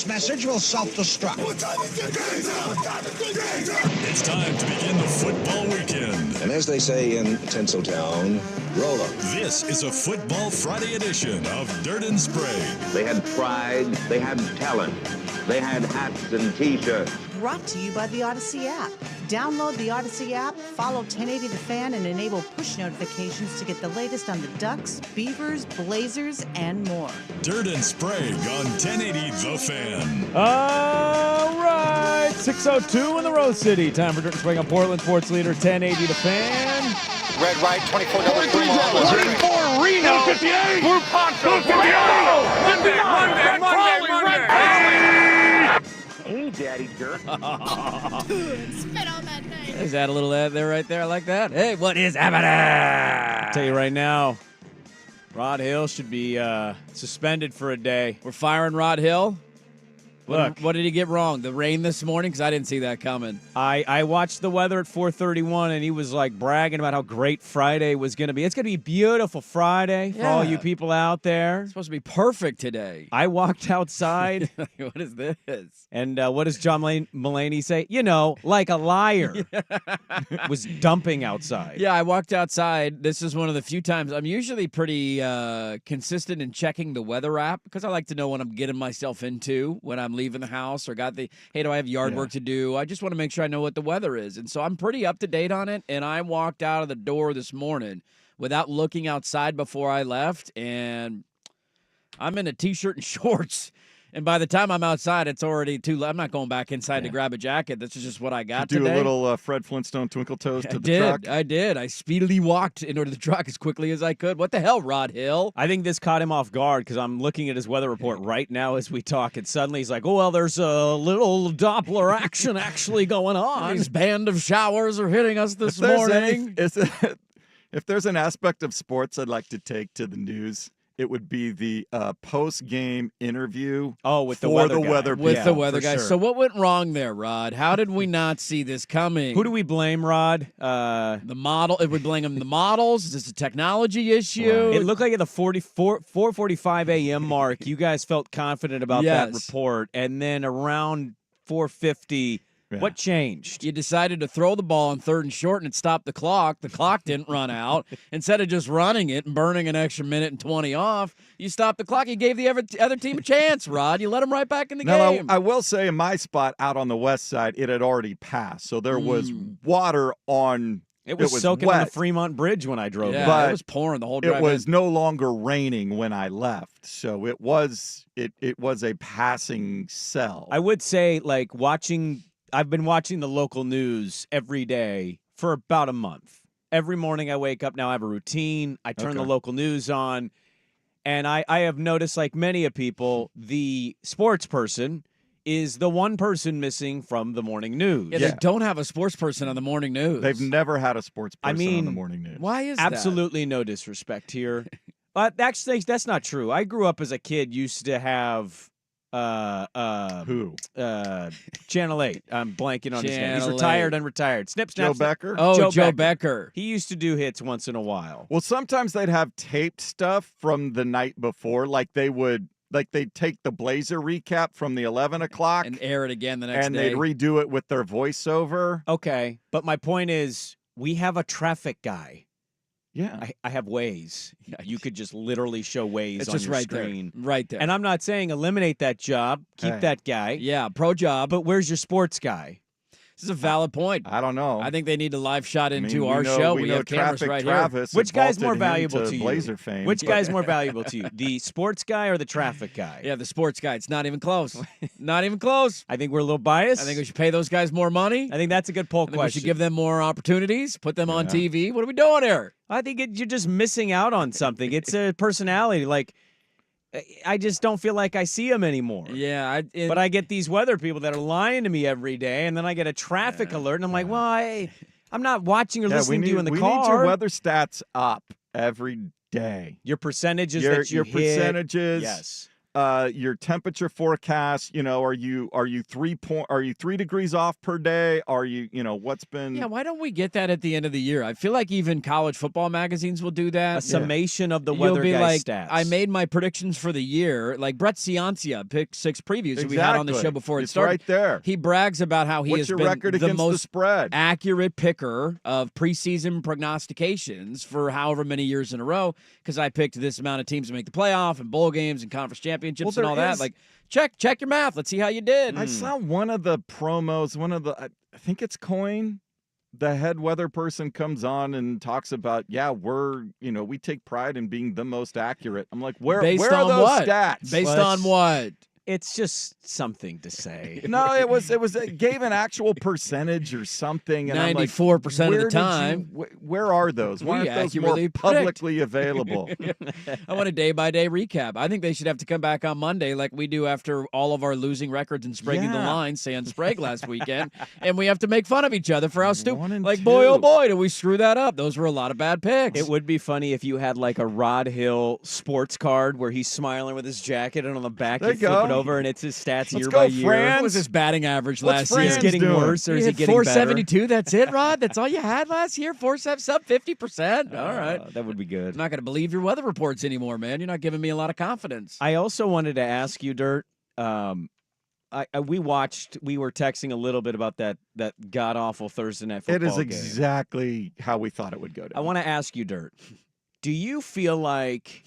text message will self-destruct. It's time to begin the football weekend. And as they say in Tinseltown, roll up. This is a Football Friday edition of Dirt and Sprague. They had pride, they had talent, they had hats and T-shirts. Brought to you by the Odyssey app. Download the Odyssey app, follow 1080 The Fan, and enable push notifications to get the latest on the Ducks, Beavers, Blazers, and more. Dirt and Sprague on 1080 The Fan. All right, 6:02 in the Rose City. Time for Dirt and Sprague on Portland Sports Leader 1080 The Fan. Red right, 24 double cream. 24 Reno. 58. Blue Poncho. 58. Monday. Hey, Daddy Dirt. Spit on that name. Is that a little ad there right there? I like that. Hey, what is happening? I'll tell you right now, Rod Hill should be suspended for a day. We're firing Rod Hill. Look. What did he get wrong? The rain this morning? Because I didn't see that coming. I watched the weather at 4:31, and he was like bragging about how great Friday was going to be. It's going to be a beautiful Friday for all you people out there. It's supposed to be perfect today. I walked outside. What is this? And what does John Mulaney say? You know, like a liar. Was dumping outside. Yeah, I walked outside. This is one of the few times. I'm usually pretty consistent in checking the weather app because I like to know what I'm getting myself into when I'm leaving the house or hey, do I have yard work to do? I just want to make sure I know what the weather is. And so I'm pretty up to date on it. And I walked out of the door this morning without looking outside before I left. And I'm in a T-shirt and shorts. And by the time I'm outside, it's already too late. I'm not going back inside to grab a jacket. This is just what I got today. Do a little Fred Flintstone twinkle toes to the truck? I did. I speedily walked into the truck as quickly as I could. What the hell, Rod Hill? I think this caught him off guard because I'm looking at his weather report right now as we talk, and suddenly he's like, oh, well, there's a little Doppler action actually going on. These band of showers are hitting us this morning. If there's an aspect of sports I'd like to take to the news, it would be the post-game interview with the weather guy. Sure. So what went wrong there, Rod? How did we not see this coming? Who do we blame, Rod? The model. If we blame him the models, is this a technology issue? Right. It looked like at the 4:45 a.m. mark, you guys felt confident about that report, and then around 4:50. What changed? You decided to throw the ball on 3rd and short and it stopped the clock. The clock didn't run out. Instead of just running it and burning an extra minute and 20 off, you stopped the clock. You gave the other team a chance, Rod. You let them right back in the game. I will say in my spot out on the west side, it had already passed. So there was water on. It was soaking wet. on the Fremont Bridge when I drove in. But it was pouring the whole drive. It was no longer raining when I left. So it was a passing cell. I would say, like, I've been watching the local news every day for about a month. Every morning I wake up now, I have a routine. I turn the local news on, and I have noticed, like many of people, the sports person is the one person missing from the morning news. Yeah, they don't have a sports person on the morning news. They've never had a sports person on the morning news. Why is that? Absolutely no disrespect here. Actually, that's not true. I grew up as a kid, used to have... Who? Channel 8. I'm blanking on his name. He's Channel retired, 8. Unretired. Snip, Joe snap, Becker? Oh, Joe Becker. He used to do hits once in a while. Well, sometimes they'd have taped stuff from the night before, like they'd take the Blazer recap from the 11 o'clock. And air it again the next day. And they'd redo it with their voiceover. Okay, but my point is, we have a traffic guy. Yeah. I have Waze. You could just literally show Waze it's on just your right screen. There. Right there. And I'm not saying eliminate that job. Keep that guy. Yeah, pro job. But where's your sports guy? This is a valid point. I don't know. I think they need a live shot into our show. We have cameras right Travis here. Which guy's more valuable to you? Blazer fame. Which guy's more valuable to you? The sports guy or the traffic guy? Yeah, the sports guy. It's not even close. Not even close. I think we're a little biased. I think we should pay those guys more money. I think that's a good poll question. We should give them more opportunities, put them on TV. What are we doing here? I think you're just missing out on something. It's a personality. Like, I just don't feel like I see them anymore. Yeah. But I get these weather people that are lying to me every day, and then I get a traffic alert, and I'm like, well, I'm not watching or listening to you in the car. We need your weather stats up every day. Your percentages your that you hit. Percentages. Yes. your temperature forecast. Are you 3 degrees off per day? Are you what's been? Yeah, why don't we get that at the end of the year? I feel like even college football magazines will do that. A summation of the You'll weather be guy like, stats. I made my predictions for the year. Like Brett Ciancia, Pick 6 previews that we had on the show before it It's started. right there. He brags about how he What's has your been record the against the most spread? accurate picker of preseason prognostications for however many years in a row, because I picked this amount of teams to make the playoff and bowl games and conference championships and all that. Like, check your math. Let's see how you did. I saw one of the promos, I think it's Coin. The head weather person comes on and talks about, we take pride in being the most accurate. I'm like, where are those stats? Based on what? It's just something to say. No, it gave an actual percentage or something. And 94% of the time. Where are those? Why aren't those more publicly available? I want a day-by-day recap. I think they should have to come back on Monday like we do after all of our losing records and Sprague the line, saying Sprague last weekend, and we have to make fun of each other for how stupid. Like, boy, oh boy, did we screw that up. Those were a lot of bad picks. It would be funny if you had like a Rod Hill sports card where he's smiling with his jacket, and on the back you flip it over and it's his stats year by year. What was his batting average last year? Is he getting worse or is he getting better? 472. That's it, Rod. That's all you had last year. 4.7 sub 50%. All right, that would be good. I'm not going to believe your weather reports anymore, man. You're not giving me a lot of confidence. I also wanted to ask you, Dirt. We were texting a little bit about that god awful Thursday night football game. It is game. exactly how we thought it would go down. I want to ask you, Dirt. Do you feel like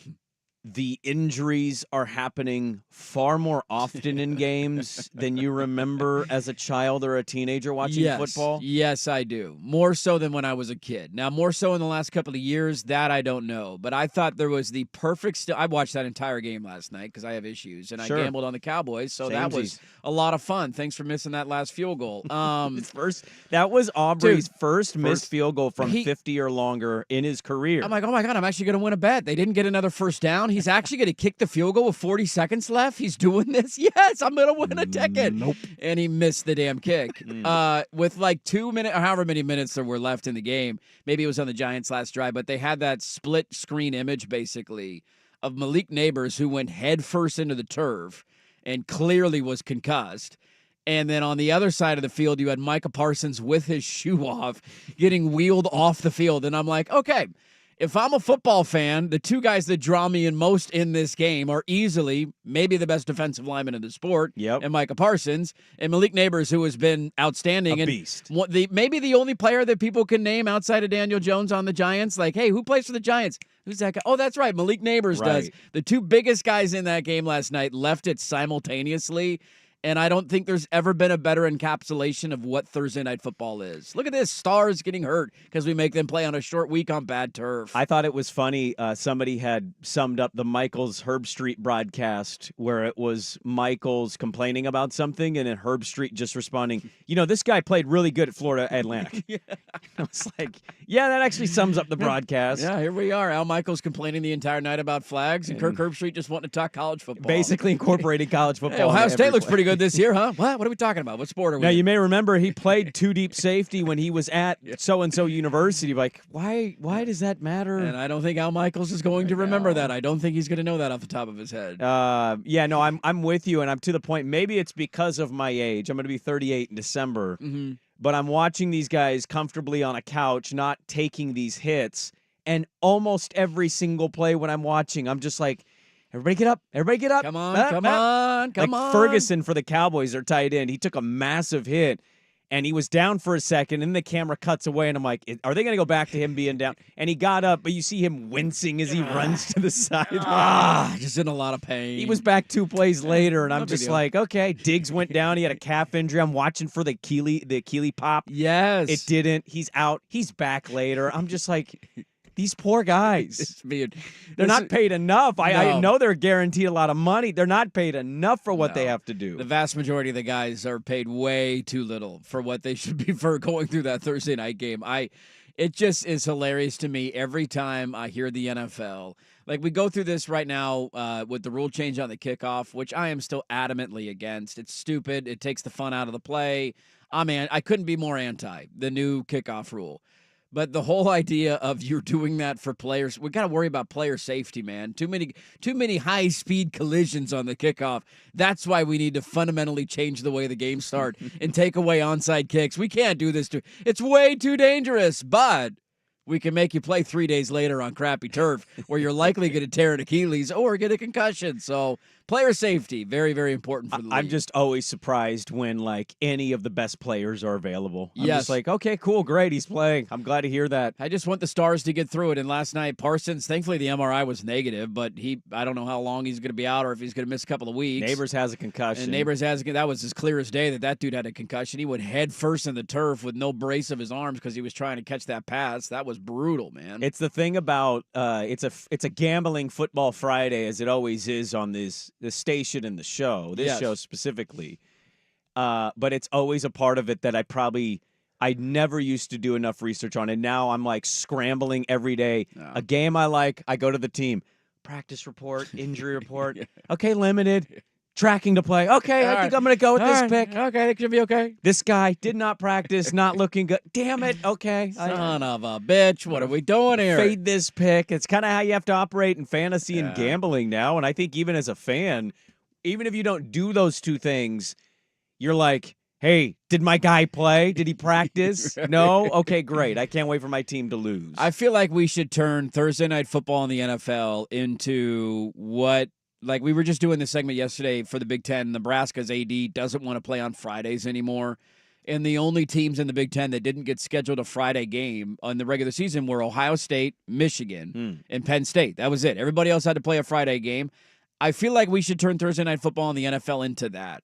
the injuries are happening far more often in games than you remember as a child or a teenager watching football? Yes, I do. More so than when I was a kid. Now, more so in the last couple of years, that I don't know. But I thought there was the perfect I watched that entire game last night because I have issues, and I gambled on the Cowboys, so that was a lot of fun. Thanks for missing that last field goal. That was Aubrey's first missed field goal from 50 or longer in his career. I'm like, oh my God, I'm actually going to win a bet. They didn't get another first down. He's actually going to kick the field goal with 40 seconds left. He's doing this. Yes, I'm going to win a ticket. Nope. And he missed the damn kick. With like 2 minutes, or however many minutes there were left in the game. Maybe it was on the Giants' last drive, but they had that split screen image basically of Malik Neighbors, who went head first into the turf and clearly was concussed. And then on the other side of the field, you had Micah Parsons with his shoe off, getting wheeled off the field. And I'm like, okay, if I'm a football fan, the two guys that draw me in most in this game are easily maybe the best defensive lineman in the sport, and Micah Parsons, and Malik Neighbors, who has been outstanding. A beast. Maybe the only player that people can name outside of Daniel Jones on the Giants. Like, hey, who plays for the Giants? Who's that guy? Oh, that's right. Malik Neighbors does. The two biggest guys in that game last night left it simultaneously. And I don't think there's ever been a better encapsulation of what Thursday Night Football is. Look at this. Stars getting hurt because we make them play on a short week on bad turf. I thought it was funny. Somebody had summed up the Michaels Herb Street broadcast where it was Michaels complaining about something and then Herb Street just responding, this guy played really good at Florida Atlantic. I was like, yeah, that actually sums up the broadcast. Yeah, here we are. Al Michaels complaining the entire night about flags and Kirk Herbstreit just wanting to talk college football. Basically incorporating college football. Hey, Ohio State looks pretty good this year, huh? What are we talking about? What sport are we Now, in? you may remember he played two deep safety when he was at so-and-so university. Like, why does that matter? And I don't think Al Michaels is going to remember that. I don't think he's going to know that off the top of his head. I'm with you, and I'm to the point. Maybe it's because of my age. I'm going to be 38 in December. Mm-hmm. But I'm watching these guys comfortably on a couch, not taking these hits. And almost every single play when I'm watching, I'm just like, everybody get up. Everybody get up. Come on. Like Ferguson for the Cowboys, their tight end. He took a massive hit, and he was down for a second, and the camera cuts away, and I'm like, are they going to go back to him being down? And he got up, but you see him wincing as he runs to the sideline. Just in a lot of pain. He was back 2 plays later, and I'm just like, okay, Diggs went down. He had a calf injury. I'm watching for the Achilles pop. Yes. It didn't. He's out. He's back later. I'm just like, these poor guys. They're not paid enough. I know they're guaranteed a lot of money. They're not paid enough for what they have to do. The vast majority of the guys are paid way too little for what they should be for going through that Thursday night game. It just is hilarious to me every time I hear the NFL. Like, we go through this right now with the rule change on the kickoff, which I am still adamantly against. It's stupid. It takes the fun out of the play. I couldn't be more anti the new kickoff rule. But the whole idea of you're doing that for players, we got to worry about player safety, man. Too many high-speed collisions on the kickoff. That's why we need to fundamentally change the way the game starts and take away onside kicks. We can't do this. It's way too dangerous, but we can make you play 3 days later on crappy turf where you're likely going to tear an Achilles or get a concussion. So player safety, very, very important for the league. I'm just always surprised when, like, any of the best players are available. I'm Yes. just like, okay, cool, great, he's playing. I'm glad to hear that. I just want the Stars to get through it. And last night, Parsons, thankfully the MRI was negative, but I don't know how long he's going to be out or if he's going to miss a couple of weeks. Neighbors has a concussion. And that was as clear as day that dude had a concussion. He went head first in the turf with no brace of his arms because he was trying to catch that pass. That was brutal, man. It's the thing about it's a gambling football Friday, as it always is on this station and the show, this show specifically. But it's always a part of it that I never used to do enough research on, and now I'm like scrambling every day. No. A game I like, I go to the team. Practice report, injury report. Okay, limited. Tracking to play. Okay, I think I'm going to go with this pick. Okay, it should be okay. This guy did not practice, not looking good. Damn it. Okay. Son of a bitch. What are we doing here? Fade this pick. It's kind of how you have to operate in fantasy and gambling now. And I think even as a fan, even if you don't do those two things, you're like, hey, did my guy play? Did he practice? No? Okay, great. I can't wait for my team to lose. I feel like we should turn Thursday night football in the NFL into what, like we were just doing this segment yesterday for the Big Ten. Nebraska's AD doesn't want to play on Fridays anymore. And the only teams in the Big Ten that didn't get scheduled a Friday game on the regular season were Ohio State, Michigan, and Penn State. That was it. Everybody else had to play a Friday game. I feel like we should turn Thursday night football in the NFL into that.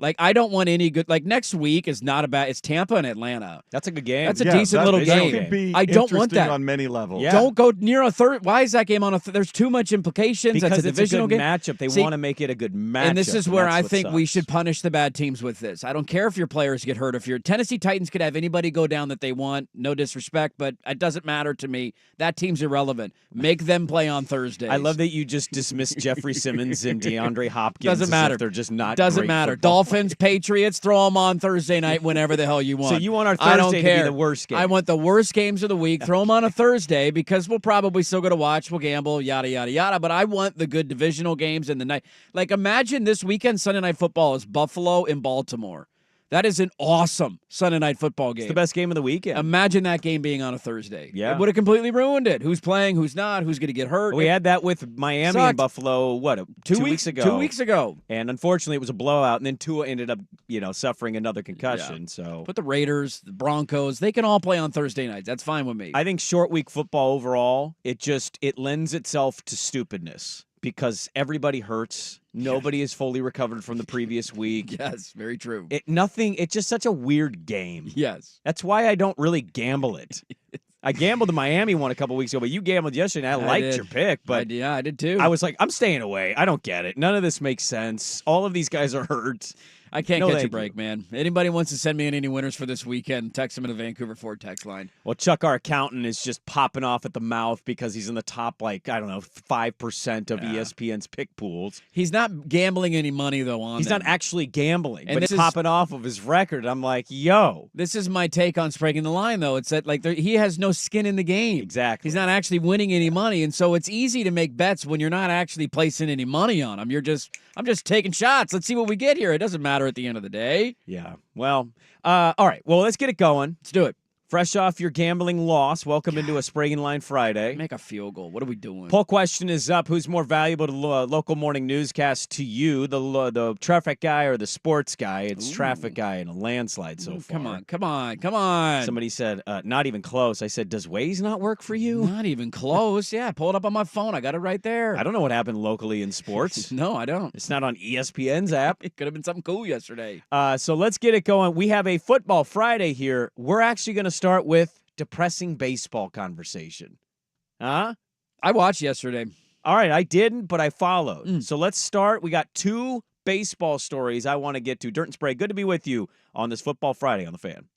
Like, I don't want any good. Like, next week is not a bad. It's Tampa and Atlanta. That's a good game. That's a decent little game. Could be I don't want interesting that on many levels. Yeah. Don't go near a third. Why is that game on a? There's too much implications. Because That's a it's divisional a good game. matchup. They want to make it a good matchup. And this is where I think we sucks. should punish the bad teams with this. I don't care if your players get hurt. If your Tennessee Titans could have anybody go down that they want, no disrespect, but it doesn't matter to me. That team's irrelevant. Make them play on Thursdays. I love that you just dismissed Jeffrey Simmons and DeAndre Hopkins. Doesn't matter. They're just not. Doesn't great matter. football Dolphins, Patriots, throw them on Thursday night whenever the hell you want. So you want our I don't Thursday to be care. the worst game? I want the worst games of the week. Throw them on a Thursday because we'll probably still go to watch. We'll gamble, yada, yada, yada. But I want the good divisional games in the night. Like, imagine this weekend Sunday Night Football is Buffalo and Baltimore. That is an awesome Sunday Night Football game. It's the best game of the weekend. Imagine that game being on a Thursday. Yeah. It would have completely ruined it. Who's playing, who's not, who's going to get hurt. We had that with Miami Sucked. and Buffalo, what, 2 weeks ago? 2 weeks ago. And unfortunately, it was a blowout, and then Tua ended up, suffering another concussion. So But the Raiders, the Broncos, they can all play on Thursday nights. That's fine with me. I think short week football overall, it lends itself to stupidness because everybody hurts. Nobody is fully recovered from the previous week. Yes, very true. It's just such a weird game. Yes. That's why I don't really gamble it. I gambled the Miami one a couple weeks ago, but you gambled yesterday, and I liked did. your pick. But I did too. I was like, I'm staying away. I don't get it. None of this makes sense. All of these guys are hurt. I can't No, catch a thank break, you. man. Anybody wants to send me any winners for this weekend, text them in the Vancouver Ford text line. Well, Chuck, our accountant, is just popping off at the mouth because he's in the top, 5% of ESPN's pick pools. He's not gambling any money, though, on He's them. not actually gambling, And but this he's is- popping off of his record. I'm like, yo. This is my take on breaking the line, though. It's that he has no skin in the game. Exactly. He's not actually winning any money, and so it's easy to make bets when you're not actually placing any money on them. I'm just taking shots. Let's see what we get here. It doesn't matter at the end of the day. Yeah. Well, all right. Well, let's get it going. Let's do it. Fresh off your gambling loss, welcome into a Sprague and Line Friday. Make a field goal. What are we doing? Poll question is up. Who's more valuable to local morning newscast to you, the traffic guy or the sports guy? It's traffic guy in a landslide so far. Come on. Somebody said, not even close. I said, does Waze not work for you? Not even close. Yeah, pull it up on my phone. I got it right there. I don't know what happened locally in sports. No, I don't. It's not on ESPN's app. It could have been something cool yesterday. So let's get it going. We have a Football Friday here. We're actually going to start with depressing baseball conversation. Huh? I watched yesterday. All right, I didn't, but I followed. So let's start. We got two baseball stories I want to get to. Dirt and Sprague, good to be with you on this Football Friday on The Fan.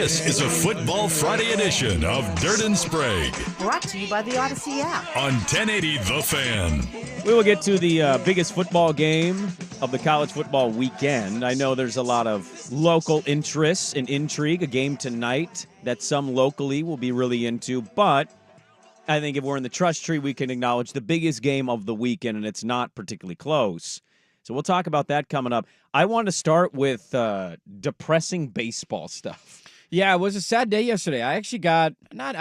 This is a Football Friday edition of Dirt and Sprague Brought to you by the Odyssey app. on 1080 The Fan. We will get to the biggest football game of the college football weekend. I know there's a lot of local interest and intrigue, a game tonight that some locally will be really into, but I think if we're in the trust tree, we can acknowledge the biggest game of the weekend, and it's not particularly close. So we'll talk about that coming up. I want to start with depressing baseball stuff. Yeah, it was a sad day yesterday. I actually I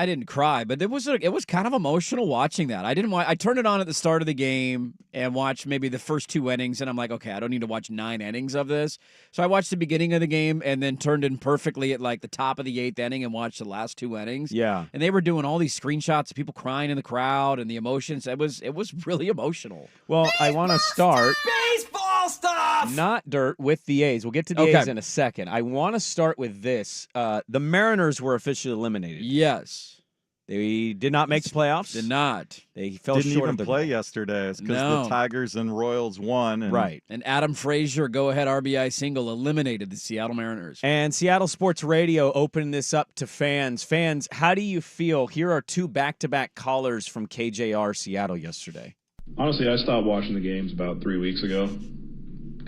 didn't cry, but it was kind of emotional watching that. I turned it on at the start of the game and watched maybe the first 2 innings, and I'm like, okay, I don't need to watch 9 innings of this. So I watched the beginning of the game and then turned in perfectly at like the top of the 8th inning and watched the last 2 innings. Yeah. And they were doing all these screenshots of people crying in the crowd and the emotions. It was really emotional. Well, I want to start baseball stuff. Not dirt with the A's. We'll get to the A's in a second. I want to start with this. The Mariners were officially eliminated. Yes. They did not make the playoffs. Did not. They fell Didn't short even of the play yesterday because the Tigers and Royals won. And right. And Adam Frazier, go-ahead RBI single, eliminated the Seattle Mariners. And Seattle Sports Radio opened this up to fans. Fans, how do you feel? Here are 2 back-to-back callers from KJR Seattle yesterday. Honestly, I stopped watching the games about 3 weeks ago,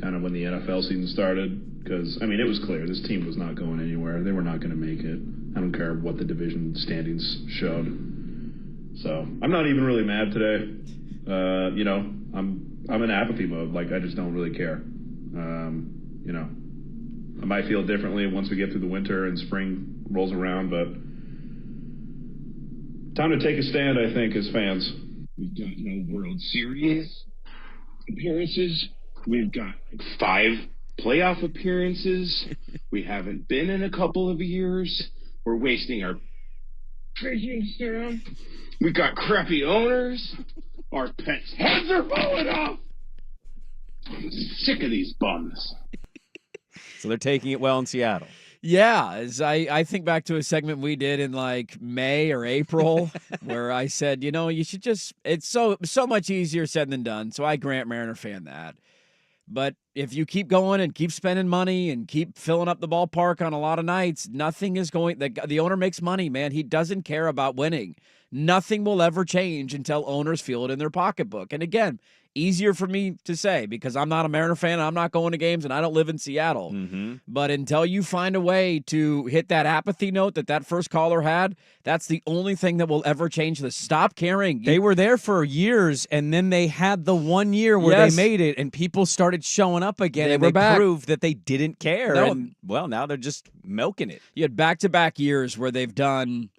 kind of when the NFL season started. Because, I mean, it was clear this team was not going anywhere. They were not going to make it. I don't care what the division standings showed. So I'm not even really mad today. I'm in apathy mode. Like, I just don't really care. I might feel differently once we get through the winter and spring rolls around, but time to take a stand, I think, as fans. We've got no World Series appearances. We've got 5 playoff appearances. We haven't been in a couple of years. We're wasting our pitching staff. We've got crappy owners. Our pets' heads are falling off. I'm sick of these bums. So they're taking it well in Seattle. Yeah, as I think back to a segment we did in like May or April where I said, you should just, it's so much easier said than done. So I grant Mariner fan that. But if you keep going and keep spending money and keep filling up the ballpark on a lot of nights, nothing is going. The owner makes money, man. He doesn't care about winning. Nothing will ever change until owners feel it in their pocketbook. And again, easier for me to say because I'm not a Mariner fan. I'm not going to games and I don't live in Seattle. Mm-hmm. But until you find a way to hit that apathy note that first caller had, that's the only thing that will ever change this. Stop caring. They were there for years, and then they had the 1 year where they made it, and people started showing up again, and they proved that they didn't care. No. And, well, now they're just milking it. You had back-to-back years where they've done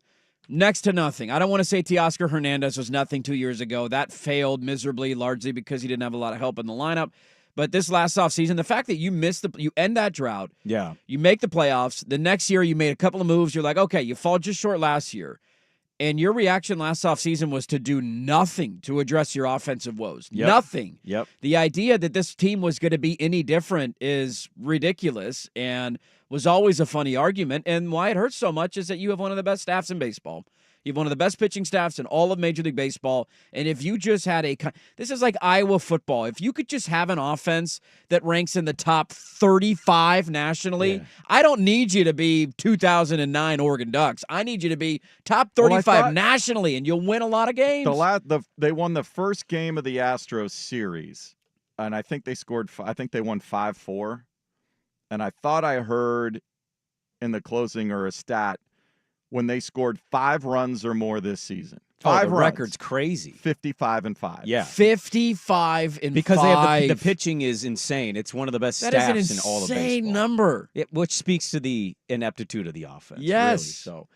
next to nothing. I don't want to say Teoscar Hernandez was nothing 2 years ago. That failed miserably, largely because he didn't have a lot of help in the lineup. But this last offseason, the fact that you end that drought, you make the playoffs, the next year you made a couple of moves, you're like, okay, you fall just short last year. And your reaction last offseason was to do nothing to address your offensive woes. Yep. Nothing. Yep. The idea that this team was going to be any different is ridiculous and was always a funny argument. And why it hurts so much is that you have one of the best staffs in baseball. You have one of the best pitching staffs in all of Major League Baseball. And if you just had this is like Iowa football. If you could just have an offense that ranks in the top 35 nationally, I don't need you to be 2009 Oregon Ducks. I need you to be top 35 nationally, and you'll win a lot of games. They won the first game of the Astros series, and I think they won 5-4. And I thought I heard in the closing or a stat when they scored 5 runs or more this season. 5 runs. Record's crazy. 55-5. Yeah. 55-5. Because they have the pitching is insane. It's one of the best staffs in all of baseball. That is an insane number. Which speaks to the ineptitude of the offense. Yes. Really. So,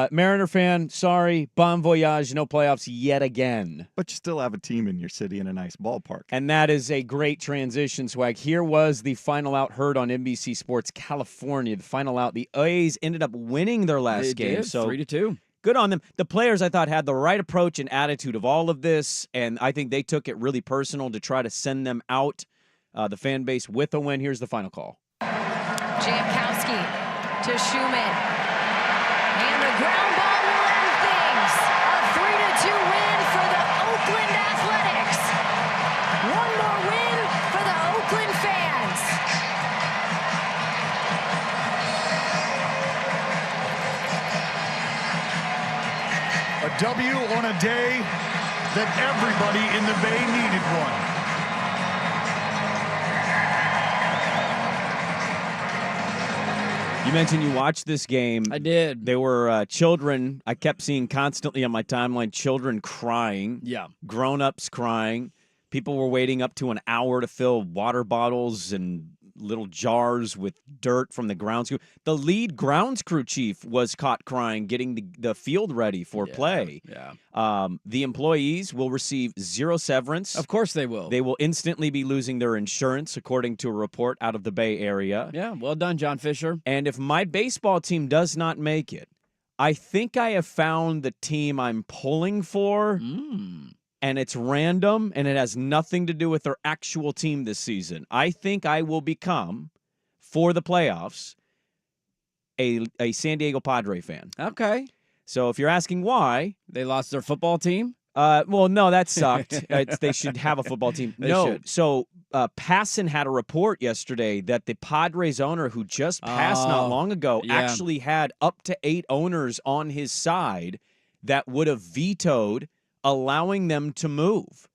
Mariner fan, sorry. Bon voyage, no playoffs yet again. But you still have a team in your city in a nice ballpark. And that is a great transition, Swag. Here was the final out heard on NBC Sports California. The final out. The A's ended up winning their last game. So 3-2. Good on them. The players, I thought, had the right approach and attitude of all of this, and I think they took it really personal to try to send them out, the fan base, with a win. Here's the final call. Jankowski to Schumann. And the ground ball will end things. A 3-2 win for the Oakland Athletics. One more win for the Oakland fans. W on a day that everybody in the Bay needed one. You mentioned you watched this game. I did. There were children. I kept seeing constantly on my timeline children crying. Yeah. Grown-ups crying. People were waiting up to an hour to fill water bottles and little jars with dirt from the grounds crew. The lead grounds crew chief was caught crying getting the field ready for play. Yeah. The employees will receive zero severance. Of course they will. They will instantly be losing their insurance, according to a report out of the Bay Area. Yeah, well done, John Fisher. And if my baseball team does not make it, I think I have found the team I'm pulling for. And it's random, and it has nothing to do with their actual team this season. I think I will become, for the playoffs, a San Diego Padre fan. Okay. So if you're asking why... They lost their football team? Well, no, that sucked. They should have a football team. They should. So Passan had a report yesterday that the Padres owner who just passed not long ago actually had up to 8 owners on his side that would have vetoed allowing them to move.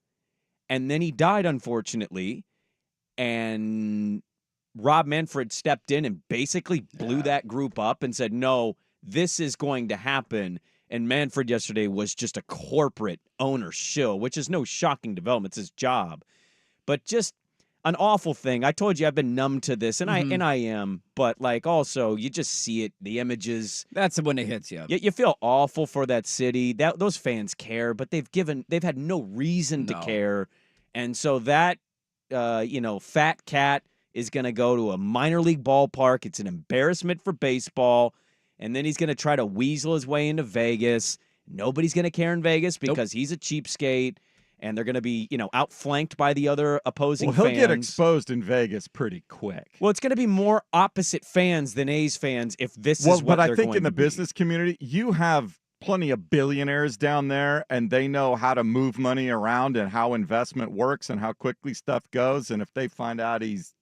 And then he died, unfortunately, and Rob Manfred stepped in and basically blew that group up and said, no, this is going to happen. And Manfred yesterday was just a corporate owner shill, which is no shocking development. It's his job. But just an awful thing. I told you I've been numb to this, and I am. But, like, also, you just see it, the images. That's when it hits you. You feel awful for that city. Those fans care, but they've had no reason to care. And so that, fat cat is going to go to a minor league ballpark. It's an embarrassment for baseball. And then he's going to try to weasel his way into Vegas. Nobody's going to care in Vegas because he's a cheapskate. And they're going to be, outflanked by the other opposing fans. He'll get exposed in Vegas pretty quick. Well, it's going to be more opposite fans than A's fans if this is what they're going to be. Well, but I think in the business community, you have plenty of billionaires down there, and they know how to move money around and how investment works and how quickly stuff goes. And if they find out he's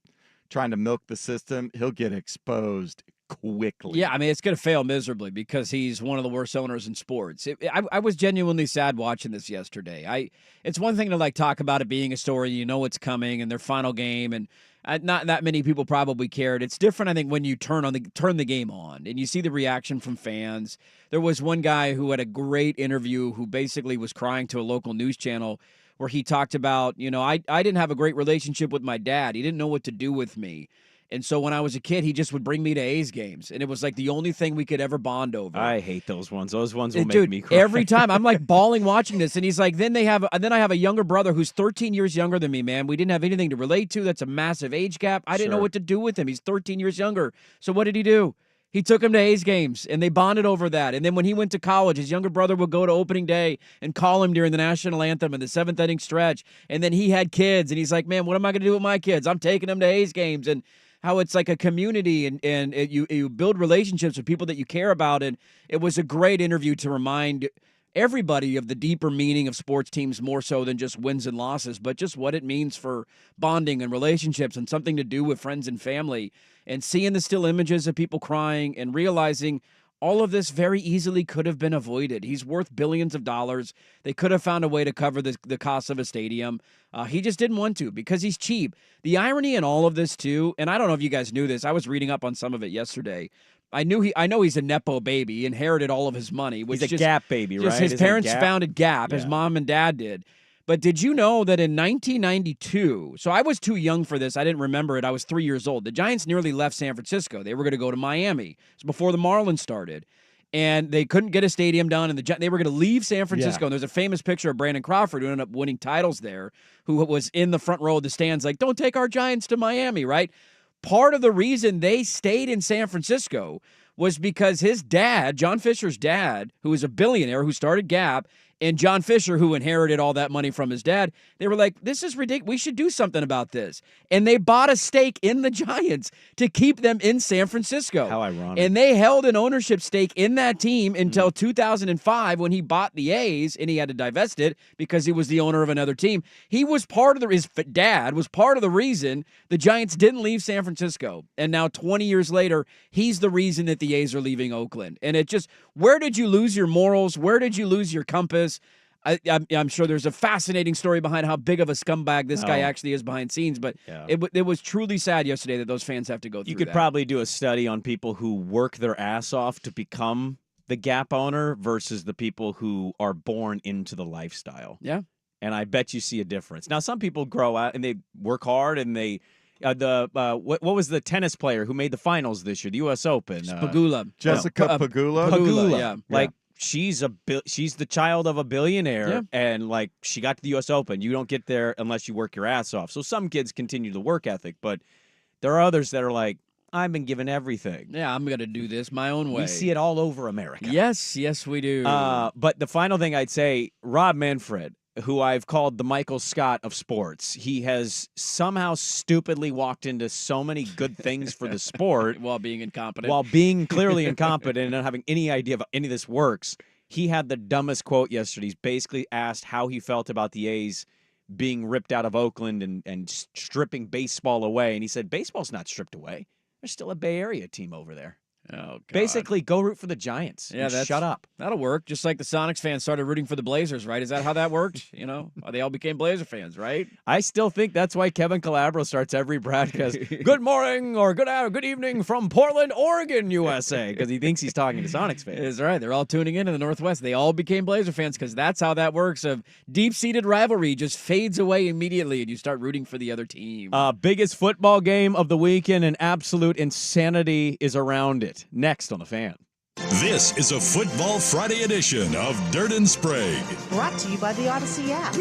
trying to milk the system, he'll get exposed quickly. Yeah, I mean, it's going to fail miserably because he's one of the worst owners in sports. I was genuinely sad watching this yesterday. It's one thing to talk about it being a story, it's coming and their final game, and not that many people probably cared. It's different, I think, when you turn the game on and you see the reaction from fans. There was one guy who had a great interview who basically was crying to a local news channel where he talked about, I didn't have a great relationship with my dad. He didn't know what to do with me. And so when I was a kid, he just would bring me to A's games. And it was like the only thing we could ever bond over. I hate those ones. Those ones will make me cry. Every time. I'm like bawling watching this. And he's like, then I have a younger brother who's 13 years younger than me, man. We didn't have anything to relate to. That's a massive age gap. I didn't know what to do with him. He's 13 years younger. So what did he do? He took him to A's games, and they bonded over that. And then when he went to college, his younger brother would go to opening day and call him during the national anthem in the 7th inning stretch. And then he had kids, and he's like, man, what am I going to do with my kids? I'm taking them to A's games. And how it's like a community and you build relationships with people that you care about. And it was a great interview to remind everybody of the deeper meaning of sports teams, more so than just wins and losses, but just what it means for bonding and relationships and something to do with friends and family. And seeing the still images of people crying and realizing all of this very easily could have been avoided. He's worth billions of dollars. They could have found a way to cover the cost of a stadium. He just didn't want to because he's cheap. The irony in all of this, too, and I don't know if you guys knew this. I was reading up on some of it yesterday. I know he's a Nepo baby. He inherited all of his money. Which he's a Gap baby, right? His parents founded Gap. His mom and dad did. But did you know that in 1992, so I was too young for this. I didn't remember it. I was 3 years old. The Giants nearly left San Francisco. They were going to go to Miami. It was before the Marlins started. And they couldn't get a stadium done, and they were going to leave San Francisco. And there's a famous picture of Brandon Crawford, who ended up winning titles there, who was in the front row of the stands like, don't take our Giants to Miami, right? Part of the reason they stayed in San Francisco was because his dad, John Fisher's dad, who was a billionaire who started Gap, and John Fisher, who inherited all that money from his dad, they were like, this is ridiculous. We should do something about this. And they bought a stake in the Giants to keep them in San Francisco. How ironic. And they held an ownership stake in that team until 2005 when he bought the A's and he had to divest it because he was the owner of another team. He was his dad was part of the reason the Giants didn't leave San Francisco. And now 20 years later, he's the reason that the the A's are leaving Oakland. And it just, where did you lose your morals? Where did you lose your compass? I'm sure there's a fascinating story behind how big of a scumbag this guy actually is behind scenes, but it was truly sad yesterday that those fans have to go through You could probably do a study on people who work their ass off to become the Gap owner versus the people who are born into the lifestyle. Yeah. And I bet you see a difference. Now, some people grow out and they work hard and they what was the tennis player who made the finals this year, the U.S. Open? Pagula. Jessica Pagula. Pagula, yeah. Like, she's the child of a billionaire, and like she got to the U.S. Open. You don't get there unless you work your ass off. So some kids continue the work ethic, but there are others that are like, I've been given everything. Yeah, I'm going to do this my own way. We see it all over America. Yes, we do. But the final thing I'd say, Rob Manfred, who I've called the Michael Scott of sports, he has somehow stupidly walked into so many good things for the sport. While being incompetent. While being clearly incompetent and not having any idea of any of this works. He had the dumbest quote yesterday. He's basically asked how he felt about the A's being ripped out of Oakland and stripping baseball away. And he said, baseball's not stripped away. There's still a Bay Area team over there. Oh, God. Basically, go root for the Giants. Yeah, shut up. That'll work. Just like the Sonics fans started rooting for the Blazers, right? Is that how that worked? They all became Blazer fans, right? I still think that's why Kevin Calabro starts every broadcast. Good morning or good evening from Portland, Oregon, USA, because he thinks he's talking to Sonics fans. That's right. They're all tuning in the Northwest. They all became Blazer fans because that's how that works. Of deep-seated rivalry just fades away immediately, and you start rooting for the other team. Biggest football game of the weekend, and absolute insanity is around it. Next on the Fan. This is a Football Friday edition of Dirt and Sprague. Brought to you by the Odyssey app.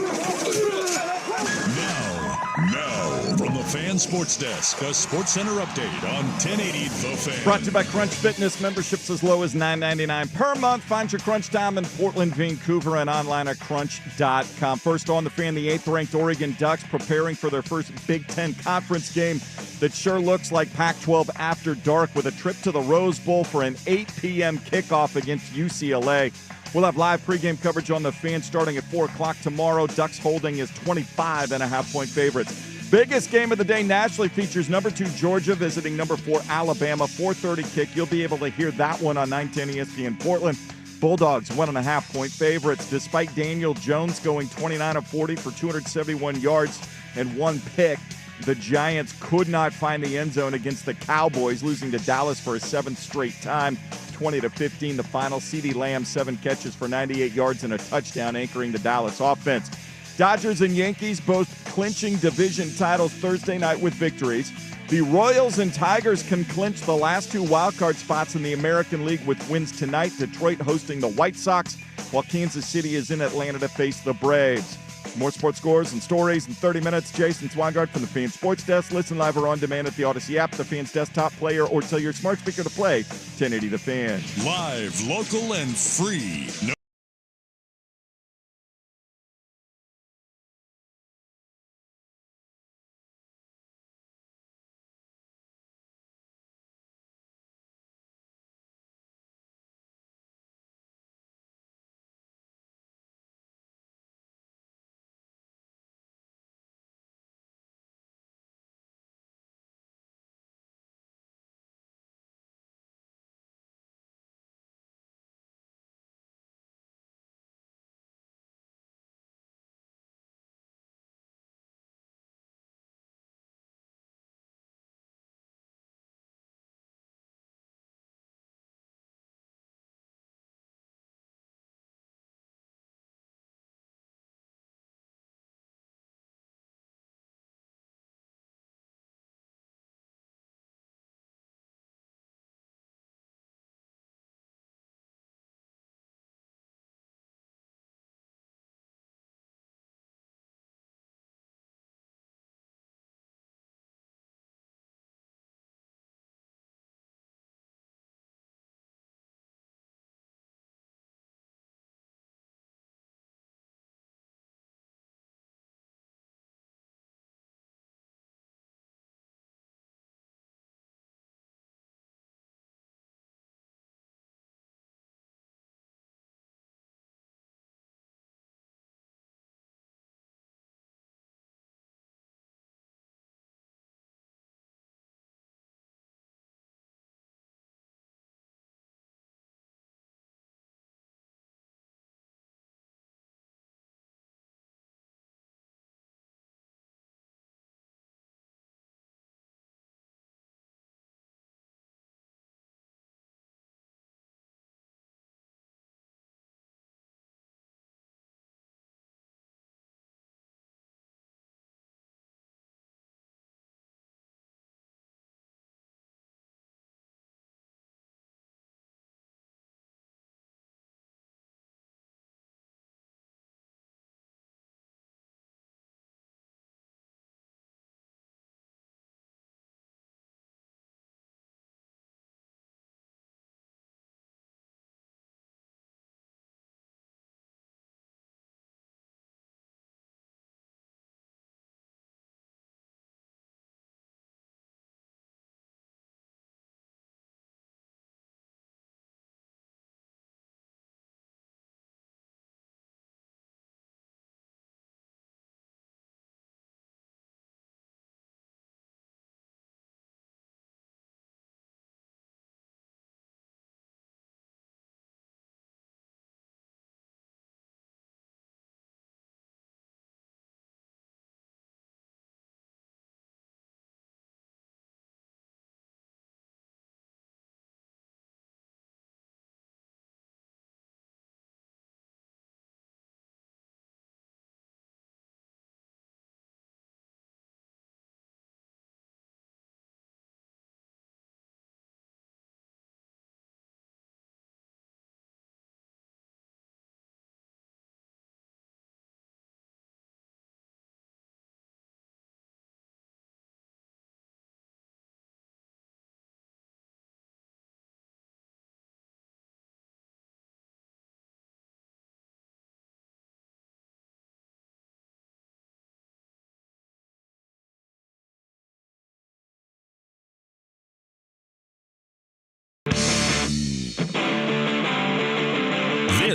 Now, from the Fan Sports Desk, a Sports Center update on 1080 The Fan. Brought to you by Crunch Fitness. Memberships as low as $9.99 per month. Find your Crunch time in Portland, Vancouver, and online at crunch.com. First on the Fan, the 8th-ranked Oregon Ducks preparing for their first Big Ten Conference game that sure looks like Pac-12 after dark with a trip to the Rose Bowl for an 8 p.m. kickoff against UCLA. We'll have live pregame coverage on the Fan starting at 4 o'clock tomorrow. Ducks holding as 25.5-point favorites. Biggest game of the day nationally features number 2 Georgia visiting number 4 Alabama. 4:30 kick. You'll be able to hear that one on 910 ESPN Portland. Bulldogs 1.5-point favorites. Despite Daniel Jones going 29 of 40 for 271 yards and 1 pick, the Giants could not find the end zone against the Cowboys, losing to Dallas for a 7th straight time. 20-15 the final. CeeDee Lamb 7 catches for 98 yards and a touchdown, anchoring the Dallas offense. Dodgers and Yankees both clinching division titles Thursday night with victories. The Royals and Tigers can clinch the last 2 wildcard spots in the American League with wins tonight. Detroit hosting the White Sox, while Kansas City is in Atlanta to face the Braves. More sports scores and stories in 30 minutes. Jason Swangard from the Fan Sports Desk. Listen live or on demand at the Odyssey app, the Fan's desktop player, or tell your smart speaker to play 1080 The Fan. Live, local, and free.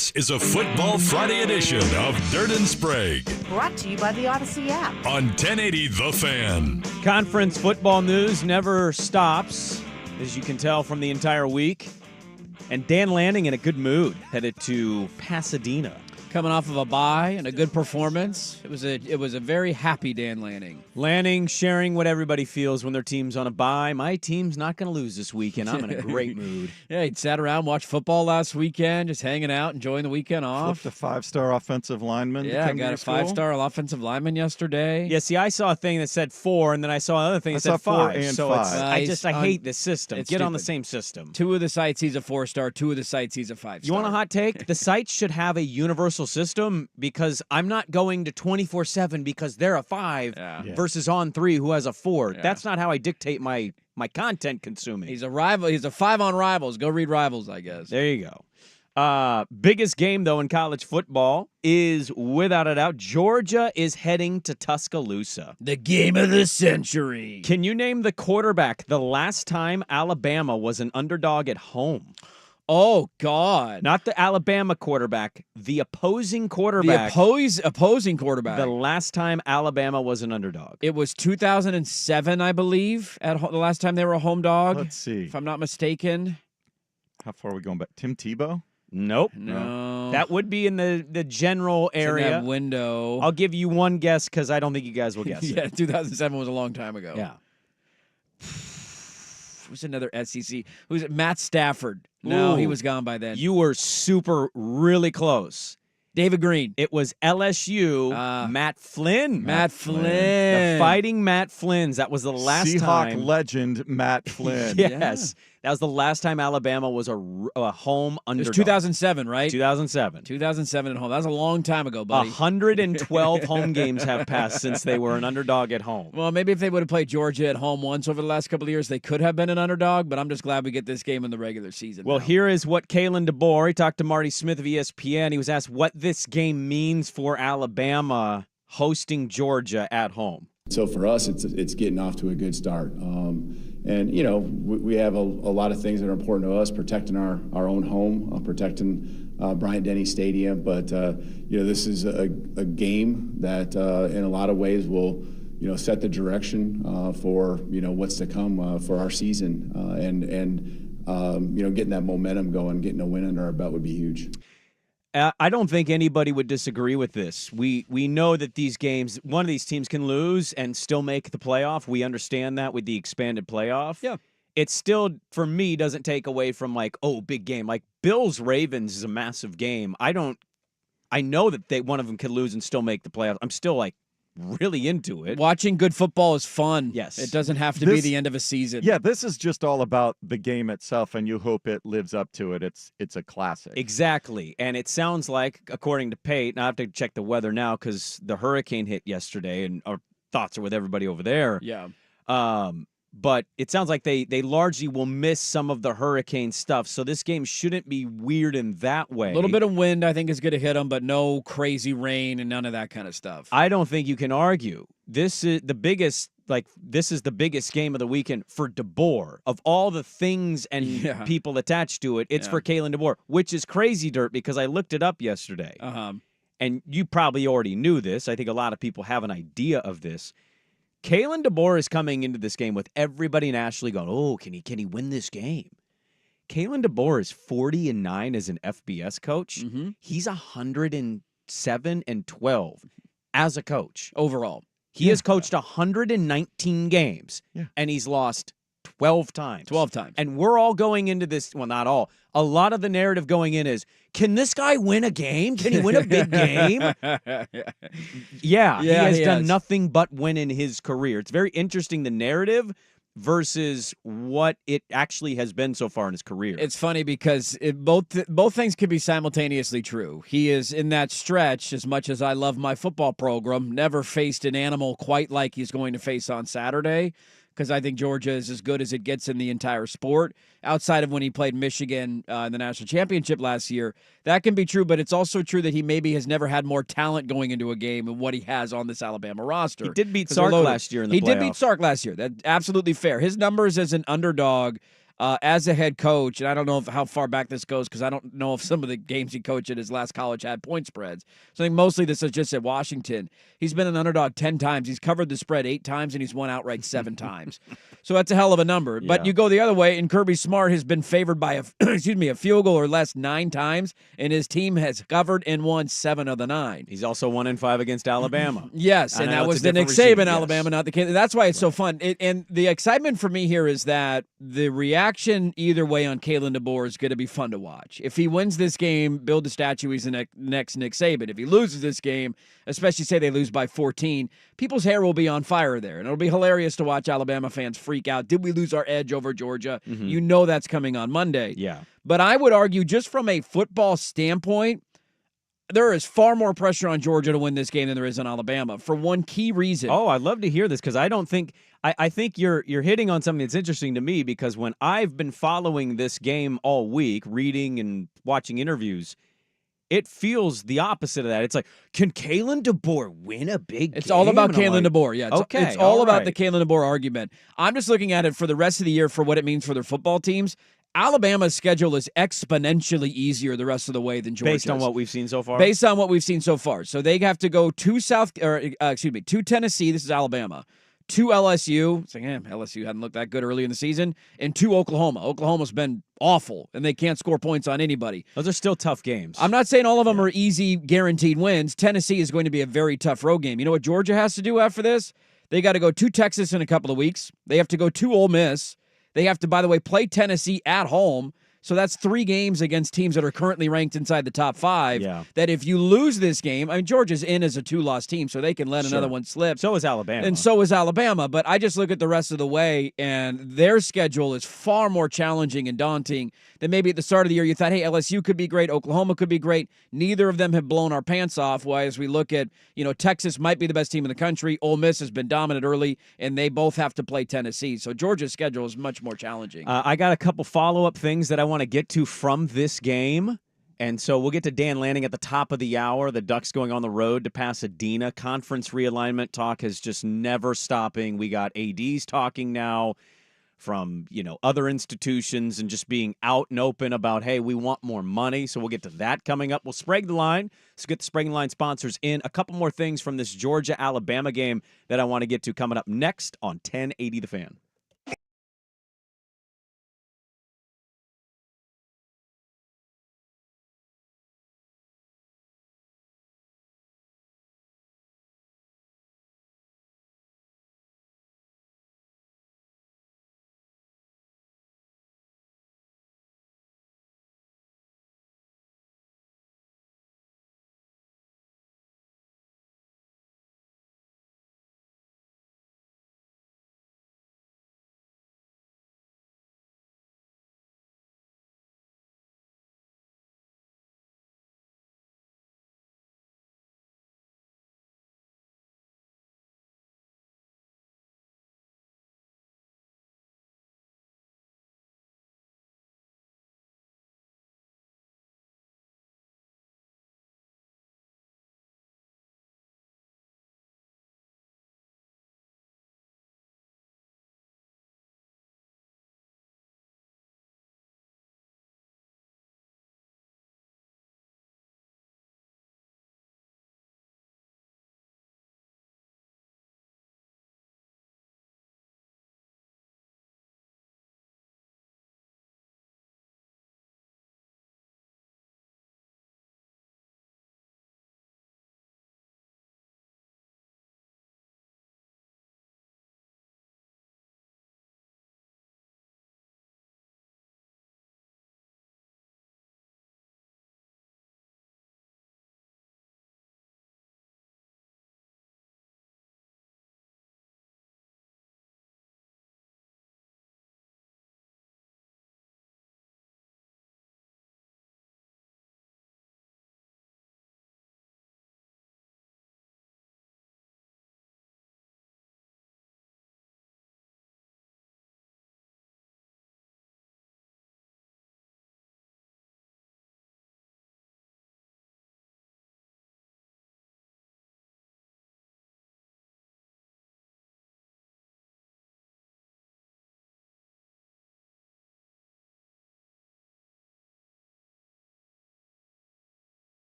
This is a Football Friday edition of Dirt and Sprague Brought to you by the Odyssey app. on 1080 The Fan. Conference football news never stops, as you can tell from the entire week. And Dan Lanning in a good mood, headed to Pasadena. Coming off of a bye and a good performance. It was a very happy Dan Lanning. Lanning sharing what everybody feels when their team's on a bye. My team's not going to lose this weekend. I'm in a great mood. Yeah, he sat around, watched football last weekend, just hanging out, enjoying the weekend off. Flipped a 5-star offensive lineman. Yeah, I got a 5-star offensive lineman yesterday. Yeah, see, I saw a thing that said 4, and then I saw another thing that said 5. and so 5. I hate this system. Get on the stupid. same system. 2 of the sites he's a 4-star, 2 of the sites he's a 5-star. You want a hot take? The sites should have a universal system because I'm not going to 24/7 because they're a 5 versus on 3 who has a 4. Yeah. That's not how I dictate my content consuming. He's a rival. He's a 5 on Rivals. Go read Rivals, I guess. There you go. Biggest game, though, in college football is, without a doubt, Georgia is heading to Tuscaloosa. The game of the century. Can you name the quarterback the last time Alabama was an underdog at home? Oh, God. Not the Alabama quarterback, the opposing quarterback. The opposing quarterback. The last time Alabama was an underdog. It was 2007, I believe, the last time they were a home dog. Let's see. If I'm not mistaken. How far are we going back? Tim Tebow? Nope. No. That would be in the general area. In that window. I'll give you one guess because I don't think you guys will guess Yeah, it. 2007 was a long time ago. Yeah. Who's another SEC? Who's it? Matt Stafford. No, he was gone by then. You were really close. David Green. It was LSU, Matt Flynn. Matt Flynn. The Fighting Matt Flynn's. That was the last Seahawk time. legend Matt Flynn. Yes. That was the last time Alabama was a home underdog. It was 2007, right? 2007. 2007 at home. That was a long time ago, buddy. 112 home games have passed since they were an underdog at home. Well, maybe if they would have played Georgia at home once over the last couple of years, they could have been an underdog, but I'm just glad we get this game in the regular season. Well, now. here is what Kalen DeBoer, he talked to Marty Smith of ESPN. He was asked what this game means for Alabama hosting Georgia at home. So for us, it's getting off to a good start. And, you know, we have a lot of things that are important to us, protecting our own home, protecting Bryant-Denny Stadium. But, you know, this is a game that in a lot of ways will, you know, set the direction for, you know, what's to come for our season. You know, getting that momentum going, getting a win under our belt would be huge. I don't think anybody would disagree with this. We know that these games, one of these teams can lose and still make the playoff. We understand that with the expanded playoff. Yeah. It still, for me, doesn't take away from like, oh, big game. Like Bills-Ravens is a massive game. I know that one of them could lose and still make the playoff. I'm still like really into it. Watching good football is fun. Yes. It doesn't have to be the end of a season. Yeah, this is just all about the game itself, and you hope it lives up to it. It's a classic. Exactly. And it sounds like, according to Pate, and I have to check the weather now because the hurricane hit yesterday, and our thoughts are with everybody over there. Yeah. But it sounds like they largely will miss some of the hurricane stuff, so this game shouldn't be weird in that way. A little bit of wind, I think, is going to hit them, but no crazy rain and none of that kind of stuff. I don't think you can argue. This is the biggest game of the weekend for DeBoer. Of all the things and people attached to it, it's for Kalen DeBoer, which is crazy, Dirt, because I looked it up yesterday. And you probably already knew this. I think a lot of people have an idea of this. Kalen DeBoer is coming into this game with everybody nationally going, oh, can he win this game? Kalen DeBoer is 40-9 as an FBS coach. Mm-hmm. He's 107-12 as a coach. Overall. He has coached 119 games, and he's lost 12 times. 12 times. And we're all going into this, well, not all. A lot of the narrative going in is, can this guy win a game? Can he win a big game? Yeah, he has done nothing but win in his career. It's very interesting, the narrative versus what it actually has been so far in his career. It's funny because both things can be simultaneously true. He is in that stretch, as much as I love my football program, never faced an animal quite like he's going to face on Saturday, because I think Georgia is as good as it gets in the entire sport. Outside of when he played Michigan in the national championship last year, that can be true, but it's also true that he maybe has never had more talent going into a game than what he has on this Alabama roster. He did beat Sark last year in the playoff. He did beat Sark last year. That's absolutely fair. His numbers as an underdog, as a head coach, and I don't know how far back this goes because I don't know if some of the games he coached at his last college had point spreads. So I think mostly this is just at Washington. He's been an underdog 10 times. He's covered the spread 8 times, and he's won outright 7 times. So that's a hell of a number. Yeah. But you go the other way, and Kirby Smart has been favored by a field goal or less 9 times, and his team has covered and won 7 of the 9. He's also 1-5 against Alabama. Yes, and that was the Nick Saban Alabama, not the Kansas. That's why it's so fun. And the excitement for me here is that the reaction either way on Kalen DeBoer is going to be fun to watch. If he wins this game, build a statue. He's the next Nick Saban. If he loses this game, especially say they lose by 14, people's hair will be on fire there, and it'll be hilarious to watch Alabama fans freak out. Did we lose our edge over Georgia? Mm-hmm. You know that's coming on Monday. Yeah. But I would argue just from a football standpoint, there is far more pressure on Georgia to win this game than there is on Alabama for one key reason. Oh, I'd love to hear this because I don't think I think you're hitting on something that's interesting to me because when I've been following this game all week, reading and watching interviews, it feels the opposite of that. It's like, can Kalen DeBoer win a big game? It's all about And I'm Kalen like, DeBoer. Yeah, it's all about the Kalen DeBoer argument. I'm just looking at it for the rest of the year for what it means for their football teams. Alabama's schedule is exponentially easier the rest of the way than Georgia's. Based on what we've seen so far? Based on what we've seen so far. So they have to go to to Tennessee. This is Alabama. To LSU. It's like, LSU hadn't looked that good early in the season. And to Oklahoma. Oklahoma's been awful, and they can't score points on anybody. Those are still tough games. I'm not saying all of them are easy, guaranteed wins. Tennessee is going to be a very tough road game. You know what Georgia has to do after this? They got to go to Texas in a couple of weeks. They have to go to Ole Miss. They have to, by the way, play Tennessee at home. So that's 3 games against teams that are currently ranked inside the top 5. Yeah. That if you lose this game, I mean, Georgia's in as a 2-loss team, so they can let another one slip. So is Alabama. And so is Alabama. But I just look at the rest of the way, and their schedule is far more challenging and daunting than maybe at the start of the year you thought, hey, LSU could be great, Oklahoma could be great. Neither of them have blown our pants off. Why, as we look at, Texas might be the best team in the country. Ole Miss has been dominant early, and they both have to play Tennessee. So Georgia's schedule is much more challenging. I got a couple follow-up things that I want to get to from this game. And so we'll get to Dan Lanning at the top of the hour. The Ducks going on the road to Pasadena. Conference realignment talk is just never stopping. We got ADs talking now from, other institutions and just being out and open about, hey, we want more money. So we'll get to that coming up. We'll Sprague the line. Let's get the Sprague the line sponsors in. A couple more things from this Georgia-Alabama game that I want to get to coming up next on 1080 The Fan.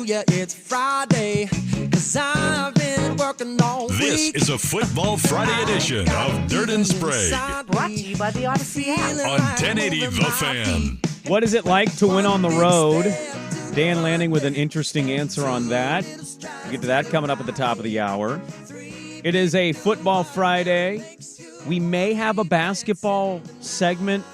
yeah, it's Friday, 'cause I've been working all week. This is a Football Friday edition of Dirt and Sprague Brought to you by the Odyssey app. on 1080 The Fan. What is it like to win on the road? Dan Lanning with an interesting answer on that. We'll get to that coming up at the top of the hour. It is a Football Friday. We may have a basketball segment,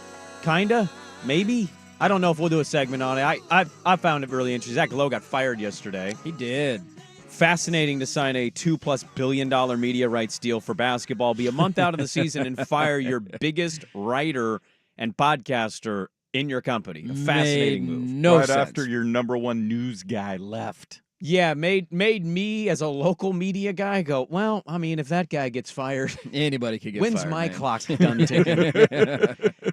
kinda, maybe. I don't know if we'll do a segment on it. I found it really interesting. Zach Lowe got fired yesterday. He did. Fascinating to sign a $2+ billion media rights deal for basketball, be a month out of the season, and fire your biggest writer and podcaster in your company. A fascinating move. No right sense. after your number one news guy left. Yeah, made me as a local media guy go, well, I mean, if that guy gets fired, anybody could get when's fired. my man. clock done ticking?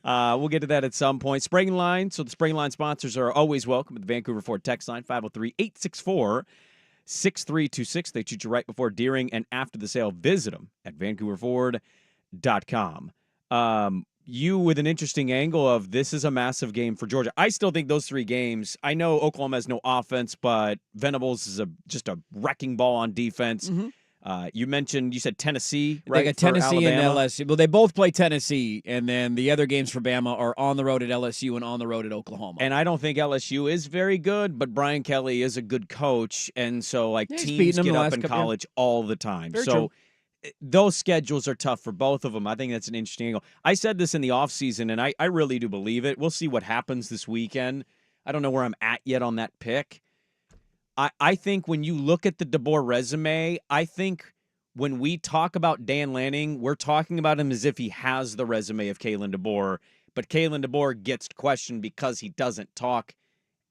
We'll get to that at some point. Sprague Line. So the Sprague Line sponsors are always welcome at the Vancouver Ford text line, 503-864-6326. They treat you right before, during, and after the sale. Visit them at vancouverford.com. You with an interesting angle of this is a massive game for Georgia. I still think those three games, I know Oklahoma has no offense, but Venables is just a wrecking ball on defense. You said Tennessee, right? They got Tennessee and LSU. Well, they both play Tennessee, and then the other games for Bama are on the road at LSU and on the road at Oklahoma. And I don't think LSU is very good, but Brian Kelly is a good coach, and so teams get up in college all the time. Very so true. Those schedules are tough for both of them. I think that's an interesting angle. I said this in the offseason, and I really do believe it. We'll see what happens this weekend. I don't know where I'm at yet on that pick. I think when you look at the DeBoer resume, I think when we talk about Dan Lanning, we're talking about him as if he has the resume of Kalen DeBoer, but Kalen DeBoer gets questioned because he doesn't talk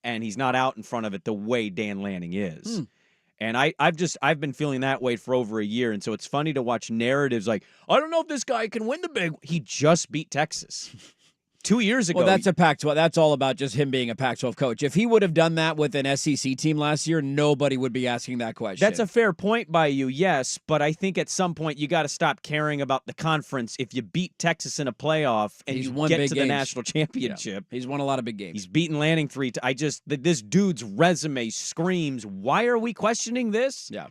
and he's not out in front of it the way Dan Lanning is. And I've been feeling that way for over a year. And so it's funny to watch narratives like, I don't know if this guy can win the big. He just beat Texas 2 years ago. Well, that's a Pac-12. That's all about just him being a Pac-12 coach. If he would have done that with an SEC team last year, nobody would be asking that question. That's a fair point by you, yes. But I think at some point you got to stop caring about the conference. If you beat Texas in a playoff and He's you won get big to the games. national championship. Yeah. He's won a lot of big games. He's beaten Lanning 3 times. This dude's resume screams, why are we questioning this? Yeah.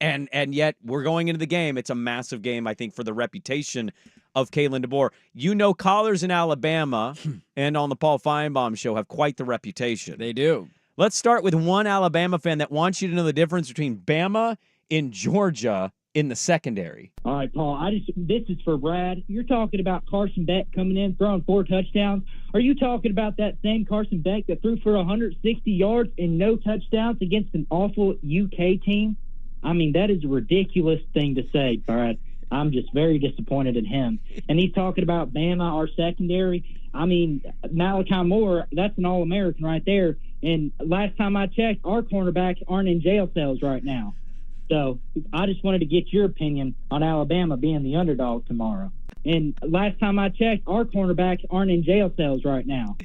And yet we're going into the game. It's a massive game, I think, for the reputation of Kalen DeBoer. You know, callers in Alabama and on the Paul Feinbaum show have quite the reputation. They do. Let's start with one Alabama fan that wants you to know the difference between Bama and Georgia in the secondary. All right, Paul, this is for Brad. You're talking about Carson Beck coming in, throwing 4 touchdowns. Are you talking about that same Carson Beck that threw for 160 yards and no touchdowns against an awful UK team? I mean, that is a ridiculous thing to say, Brad. I'm just very disappointed in him. And he's talking about Bama, our secondary. I mean, Malachi Moore, that's an All-American right there. And last time I checked, our cornerbacks aren't in jail cells right now. So I just wanted to get your opinion on Alabama being the underdog tomorrow. And last time I checked, our cornerbacks aren't in jail cells right now.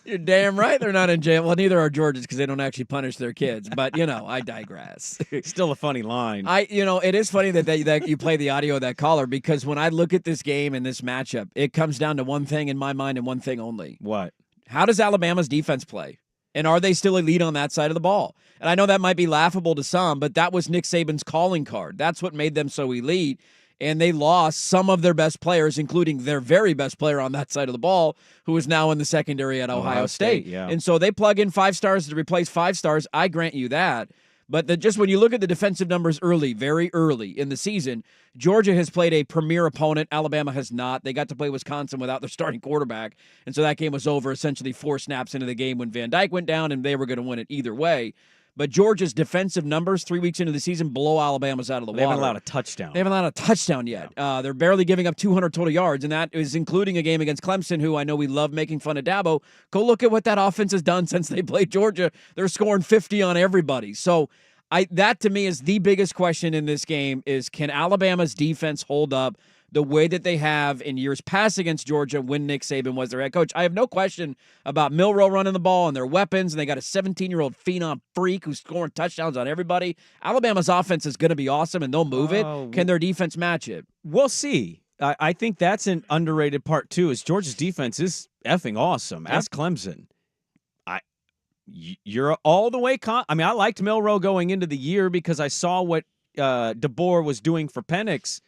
You're damn right they're not in jail. Well, neither are Georgians because they don't actually punish their kids. But, I digress. Still a funny line. It is funny that you play the audio of that caller because when I look at this game and this matchup, it comes down to one thing in my mind and one thing only. What? How does Alabama's defense play? And are they still elite on that side of the ball? And I know that might be laughable to some, but that was Nick Saban's calling card. That's what made them so elite. And they lost some of their best players, including their very best player on that side of the ball, who is now in the secondary at Ohio State. Yeah. And so they plug in 5 stars to replace 5 stars. I grant you that. But just when you look at the defensive numbers very early in the season, Georgia has played a premier opponent. Alabama has not. They got to play Wisconsin without their starting quarterback. And so that game was over essentially 4 snaps into the game when Van Dyke went down, and they were going to win it either way. But Georgia's defensive numbers 3 weeks into the season blow Alabama's out of the water. They haven't allowed a touchdown. They haven't allowed a touchdown yet. They're barely giving up 200 total yards, and that is including a game against Clemson, who I know we love making fun of Dabo. Go look at what that offense has done since they played Georgia. They're scoring 50 on everybody. So that to me is the biggest question in this game is, can Alabama's defense hold up the way that they have in years past against Georgia when Nick Saban was their head coach? I have no question about Milroe running the ball and their weapons, and they got a 17-year-old phenom freak who's scoring touchdowns on everybody. Alabama's offense is going to be awesome, and they'll move it. Can their defense match it? We'll see. I think that's an underrated part, too, is Georgia's defense is effing awesome. Ask Clemson. you're all the way. I mean, I liked Milroe going into the year because I saw what DeBoer was doing for Penix.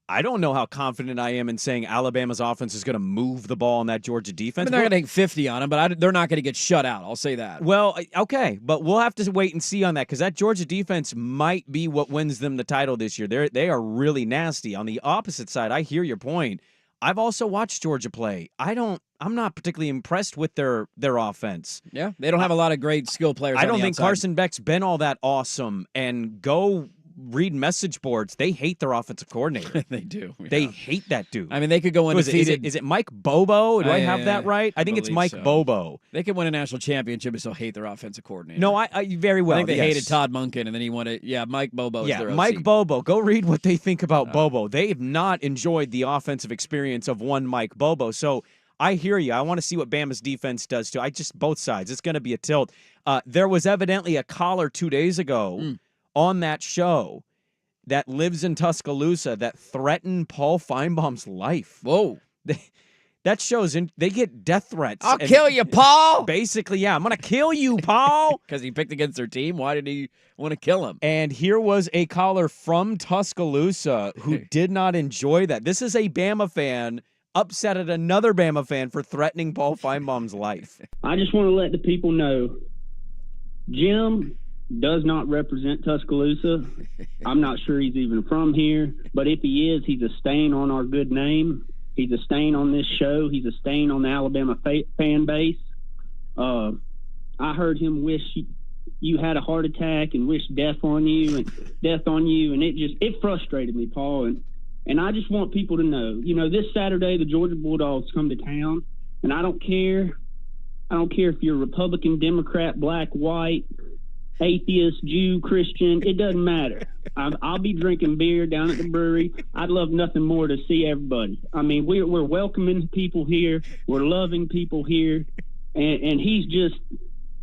I don't know how confident I am in saying Alabama's offense is going to move the ball in that Georgia defense. They're going to take 50 on them, but they're not going to get shut out. I'll say that. Well, okay, but we'll have to wait and see on that because that Georgia defense might be what wins them the title this year. They are really nasty. On the opposite side, I hear your point. I've also watched Georgia play. I'm not particularly impressed with their offense. Yeah, they don't have a lot of great skill players. I don't think outside. Carson Beck's been all that awesome. And go read message boards. They hate their offensive coordinator. They do. Yeah. They hate that dude. I mean, they could go undefeated. Is it Mike Bobo? Do I have that right? I think it's Mike Bobo. They could win a national championship and still hate their offensive coordinator. No, I very well. I think they hated Todd Monken, and then he wanted. Yeah, Mike Bobo. Yeah, their OC. Mike Bobo. Go read what they think about Bobo. They've not enjoyed the offensive experience of one Mike Bobo. So I hear you. I want to see what Bama's defense does too. Both sides. It's going to be a tilt. There was evidently a caller 2 days ago on that show that lives in Tuscaloosa that threatened Paul Feinbaum's life. Whoa. That shows they get death threats. I'll kill you, Paul. Basically, yeah, I'm going to kill you, Paul. Because he picked against their team. Why did he want to kill him? And here was a caller from Tuscaloosa who did not enjoy that. This is a Bama fan upset at another Bama fan for threatening Paul Feinbaum's life. I just want to let the people know, Jim does not represent Tuscaloosa. I'm not sure he's even from here, but if he is, he's a stain on our good name. He's a stain on this show. He's a stain on the Alabama fan base. I heard him wish you had a heart attack and wish death on you, and it frustrated me, Paul. And I just want people to know, this Saturday the Georgia Bulldogs come to town, and I don't care if you're Republican, Democrat, black, white, atheist, Jew, Christian, it doesn't matter. I'll be drinking beer down at the brewery. I'd love nothing more to see everybody. I mean, we're welcoming people here. We're loving people here. And he's just,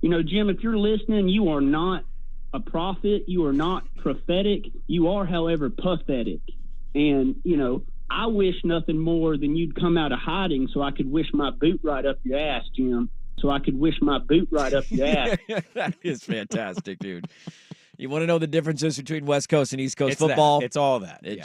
Jim, if you're listening, you are not a prophet. You are not prophetic. You are, however, pathetic. And, I wish nothing more than you'd come out of hiding so I could wish my boot right up your ass, Jim. That is fantastic, dude. You want to know the differences between West Coast and East Coast football? It's all that. It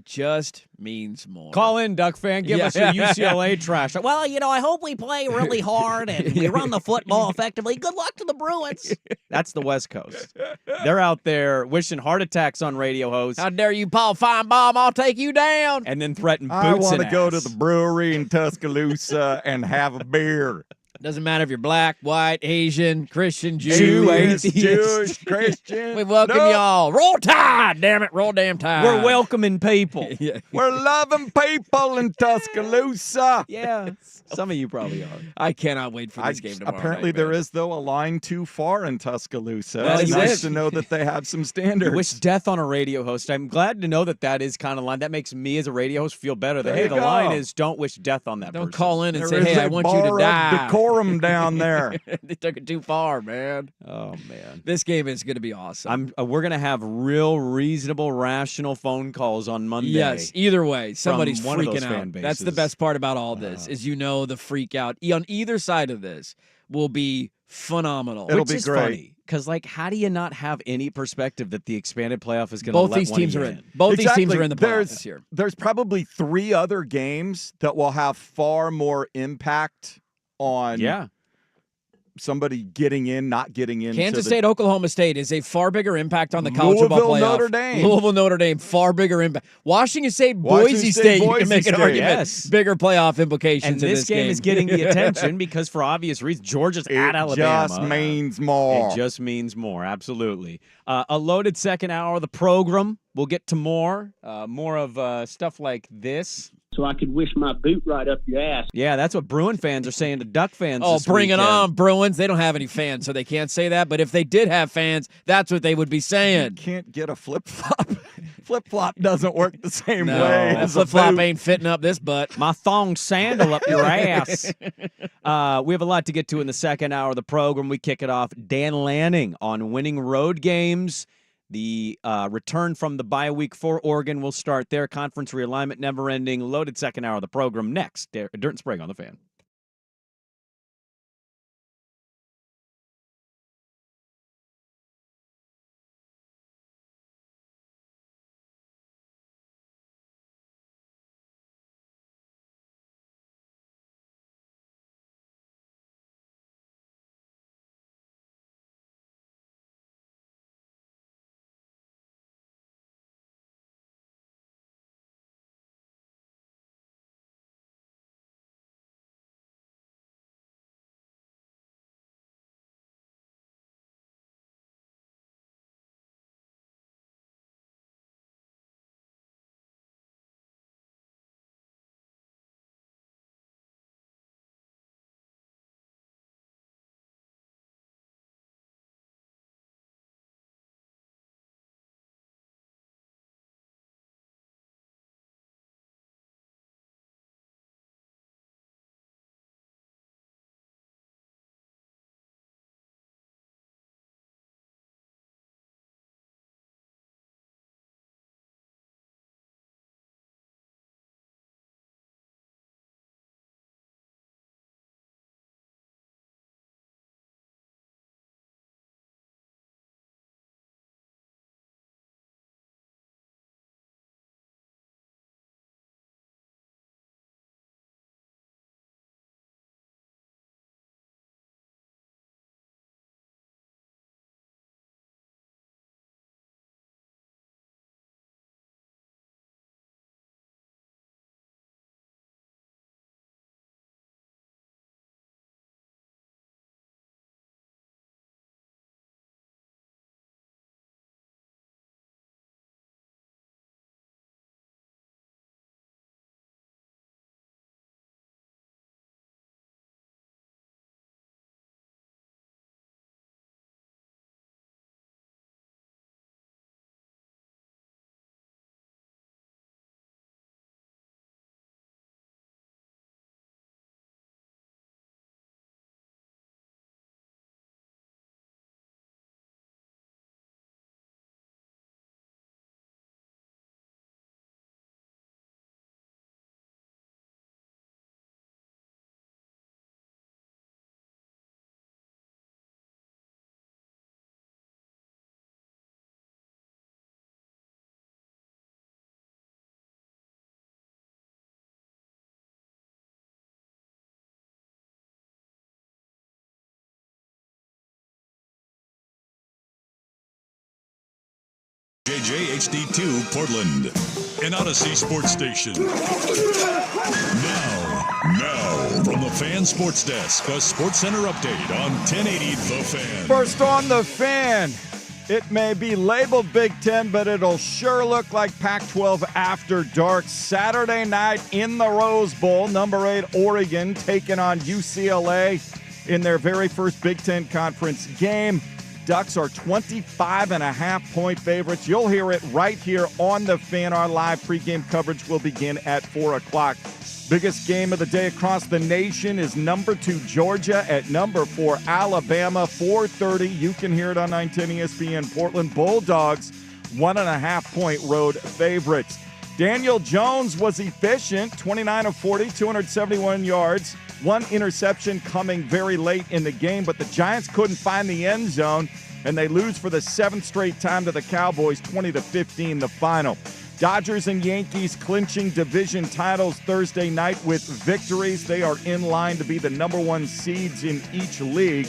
just means more. Call in, Duck fan. Give us your UCLA trash. Well, I hope we play really hard and we run the football effectively. Good luck to the Bruins. That's the West Coast. They're out there wishing heart attacks on radio hosts. How dare you, Paul Feinbaum? I'll take you down. And then threaten boots I want and to go ass. to the brewery in Tuscaloosa and have a beer. Doesn't matter if you're black, white, Asian, Christian, Jew, atheist. Jewish, Christian. We welcome y'all. Roll Tide, damn it. Roll damn Tide. We're welcoming people. We're loving people in Tuscaloosa. Yeah, some of you probably are. I cannot wait for this game tomorrow. Apparently night, there man. is, though, a line too far in Tuscaloosa. That It's is nice it. to know that they have some standards. You wish death on a radio host. I'm glad to know that is kind of line. That makes me as a radio host feel better. That, There hey, you the go. line is don't wish death on that Don't person. call in and There say, is hey, I a want you to bar of die. decorum down there. They took it too far, man. Oh, man. This game is going to be awesome. We're going to have real, reasonable, rational phone calls on Monday. Yes, either way, somebody's one of those freaking fan out. That's the bases. best part about all this is the freak out on either side of this will be phenomenal. It'll Which be is great. funny. Because, how do you not have any perspective that the expanded playoff is going to Both let these one teams of are you in. Both these teams are in the playoffs There's- this year. There's probably 3 other games that will have far more impact on somebody getting in, not getting in. Kansas State, Oklahoma State is a far bigger impact on the college football Louisville, playoff. Notre Dame. Louisville, Notre Dame, far bigger impact. Washington State, Boise State, you can make an argument. Yes. Bigger playoff implications And in this game is getting the attention because, for obvious reasons, Georgia's at Alabama. It just means more. It just means more, absolutely. A loaded second hour of the program. We'll get to more of stuff like this. So I could wish my boot right up your ass. Yeah, that's what Bruin fans are saying to Duck fans. Oh, this bring it weekend. on, Bruins. They don't have any fans, so they can't say that. But if they did have fans, that's what they would be saying. You can't get a flip-flop. Flip-flop doesn't work the same No, way that as a flip-flop boot. ain't fitting up this butt. My thong sandal up your ass. We have a lot to get to in the second hour of the program. We kick it off. Dan Lanning on winning road games. The return from the bye week for Oregon will start there. Conference realignment never ending. Loaded second hour of the program next. Dirt and Sprague on the Fan. WKJ HD2 Portland, an Odyssey sports station. Now, from the Fan Sports Desk, a Sports Center update on 1080 The Fan. First on The Fan. It may be labeled Big Ten, but it'll sure look like Pac-12 after dark. Saturday night in the Rose Bowl, number 8 Oregon taking on UCLA in their very first Big Ten Conference game. Ducks are 25.5-point favorites. You'll hear it right here on The Fan. Our live pregame coverage will begin at 4 o'clock. Biggest game of the day across the nation is number 2 Georgia at number 4 Alabama, 4:30. You can hear it on 910 ESPN. Portland Bulldogs, 1.5-point road favorites. Daniel Jones was efficient, 29 of 40, 271 yards. One interception coming very late in the game, but the Giants couldn't find the end zone, and they lose for the 7th straight time to the Cowboys, 20-15 the final. Dodgers and Yankees clinching division titles Thursday night with victories. They are in line to be the number 1 seeds in each league.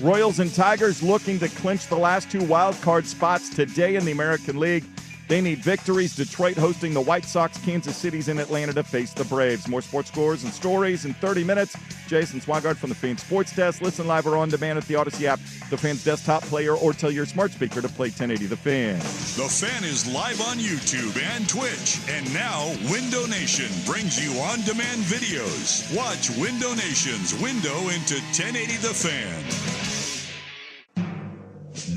Royals and Tigers looking to clinch the last 2 wild card spots today in the American League. They need victories. Detroit hosting the White Sox, Kansas City's in Atlanta to face the Braves. More sports scores and stories in 30 minutes. Jason Swigard from the Fan Sports Desk. Listen live or on demand at the Odyssey app, the Fan's desktop player, or tell your smart speaker to play 1080 The Fan. The Fan is live on YouTube and Twitch. And now, Window Nation brings you on-demand videos. Watch Window Nation's window into 1080 The Fan.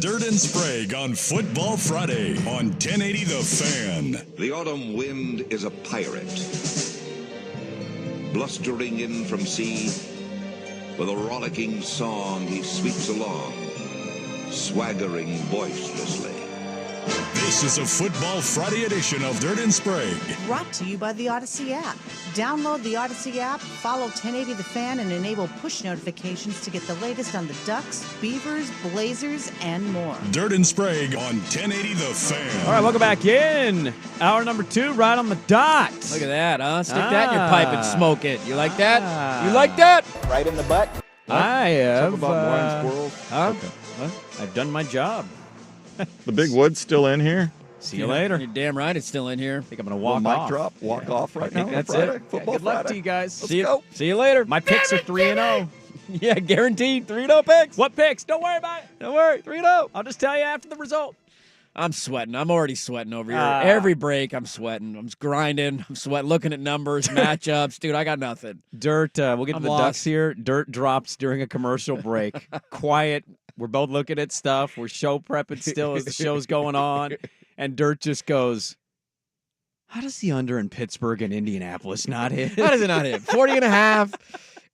Dirt and Sprague on Football Friday on 1080 The Fan. The autumn wind is a pirate, blustering in from sea. With a rollicking song he sweeps along, swaggering boisterously. This is a Football Friday edition of Dirt and Sprague. Brought to you by the Odyssey app. Download the Odyssey app, follow 1080 The Fan, and enable push notifications to get the latest on the Ducks, Beavers, Blazers, and more. Dirt and Sprague on 1080 The Fan. All right, welcome back in. Hour number 2, right on the dot. Look at that, huh? Stick that in your pipe and smoke it. You like that? You like that? Right in the butt. I have. Talk about blind squirrels. Huh? Okay. I've done my job. The big wood's still in here. See you later. You're damn right it's still in here. I think I'm going to walk Mic off. drop, walk off right now. That's Friday. it. Football Good luck Friday. to you guys. Let's go. See you later. My picks are 3-0. Yeah, guaranteed 3-0 picks. What picks? Don't worry about it. Don't worry, 3-0. I'll just tell you after the result. I'm sweating. I'm already sweating over here. Every break, I'm sweating. I'm just grinding. I'm sweating, looking at numbers, matchups. Dude, I got nothing. Dirt, we'll get to the lost. Ducks here. Dirt drops during a commercial break. Quiet. We're both looking at stuff. We're show prepping still as the show's going on. And Dirt just goes, how does the under in Pittsburgh and Indianapolis not hit? How does it not hit? 40.5.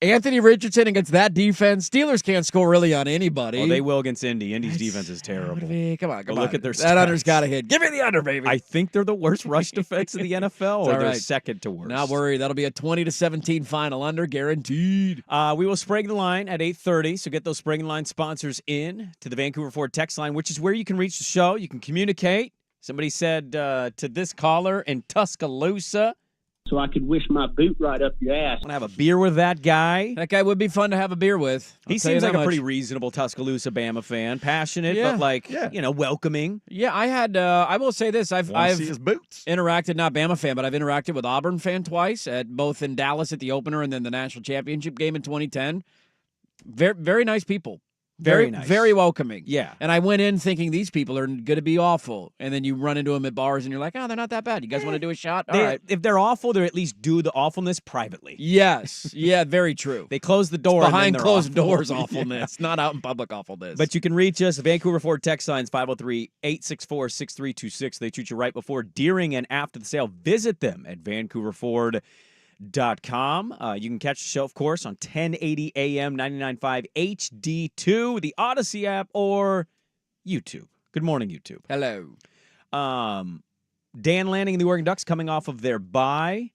Anthony Richardson against that defense. Steelers can't score really on anybody. Oh, they will against Indy. Indy's defense is terrible. Come on. Look at their That stats. under's got to hit. Give me the under, baby. I think they're the worst rush defense in the NFL, or all they're right. second to worst. Not worried. That'll be a 20-17 final under, guaranteed. We will Sprague the line at 8:30, so get those Sprague line sponsors in to the Vancouver Ford text line, which is where you can reach the show. You can communicate. Somebody said to this caller in Tuscaloosa, So I could wish my boot right up your ass. I want to have a beer with that guy. That guy would be fun to have a beer with. He seems like a pretty reasonable Tuscaloosa Bama fan. Passionate, but welcoming. Yeah, I had. I will say this: I've see his boots. interacted, not Bama fan, but I've interacted with Auburn fan twice, at both in Dallas at the opener and then the national championship game in 2010. Very, very nice people. Very nice. Very welcoming. Yeah. And I went in thinking these people are going to be awful. And then you run into them at bars and you're like, oh, they're not that bad. You guys want to do a shot? All right. If they're awful, they at least do the awfulness privately. Yes. Yeah, very true. They close the door. It's behind and then they're closed awful. doors awfulness, not out in public awfulness. But you can reach us. The Vancouver Ford text lines 503-864-6326. They treat you right before, during, and after the sale. Visit them at vancouverford.com. You can catch the show, of course, on 1080 AM 99.5 HD2, the Odyssey app, or YouTube. Good morning, YouTube. Hello. Dan Lanning and the Oregon Ducks coming off of their bye.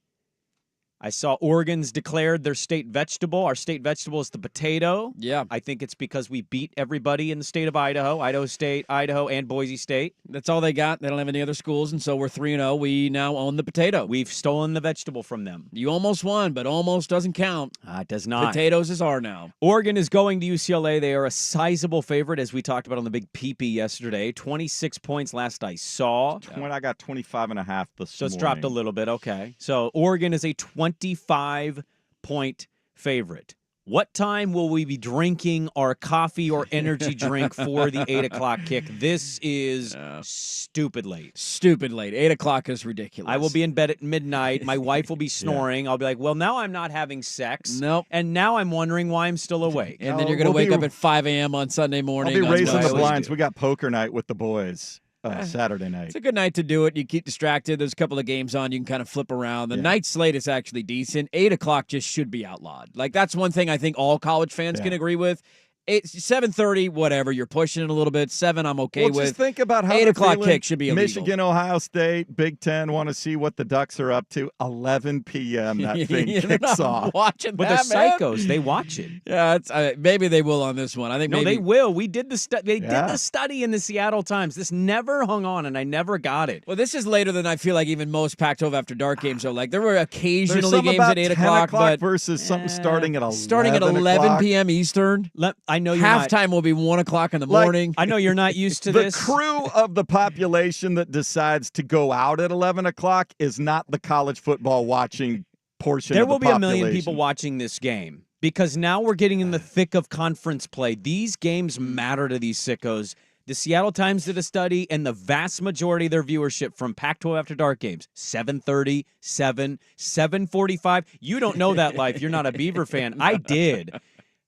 I saw Oregon's declared their state vegetable. Our state vegetable is the potato. Yeah. I think it's because we beat everybody in the state of Idaho, Idaho State, Idaho, and Boise State. That's all they got. They don't have any other schools, and so we're 3-0. We now own the potato. We've stolen the vegetable from them. You almost won, but almost doesn't count. It does not. Potatoes is our now. Oregon is going to UCLA. They are a sizable favorite, as we talked about on the Big Peepee yesterday. 26 points last I saw. I got 25.5 this So it's morning. dropped a little bit. Okay. So Oregon is a 25-point favorite. What time will we be drinking our coffee or energy drink for the 8 o'clock kick? This is stupid late. Stupid late. 8 o'clock is ridiculous. I will be in bed at midnight. My wife will be snoring. I'll be like, well, now I'm not having sex. Nope. And now I'm wondering why I'm still awake. And then you're going to wake up at 5 a.m. on Sunday morning. I'll be raising the blinds. We got poker night with the boys. Saturday night. It's a good night to do it. You keep distracted. There's a couple of games on. You can kind of flip around. The night slate is actually decent. 8 o'clock just should be outlawed. Like, that's one thing I think all college fans can agree with. It's 7:30, whatever. You're pushing it a little bit. 7, I'm okay with. Just think about how 8 o'clock feeling. kick should be illegal. Michigan, Ohio State, Big Ten want to see what the Ducks are up to. 11 p.m. that thing kicks off. Watching but that, the psychos, they watch it. Yeah, it's, maybe they will on this one. I think no, maybe they will. We did the They did the study in the Seattle Times. This never hung on, and I never got it. Well, this is later than I feel like even most Pac-12 after dark games are. Like, there were occasionally There's some games about at 8 10 o'clock, but versus something starting at 11. Starting at 11 p.m. Eastern. I know you're halftime will be 1 o'clock in the morning. I know you're not used to the this. The crew of the population that decides to go out at 11 o'clock is not the college football watching portion There of the will be population. a million people watching this game because now we're getting in the thick of conference play. These games matter to these sickos. The Seattle Times did a study, and the vast majority of their viewership from Pac-12 After Dark games, 7:30, 7, 7:45. You don't know that life. You're not a Beaver fan. I did.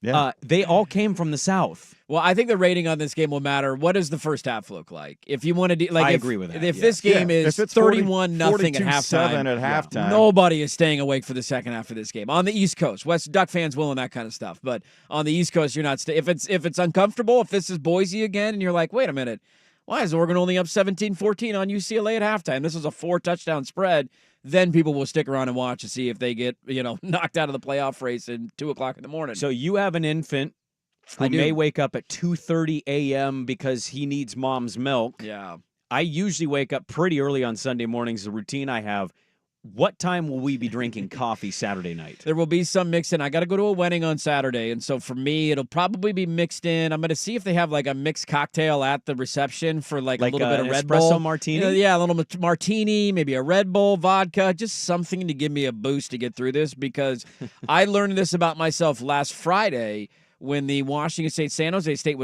Yeah. They all came from the South. Well, I think the rating on this game will matter. What does the first half look like? If you want to, I agree with that. If this game is 31-0 at halftime, nobody is staying awake for the second half of this game. On the East Coast, West Duck fans will and that kind of stuff. But on the East Coast, you're not. If it's uncomfortable, if this is Boise again, and you're like, wait a minute, why is Oregon only up 17-14 on UCLA at halftime? This is a 4-touchdown spread. Then people will stick around and watch to see if they get, knocked out of the playoff race at 2 o'clock in the morning. So you have an infant who may wake up at 2:30 a.m. because he needs mom's milk. Yeah. I usually wake up pretty early on Sunday mornings, the routine I have. What time will we be drinking coffee Saturday night? There will be some mixed in. I got to go to a wedding on Saturday, and so for me, it'll probably be mixed in. I'm going to see if they have like a mixed cocktail at the reception for like a little bit of Red Bull. Espresso martini? Yeah, a little martini, maybe a Red Bull, vodka, just something to give me a boost to get through this because I learned this about myself last Friday when the Washington State-San Jose State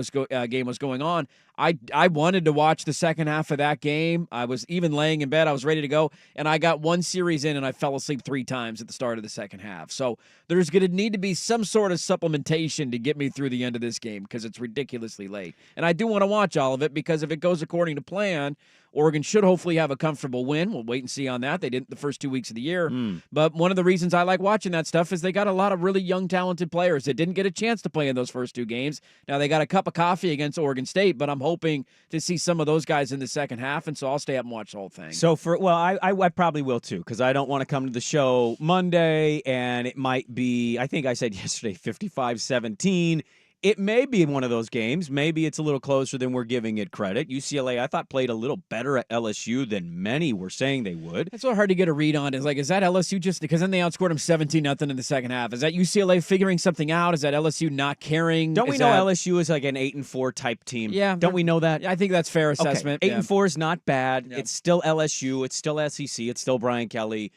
game was going on. I wanted to watch the second half of that game. I was even laying in bed. I was ready to go, and I got one series in, and I fell asleep 3 times at the start of the second half. So there's going to need to be some sort of supplementation to get me through the end of this game because it's ridiculously late. And I do want to watch all of it because if it goes according to plan, Oregon should hopefully have a comfortable win. We'll wait and see on that. They didn't the first 2 weeks of the year. But one of the reasons I like watching that stuff is they got a lot of really young, talented players that didn't get a chance to play in those first 2 games. Now they got a cup of coffee against Oregon State, but I'm hoping to see some of those guys in the second half, and so I'll stay up and watch the whole thing. So I probably will too, because I don't want to come to the show Monday, and it might be, I think I said yesterday, 55-17. It may be one of those games. Maybe it's a little closer than we're giving it credit. UCLA, I thought, played a little better at LSU than many were saying they would. It's so hard to get a read on. Is that LSU just because then they outscored them 17-0 in the second half? Is that UCLA figuring something out? Is that LSU not caring? Don't we know LSU is like an 8-4 type team? Yeah. Don't we know that? I think that's fair assessment. Okay. 8-4 is not bad. Yeah. It's still LSU. It's still SEC. It's still Brian Kelly.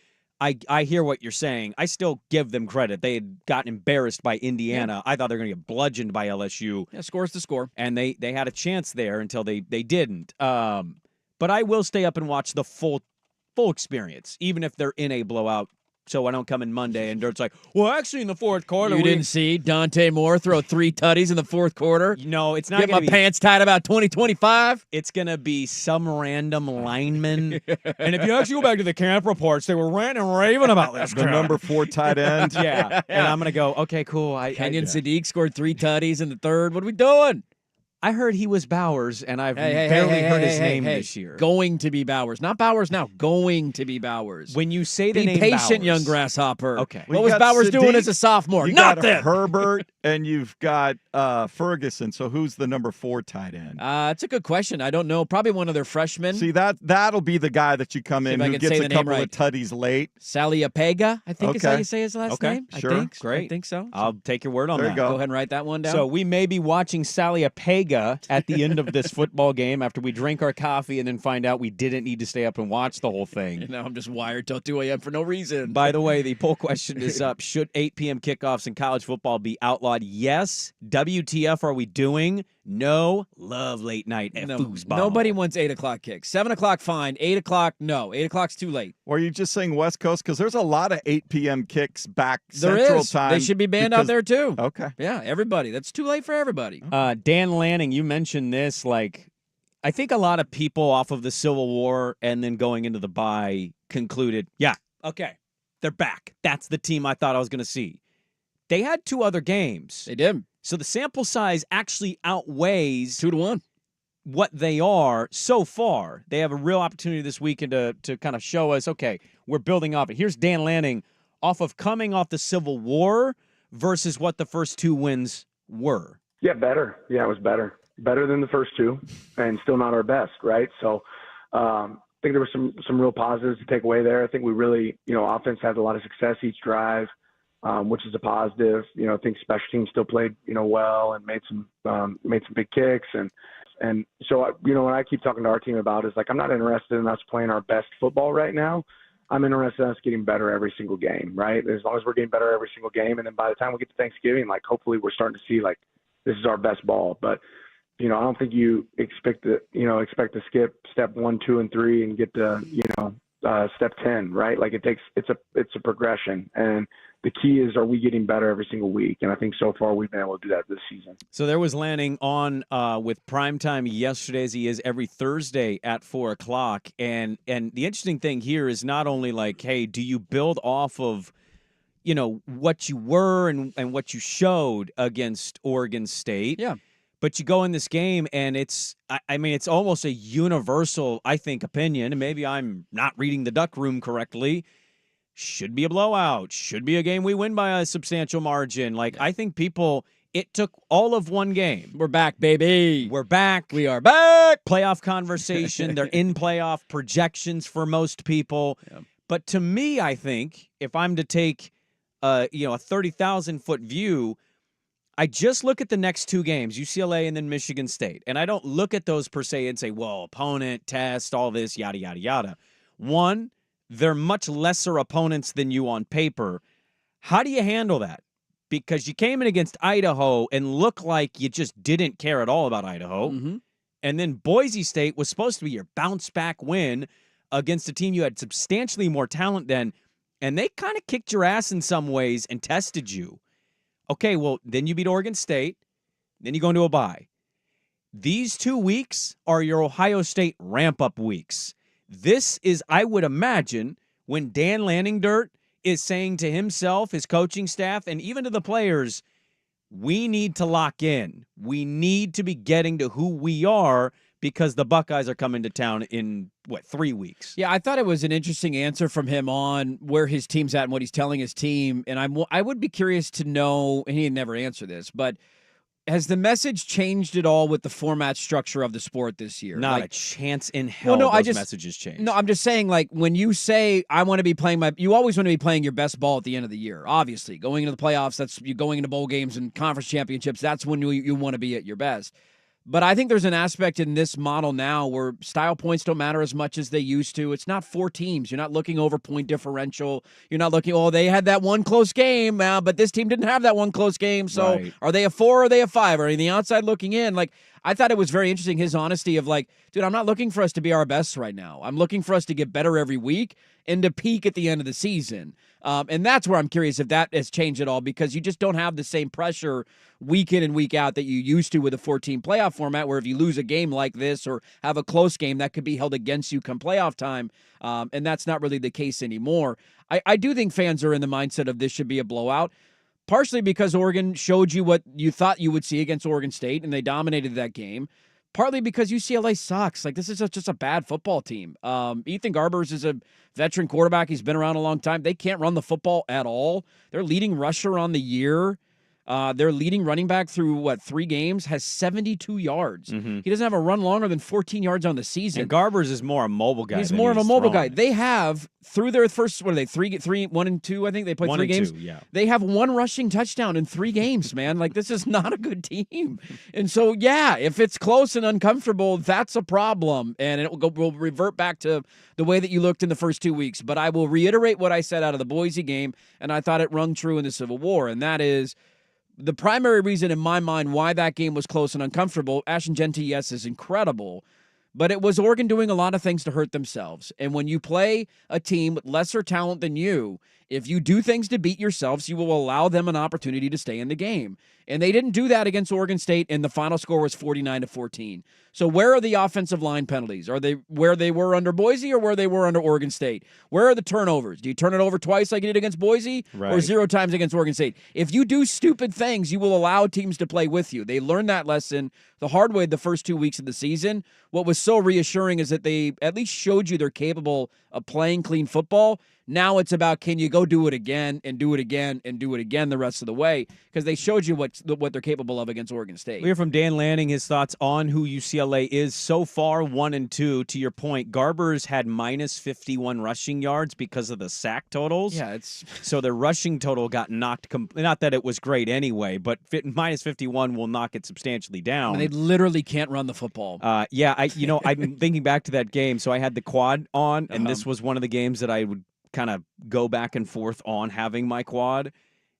I hear what you're saying. I still give them credit. They had gotten embarrassed by Indiana. Yeah. I thought they were going to get bludgeoned by LSU. Yeah, score's the score. And they had a chance there until they didn't. But I will stay up and watch the full experience, even if they're in a blowout. So I don't come in Monday and Dirt's like, well, actually in the fourth quarter. You didn't see Dante Moore throw 3 tutties in the fourth quarter? No, it's not going to be. Get my pants tied about 2025? It's going to be some random lineman. And if you actually go back to the camp reports, they were ranting and raving about this. The number 4 tight end. Yeah. And I'm going to go, okay, cool. Kenyon Sadiq scored 3 tutties in the third. What are we doing? I heard he was Bowers, and I've barely heard his name this year. Going to be Bowers. Not Bowers now. Going to be Bowers. When you say the be name patient, Bowers. young grasshopper. Okay. What was Bowers doing as a sophomore? You got Nothing. Herbert, and you've got Ferguson. So who's the number 4 tight end? It's a good question. I don't know. Probably one of their freshmen. See, that'll be the guy that you come in who gets a couple of tutties late. Saliapega, I think is how you say his last name. Sure. I think. Great. I think so. I'll take your word on There that. you go. Go ahead and write that one down. So we may be watching Saliapega at the end of this football game after we drink our coffee and then find out we didn't need to stay up and watch the whole thing. Now I'm just wired till 2 a.m. for no reason. By the way, the poll question is up. Should 8 p.m. kickoffs in college football be outlawed? Yes. WTF are we doing? No. Love late night at foosball. Nobody wants 8 o'clock kicks. 7 o'clock, fine. 8 o'clock, no. 8 o'clock's too late. Or are you just saying West Coast? Because there's a lot of 8 p.m. kicks back There Central is. Time. They should be banned out there, too. Okay. Yeah, everybody. That's too late for everybody. Dan Lanning, you mentioned this. I think a lot of people off of the Civil War and then going into the bye concluded, yeah, okay, they're back. That's the team I thought I was going to see. They had 2 other games. They did. So the sample size actually outweighs 2-1 what they are so far. They have a real opportunity this weekend to kind of show us, okay, we're building off it. Here's Dan Lanning off of coming off the Civil War versus what the first 2 wins were. Yeah, better. Yeah, it was better. Better than the first 2 and still not our best, right? So I think there were some real positives to take away there. I think we really, offense had a lot of success each drive, which is a positive. I think special teams still played, well and made some big kicks. And so, what I keep talking to our team about is I'm not interested in us playing our best football right now. I'm interested in us getting better every single game, right? As long as we're getting better every single game. And then by the time we get to Thanksgiving, hopefully we're starting to see this is our best ball. But I don't think you expect to skip step 1, 2, and 3 and get to, step 10, right? It's a progression. And the key is, are we getting better every single week? And I think so far we've been able to do that this season. So there was Lanning on with primetime yesterday, as he is every Thursday at 4 o'clock. And the interesting thing here is not only hey, do you build off of, what you were and what you showed against Oregon State? Yeah. But you go in this game, and it's almost a universal, I think, opinion, and maybe I'm not reading the duck room correctly. Should be a blowout. Should be a game we win by a substantial margin. I think it took all of one game. We're back, baby. We're back. We are back. Playoff conversation. They're in playoff projections for most people. Yeah. But to me, I think, if I'm to take a 30,000-foot view, I just look at the next 2 games, UCLA and then Michigan State, and I don't look at those per se and say, well, opponent, test, all this, yada, yada, yada. One, they're much lesser opponents than you on paper. How do you handle that? Because you came in against Idaho and looked like you just didn't care at all about Idaho. Mm-hmm. And then Boise State was supposed to be your bounce-back win against a team you had substantially more talent than, and they kind of kicked your ass in some ways and tested you. Okay, well, then you beat Oregon State. Then you go into a bye. These 2 weeks are your Ohio State ramp-up weeks. This is, I would imagine, when Dan Lanning Dirt is saying to himself, his coaching staff, and even to the players, we need to lock in. We need to be getting to who we are because the Buckeyes are coming to town in, 3 weeks? Yeah, I thought it was an interesting answer from him on where his team's at and what he's telling his team. And I would be curious to know, and he'd never answer this, but has the message changed at all with the format structure of the sport this year? Not a chance in hell those messages change. No, I'm just saying, when you say, I want to be playing you always want to be playing your best ball at the end of the year. Obviously, going into the playoffs, that's you going into bowl games and conference championships, that's when you want to be at your best. But I think there's an aspect in this model now where style points don't matter as much as they used to. It's not 4 teams. You're not looking over point differential. You're not looking, they had that one close game, but this team didn't have that one close game. So Are they a 4 or are they a 5? Are they the outside looking in? I thought it was very interesting, his honesty of dude, I'm not looking for us to be our best right now. I'm looking for us to get better every week and to peak at the end of the season. And that's where I'm curious if that has changed at all, because you just don't have the same pressure week in and week out that you used to with a 14 playoff format, where if you lose a game like this or have a close game, that could be held against you come playoff time. And that's not really the case anymore. I do think fans are in the mindset of this should be a blowout. partially because Oregon showed you what you thought you would see against Oregon State, and they dominated that game. Partly because UCLA sucks. Like, this is just a bad football team. Ethan Garbers is a veteran quarterback. He's been around a long time. They can't run the football at all. Their leading rusher on the year, their leading running back through, 3 games, has 72 yards. Mm-hmm. He doesn't have a run longer than 14 yards on the season. And Garbers is more a mobile guy. He's more of a mobile guy. throwing. They have, through their first, 1 and 2, I think they played 3 games. 2, yeah. They have 1 rushing touchdown in 3 games, man. Like, this is not a good team. And so, yeah, if it's close and uncomfortable, that's a problem. And we'll revert back to the way that you looked in the first 2 weeks. But I will reiterate what I said out of the Boise game, and I thought it rung true in the Civil War, and that is, the primary reason in my mind why that game was close and uncomfortable, Ashton Genty, yes, is incredible, but it was Oregon doing a lot of things to hurt themselves. And when you play a team with lesser talent than you, if you do things to beat yourselves, you will allow them an opportunity to stay in the game. And they didn't do that against Oregon State, and the final score was 49-14. So where are the offensive line penalties? Are they where they were under Boise or where they were under Oregon State? Where are the turnovers? Do you turn it over twice like you did against Boise or 0 times against Oregon State? If you do stupid things, you will allow teams to play with you. They learned that lesson the hard way the first 2 weeks of the season. What was so reassuring is that they at least showed you they're capable of playing clean football. Now it's about, can you go do it again and do it again and do it again the rest of the way? Because they showed you what they're capable of against Oregon State. We hear from Dan Lanning, his thoughts on who UCLA is so far, 1 and 2. To your point, Garbers had minus 51 rushing yards because of the sack totals. Yeah, so their rushing total got knocked. Not that it was great anyway, but minus 51 will knock it substantially down. I mean, they literally can't run the football. I'm thinking back to that game. So I had the quad on, and this was one of the games that I would kind of go back and forth on having my quad.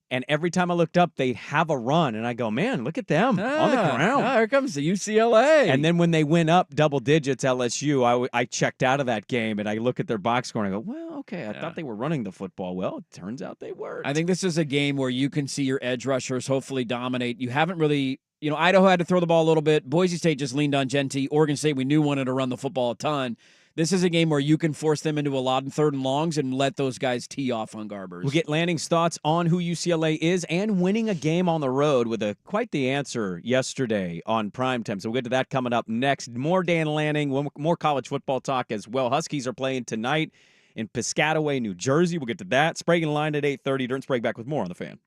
And every time I looked up, they'd have a run. And I go, man, look at them on the ground. Here comes the UCLA. And then when they went up double digits, LSU, I checked out of that game. And I look at their box score and I go, well, okay, I thought they were running the football. Well, it turns out they weren't. I think this is a game where you can see your edge rushers hopefully dominate. You haven't really, Idaho had to throw the ball a little bit. Boise State just leaned on Genty. Oregon State, we knew wanted to run the football a ton. This is a game where you can force them into a lot in 3rd and longs and let those guys tee off on Garbers. We'll get Lanning's thoughts on who UCLA is and winning a game on the road with quite the answer yesterday on primetime. So we'll get to that coming up next. More Dan Lanning, more college football talk as well. Huskies are playing tonight in Piscataway, New Jersey. We'll get to that. Sprague in line at 8:30. Durant Sprague back with more on The Fan.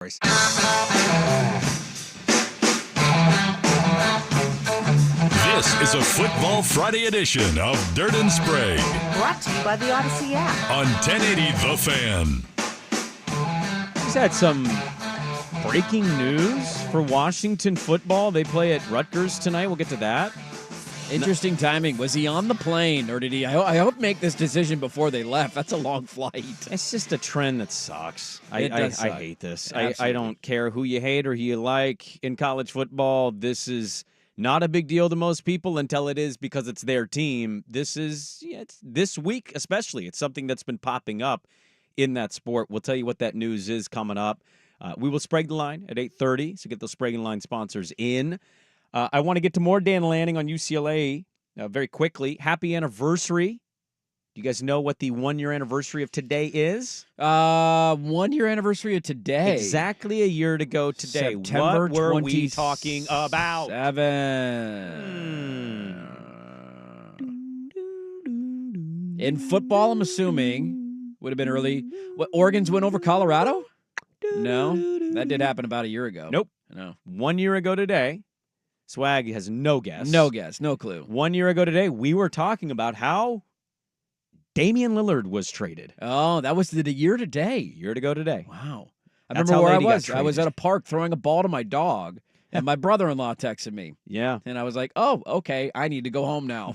This is a Football Friday edition of Dirt and Sprague. Brought to you by the Odyssey app. On 1080 The Fan. Just had some breaking news for Washington football. They play at Rutgers tonight. We'll get to that. Interesting timing. Was he on the plane, or did he? I hope make this decision before they left. That's a long flight. It's just a trend that sucks. I hate this. Absolutely. I don't care who you hate or who you like in college football. This is not a big deal to most people until it is because it's their team. It's this week especially. It's something that's been popping up in that sport. We'll tell you what that news is coming up. We will Sprague the line at 8:30, so get those Sprague the line sponsors in. I want to get to more Dan Lanning on UCLA very quickly. Happy anniversary. Do you guys know what the 1-year anniversary of today is? 1-year anniversary of today. Exactly a year to go today. September what were we talking about? 7. In football, I'm assuming, would have been early. What, Oregon's win over Colorado? No, that did happen about a year ago. Nope. No. 1 year ago today. Swag has no guess. No guess. No clue. 1 year ago today, we were talking about how Damian Lillard was traded. Oh, that was the year today. Year to go today. Wow. I That's remember how where I late he got was. I was traded. at a park throwing a ball to my dog, and my brother-in-law texted me. Yeah. And I was like, oh, okay, I need to go home now.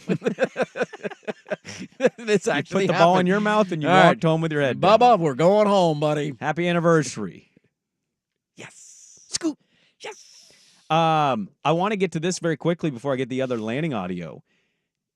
This You actually put the ball in happened. your mouth and you All right. walked home with your head down. Bubba, we're going home, buddy. Happy anniversary. Yes. Scoop. Yes. I want to get to this very quickly before I get the other Lanning audio.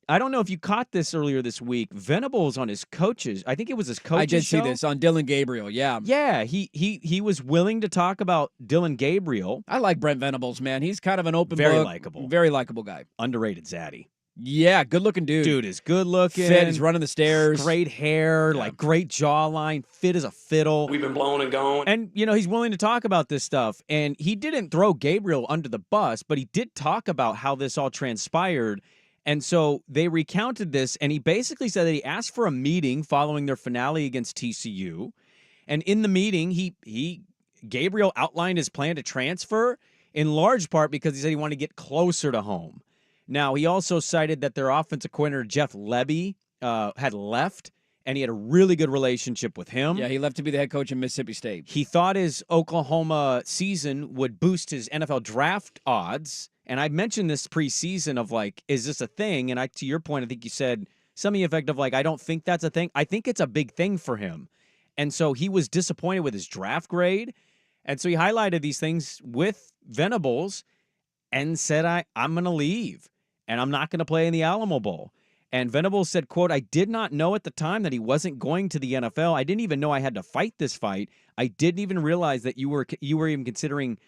I don't know if you caught this earlier this week. Venables on his coaches. I think it was his coach's I did show. see this on Dylan Gabriel, yeah. Yeah, he was willing to talk about Dylan Gabriel. I like Brent Venables, man. He's kind of an open Very book, likable. very likable guy. Underrated Zaddy. Yeah, good-looking dude. Dude is good looking. Fit, he's running the stairs. Great hair, like great jawline, fit as a fiddle. We've been blowing and going. And, he's willing to talk about this stuff. And he didn't throw Gabriel under the bus, but he did talk about how this all transpired. And so they recounted this, and he basically said that he asked for a meeting following their finale against TCU. And in the meeting, Gabriel outlined his plan to transfer, in large part because he said he wanted to get closer to home. Now, he also cited that their offensive coordinator, Jeff Lebby, had left, and he had a really good relationship with him. Yeah, he left to be the head coach in Mississippi State. He thought his Oklahoma season would boost his NFL draft odds. And I mentioned this preseason of, is this a thing? And to your point, I think you said something effective I don't think that's a thing. I think it's a big thing for him. And so he was disappointed with his draft grade. And so he highlighted these things with Venables and said, I'm going to leave. And I'm not going to play in the Alamo Bowl. And Venables said, quote, I did not know at the time that he wasn't going to the NFL. I didn't even know I had to fight this fight. I didn't even realize that you were even considering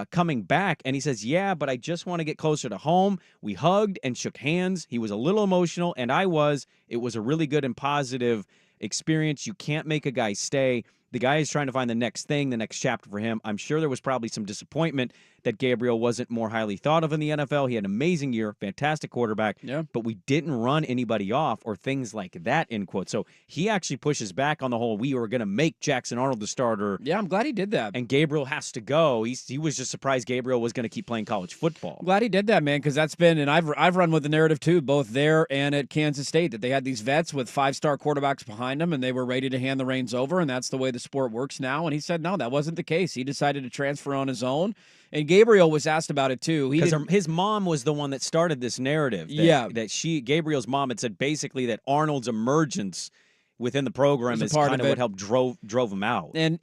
coming back. And he says, yeah, but I just want to get closer to home. We hugged and shook hands. He was a little emotional, and I was. It was a really good and positive experience. You can't make a guy stay. The guy is trying to find the next thing, the next chapter for him. I'm sure there was probably some disappointment that Gabriel wasn't more highly thought of in the NFL. He had an amazing year, fantastic quarterback, but we didn't run anybody off or things like that, end quote. So he actually pushes back on the whole, we were going to make Jackson Arnold the starter. Yeah, I'm glad he did that. And Gabriel has to go. He was just surprised Gabriel was going to keep playing college football. I'm glad he did that, man, because that's been, and I've run with the narrative too, both there and at Kansas State, that they had these vets with 5-star quarterbacks behind them, and they were ready to hand the reins over, and that's the way the sport works now. And he said, no, that wasn't the case. He decided to transfer on his own. And Gabriel was asked about it too. Because his mom was the one that started this narrative. Gabriel's mom had said basically that Arnold's emergence within the program is kind of what helped drove him out. And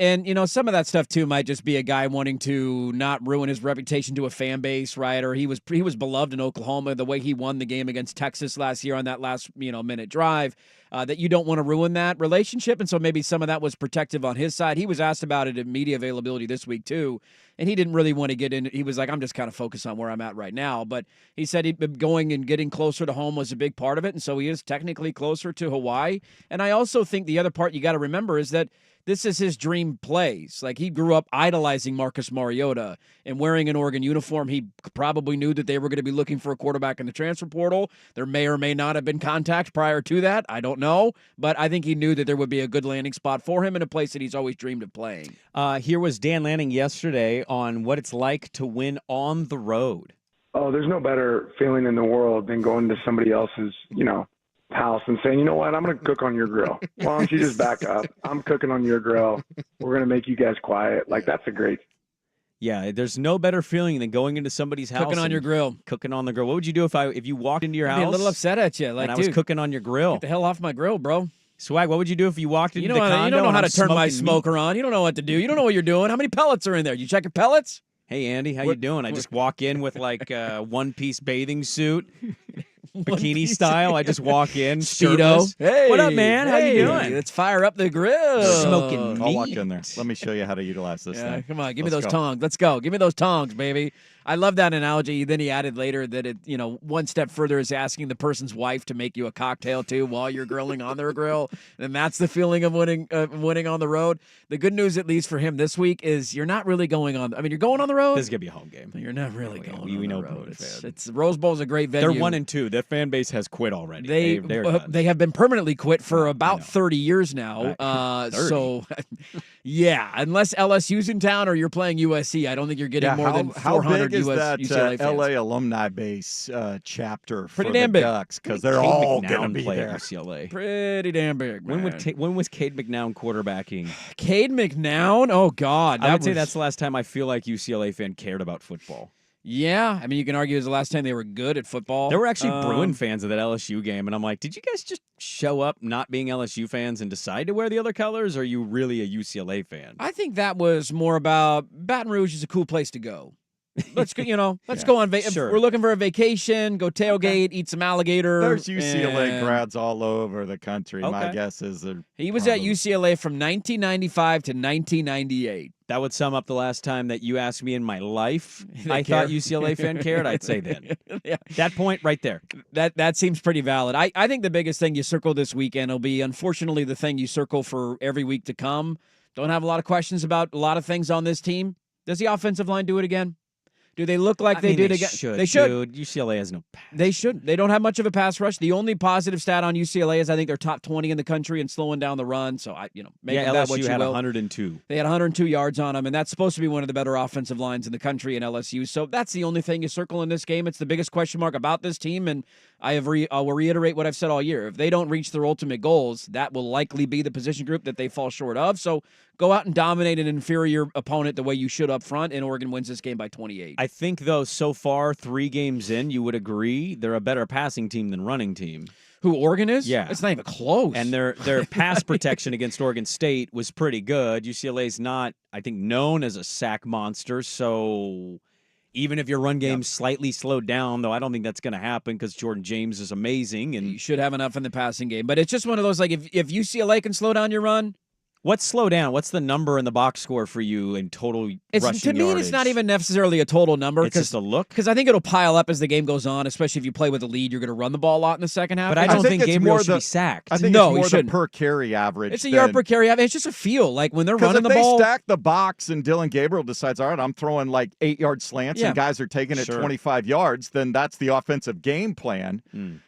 some of that stuff too might just be a guy wanting to not ruin his reputation to a fan base, right? Or he was beloved in Oklahoma the way he won the game against Texas last year on that last minute drive. That you don't want to ruin that relationship, and so maybe some of that was protective on his side. He was asked about it at media availability this week too, and he didn't really want to get in. He was like, I'm just kind of focused on where I'm at right now. But he said going and getting closer to home was a big part of it, and so he is technically closer to Hawaii. And I also think the other part you got to remember is that this is his dream plays. Like, he grew up idolizing Marcus Mariota and wearing an Oregon uniform. He probably knew that they were going to be looking for a quarterback in the transfer portal. There may or may not have been contact prior to that. I don't know. But I think he knew that there would be a good landing spot for him in a place that he's always dreamed of playing. Here was Dan Lanning yesterday on what it's like to win on the road. Oh, there's no better feeling in the world than going to somebody else's, house and saying, you know what, I'm going to cook on your grill. Why don't you just back up? I'm cooking on your grill. We're going to make you guys quiet. Like, that's a great. Yeah, there's no better feeling than going into somebody's house. Cooking on your grill. Cooking on the grill. What would you do if you walked into your house? I'd be a little upset at you. Like, and I dude, was cooking on your grill. Get the hell off my grill, bro. Swag, what would you do if you walked into the condo? You don't know how to turn my meat? smoker on. You don't know what to do. You don't know what you're doing. How many pellets are in there? You check your pellets? Hey, Andy, how you doing? I just walk in with like a one-piece bathing suit. Bikini style. I just walk in, Speedo. Hey, what up, man? How you doing? Let's fire up the grill. Smoking meat. I'll walk in there. Let me show you how to utilize this thing. Come on, give me those tongs. Let's go. Give me those tongs, baby. I love that analogy. Then he added later that it, one step further is asking the person's wife to make you a cocktail too while you're grilling on their grill, and that's the feeling of winning on the road. The good news, at least for him this week, is you're not really going on. I mean, you're going on the road. This is gonna be a home game. But you're not really going. We know the road. Bruin It's Rose Bowl's a great venue. They're 1-2. Their fan base has quit already. They have been permanently quit for about 30 years now. 30. So, yeah, unless LSU's in town or you're playing USC, I don't think you're getting more than 400 how big is that UCLA fans. LA alumni base chapter for Pretty the damn big. Ducks? Because they're Cade all McNown going to be play there. at UCLA. Pretty damn big, man. When was Cade McNown quarterbacking? Cade McNown? Oh, God. I would say that's the last time I feel like UCLA fan cared about football. Yeah, I mean, you can argue it was the last time they were good at football. There were actually Bruin fans of that LSU game, and I'm like, did you guys just show up not being LSU fans and decide to wear the other colors, or are you really a UCLA fan? I think that was more about Baton Rouge is a cool place to go. Let's go, let's go on. Sure. We're looking for a vacation, go tailgate, eat some alligator. There's UCLA grads all over the country. My guess is he was at UCLA from 1995 to 1998. That would sum up the last time that you asked me in my life I thought UCLA fan cared. I'd say then. Yeah. That point right there. That seems pretty valid. I think the biggest thing you circle this weekend will be, unfortunately, the thing you circle for every week to come. Don't have a lot of questions about a lot of things on this team. Does the offensive line do it again? Do they look like they did again? They should. Dude, UCLA has no pass. They should. They don't have much of a pass rush. The only positive stat on UCLA is I think they're top 20 in the country in slowing down the run. So make that what you had will. 102. They had 102 yards on them, and that's supposed to be one of the better offensive lines in the country in LSU. So that's the only thing you circle in this game. It's the biggest question mark about this team, and I will reiterate what I've said all year. If they don't reach their ultimate goals, that will likely be the position group that they fall short of. So go out and dominate an inferior opponent the way you should up front, and Oregon wins this game by 28. I think, though, so far, 3 games in, you would agree they're a better passing team than running team. Who, Oregon is? Yeah. It's not even close. And their pass protection against Oregon State was pretty good. UCLA's not, I think, known as a sack monster, so even if your run game's slightly slowed down, though I don't think that's going to happen because Jordan James is amazing. And you should have enough in the passing game. But it's just one of those, like, if UCLA can slow down your run, what's slow down? What's the number in the box score for you in total rushing yardage? To me, it's not even necessarily a total number. It's just a look? Because I think it'll pile up as the game goes on, especially if you play with a lead. You're going to run the ball a lot in the second half. But I don't think Gabriel should be sacked. I think it's more the per carry average. It's a yard per carry average. It's just a feel. Like when they're running the ball. If they stack the box and Dylan Gabriel decides, all right, I'm throwing like 8-yard slants and guys are taking it 25 yards, then that's the offensive game plan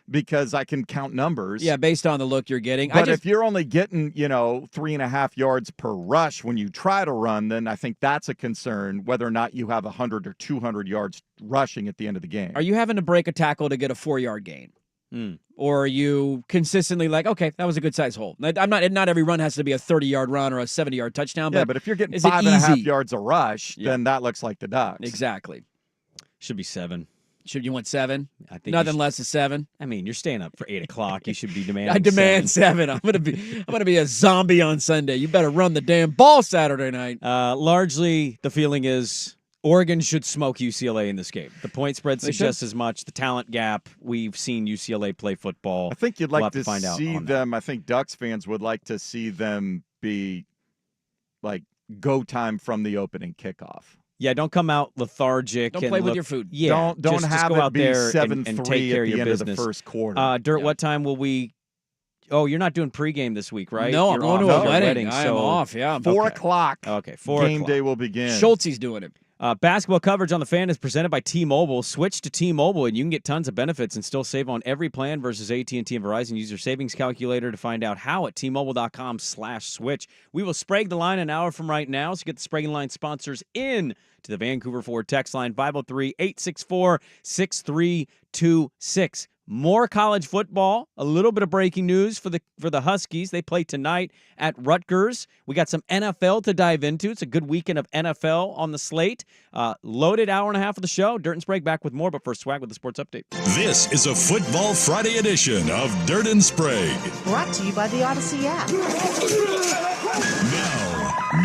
because I can count numbers. Yeah, based on the look you're getting. But if you're only getting, 3.5 yards per rush when you try to run, then I think that's a concern whether or not you have 100 or 200 yards rushing at the end of the game. Are you having to break a tackle to get a 4-yard gain? Or are you consistently like, okay, that was a good size hole? Not every run has to be a 30-yard run or a 70-yard touchdown. Yeah, but if you're getting 5.5 yards a rush, then that looks like the Ducks. Exactly. Should be 7. You want 7? I think nothing less than 7. I mean, you're staying up for 8 o'clock. You should be demanding. I demand 7. I'm gonna be a zombie on Sunday. You better run the damn ball Saturday night. Largely, the feeling is Oregon should smoke UCLA in this game. The point spread suggests as much. The talent gap. We've seen UCLA play football. I think you'd like to find out see them. I think Ducks fans would like to see them be like go time from the opening kickoff. Yeah, don't come out lethargic. Don't play with your food. Yeah, don't have go it out be there 7-3 and take care at of the your end business. of the first quarter. Dirt, what time will we Oh, you're not doing pregame this week, right? No, You're I'm going off to a at your wedding. I am so off, yeah. 4 o'clock. Okay, 4 Game o'clock. day will begin. Schultze's doing it. Basketball coverage on the Fan is presented by T-Mobile. Switch to T-Mobile, and you can get tons of benefits and still save on every plan versus AT&T and Verizon. Use your savings calculator to find out how at T-Mobile.com/switch. We will Sprague the line an hour from right now, so get the Sprague line sponsors in to the Vancouver Ford text line, 503-864-6326. More college football. A little bit of breaking news for the Huskies. They play tonight at Rutgers. We got some NFL to dive into. It's a good weekend of NFL on the slate. Loaded hour and a half of the show. Dirt and Sprague back with more, but first, Swag with the sports update. This is a Football Friday edition of Dirt and Sprague. Brought to you by the Odyssey app.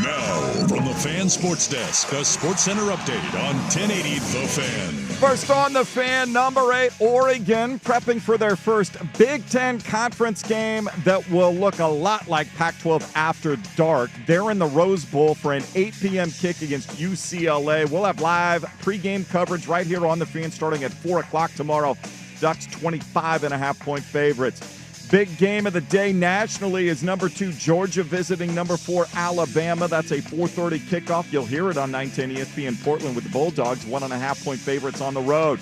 Now, from the Fan Sports Desk, a Sports Center update on 1080 The Fan. First on the Fan, number 8, Oregon, prepping for their first Big Ten Conference game that will look a lot like Pac-12 after dark. They're in the Rose Bowl for an 8 p.m. kick against UCLA. We'll have live pregame coverage right here on the Fan starting at 4 o'clock tomorrow. Ducks 25.5-point favorites. Big game of the day nationally is number 2 Georgia visiting number 4 Alabama. That's a 4:30 kickoff. You'll hear it on 910 ESPN Portland with the Bulldogs, 1.5-point favorites on the road.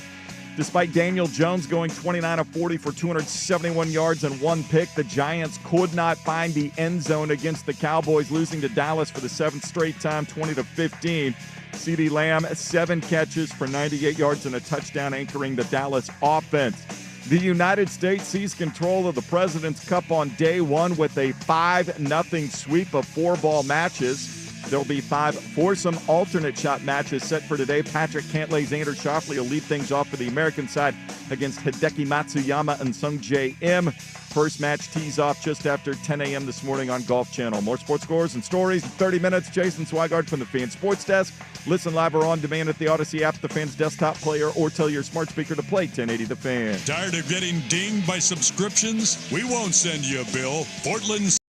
Despite Daniel Jones going 29 of 40 for 271 yards and 1 pick, the Giants could not find the end zone against the Cowboys, losing to Dallas for the 7th straight time, 20-15. CeeDee Lamb, 7 catches for 98 yards and a touchdown, anchoring the Dallas offense. The United States seized control of the President's Cup on day 1 with a 5-0 sweep of 4-ball matches. There'll be 5 foursome alternate shot matches set for today. Patrick Cantlay, Xander Schauffele will lead things off for the American side against Hideki Matsuyama and Sung Jae Im. First match tees off just after 10 a.m. this morning on Golf Channel. More sports scores and stories in 30 minutes. Jason Swigard from the Fan Sports Desk. Listen live or on demand at the Odyssey app, the Fan's desktop player, or tell your smart speaker to play 1080 The Fan. Tired of getting dinged by subscriptions? We won't send you a bill. Portland's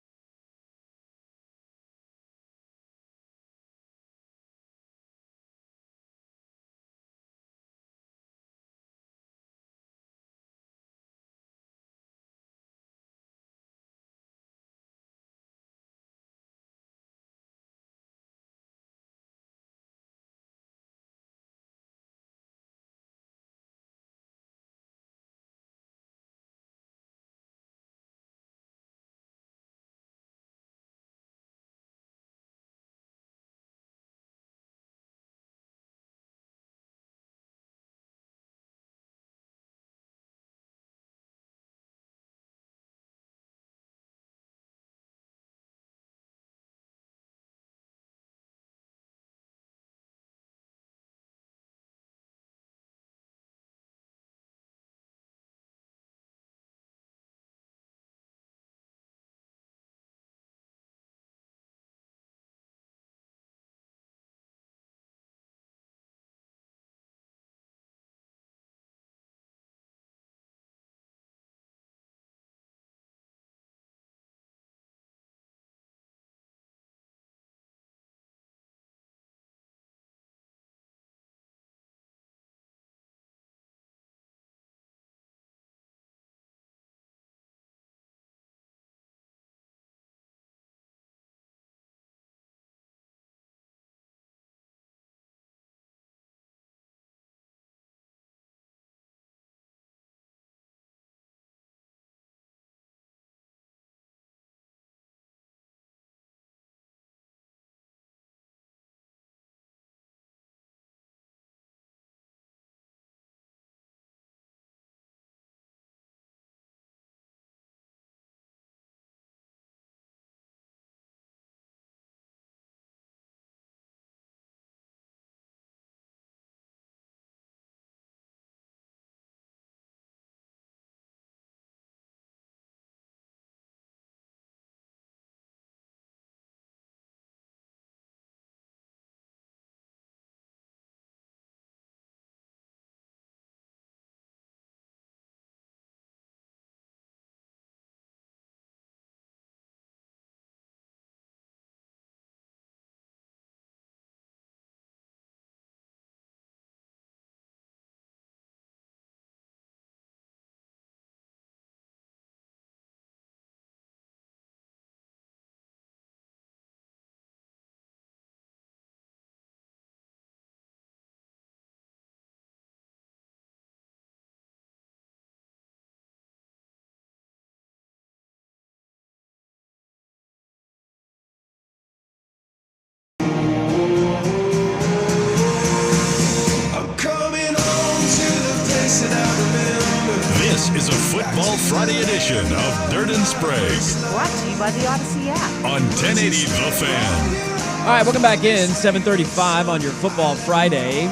Football Friday edition of Dirt and Sprague. Brought to you by the Odyssey app. On 1080 The Fan. All right, welcome back in. 7:35 on your Football Friday.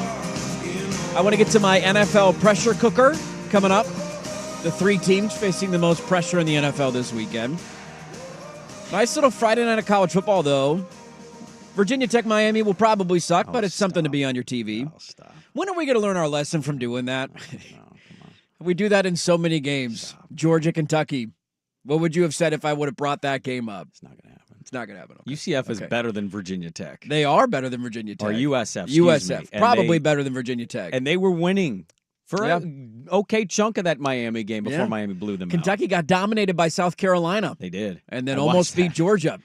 I want to get to my NFL pressure cooker coming up. The three teams facing the most pressure in the NFL this weekend. Nice little Friday night of college football, though. Virginia Tech, Miami will probably suck, but it's something to be on your TV. When are we going to learn our lesson from doing that? We do that in so many games. Georgia, Kentucky. What would you have said if I would have brought that game up? It's not going to happen. It's not going to happen. Okay. UCF is better than Virginia Tech. They are better than Virginia Tech. Or USF. USF. Probably better than Virginia Tech. And they were winning for an okay chunk of that Miami game before Miami blew them Kentucky got dominated by South Carolina. They did. And then almost beat Georgia.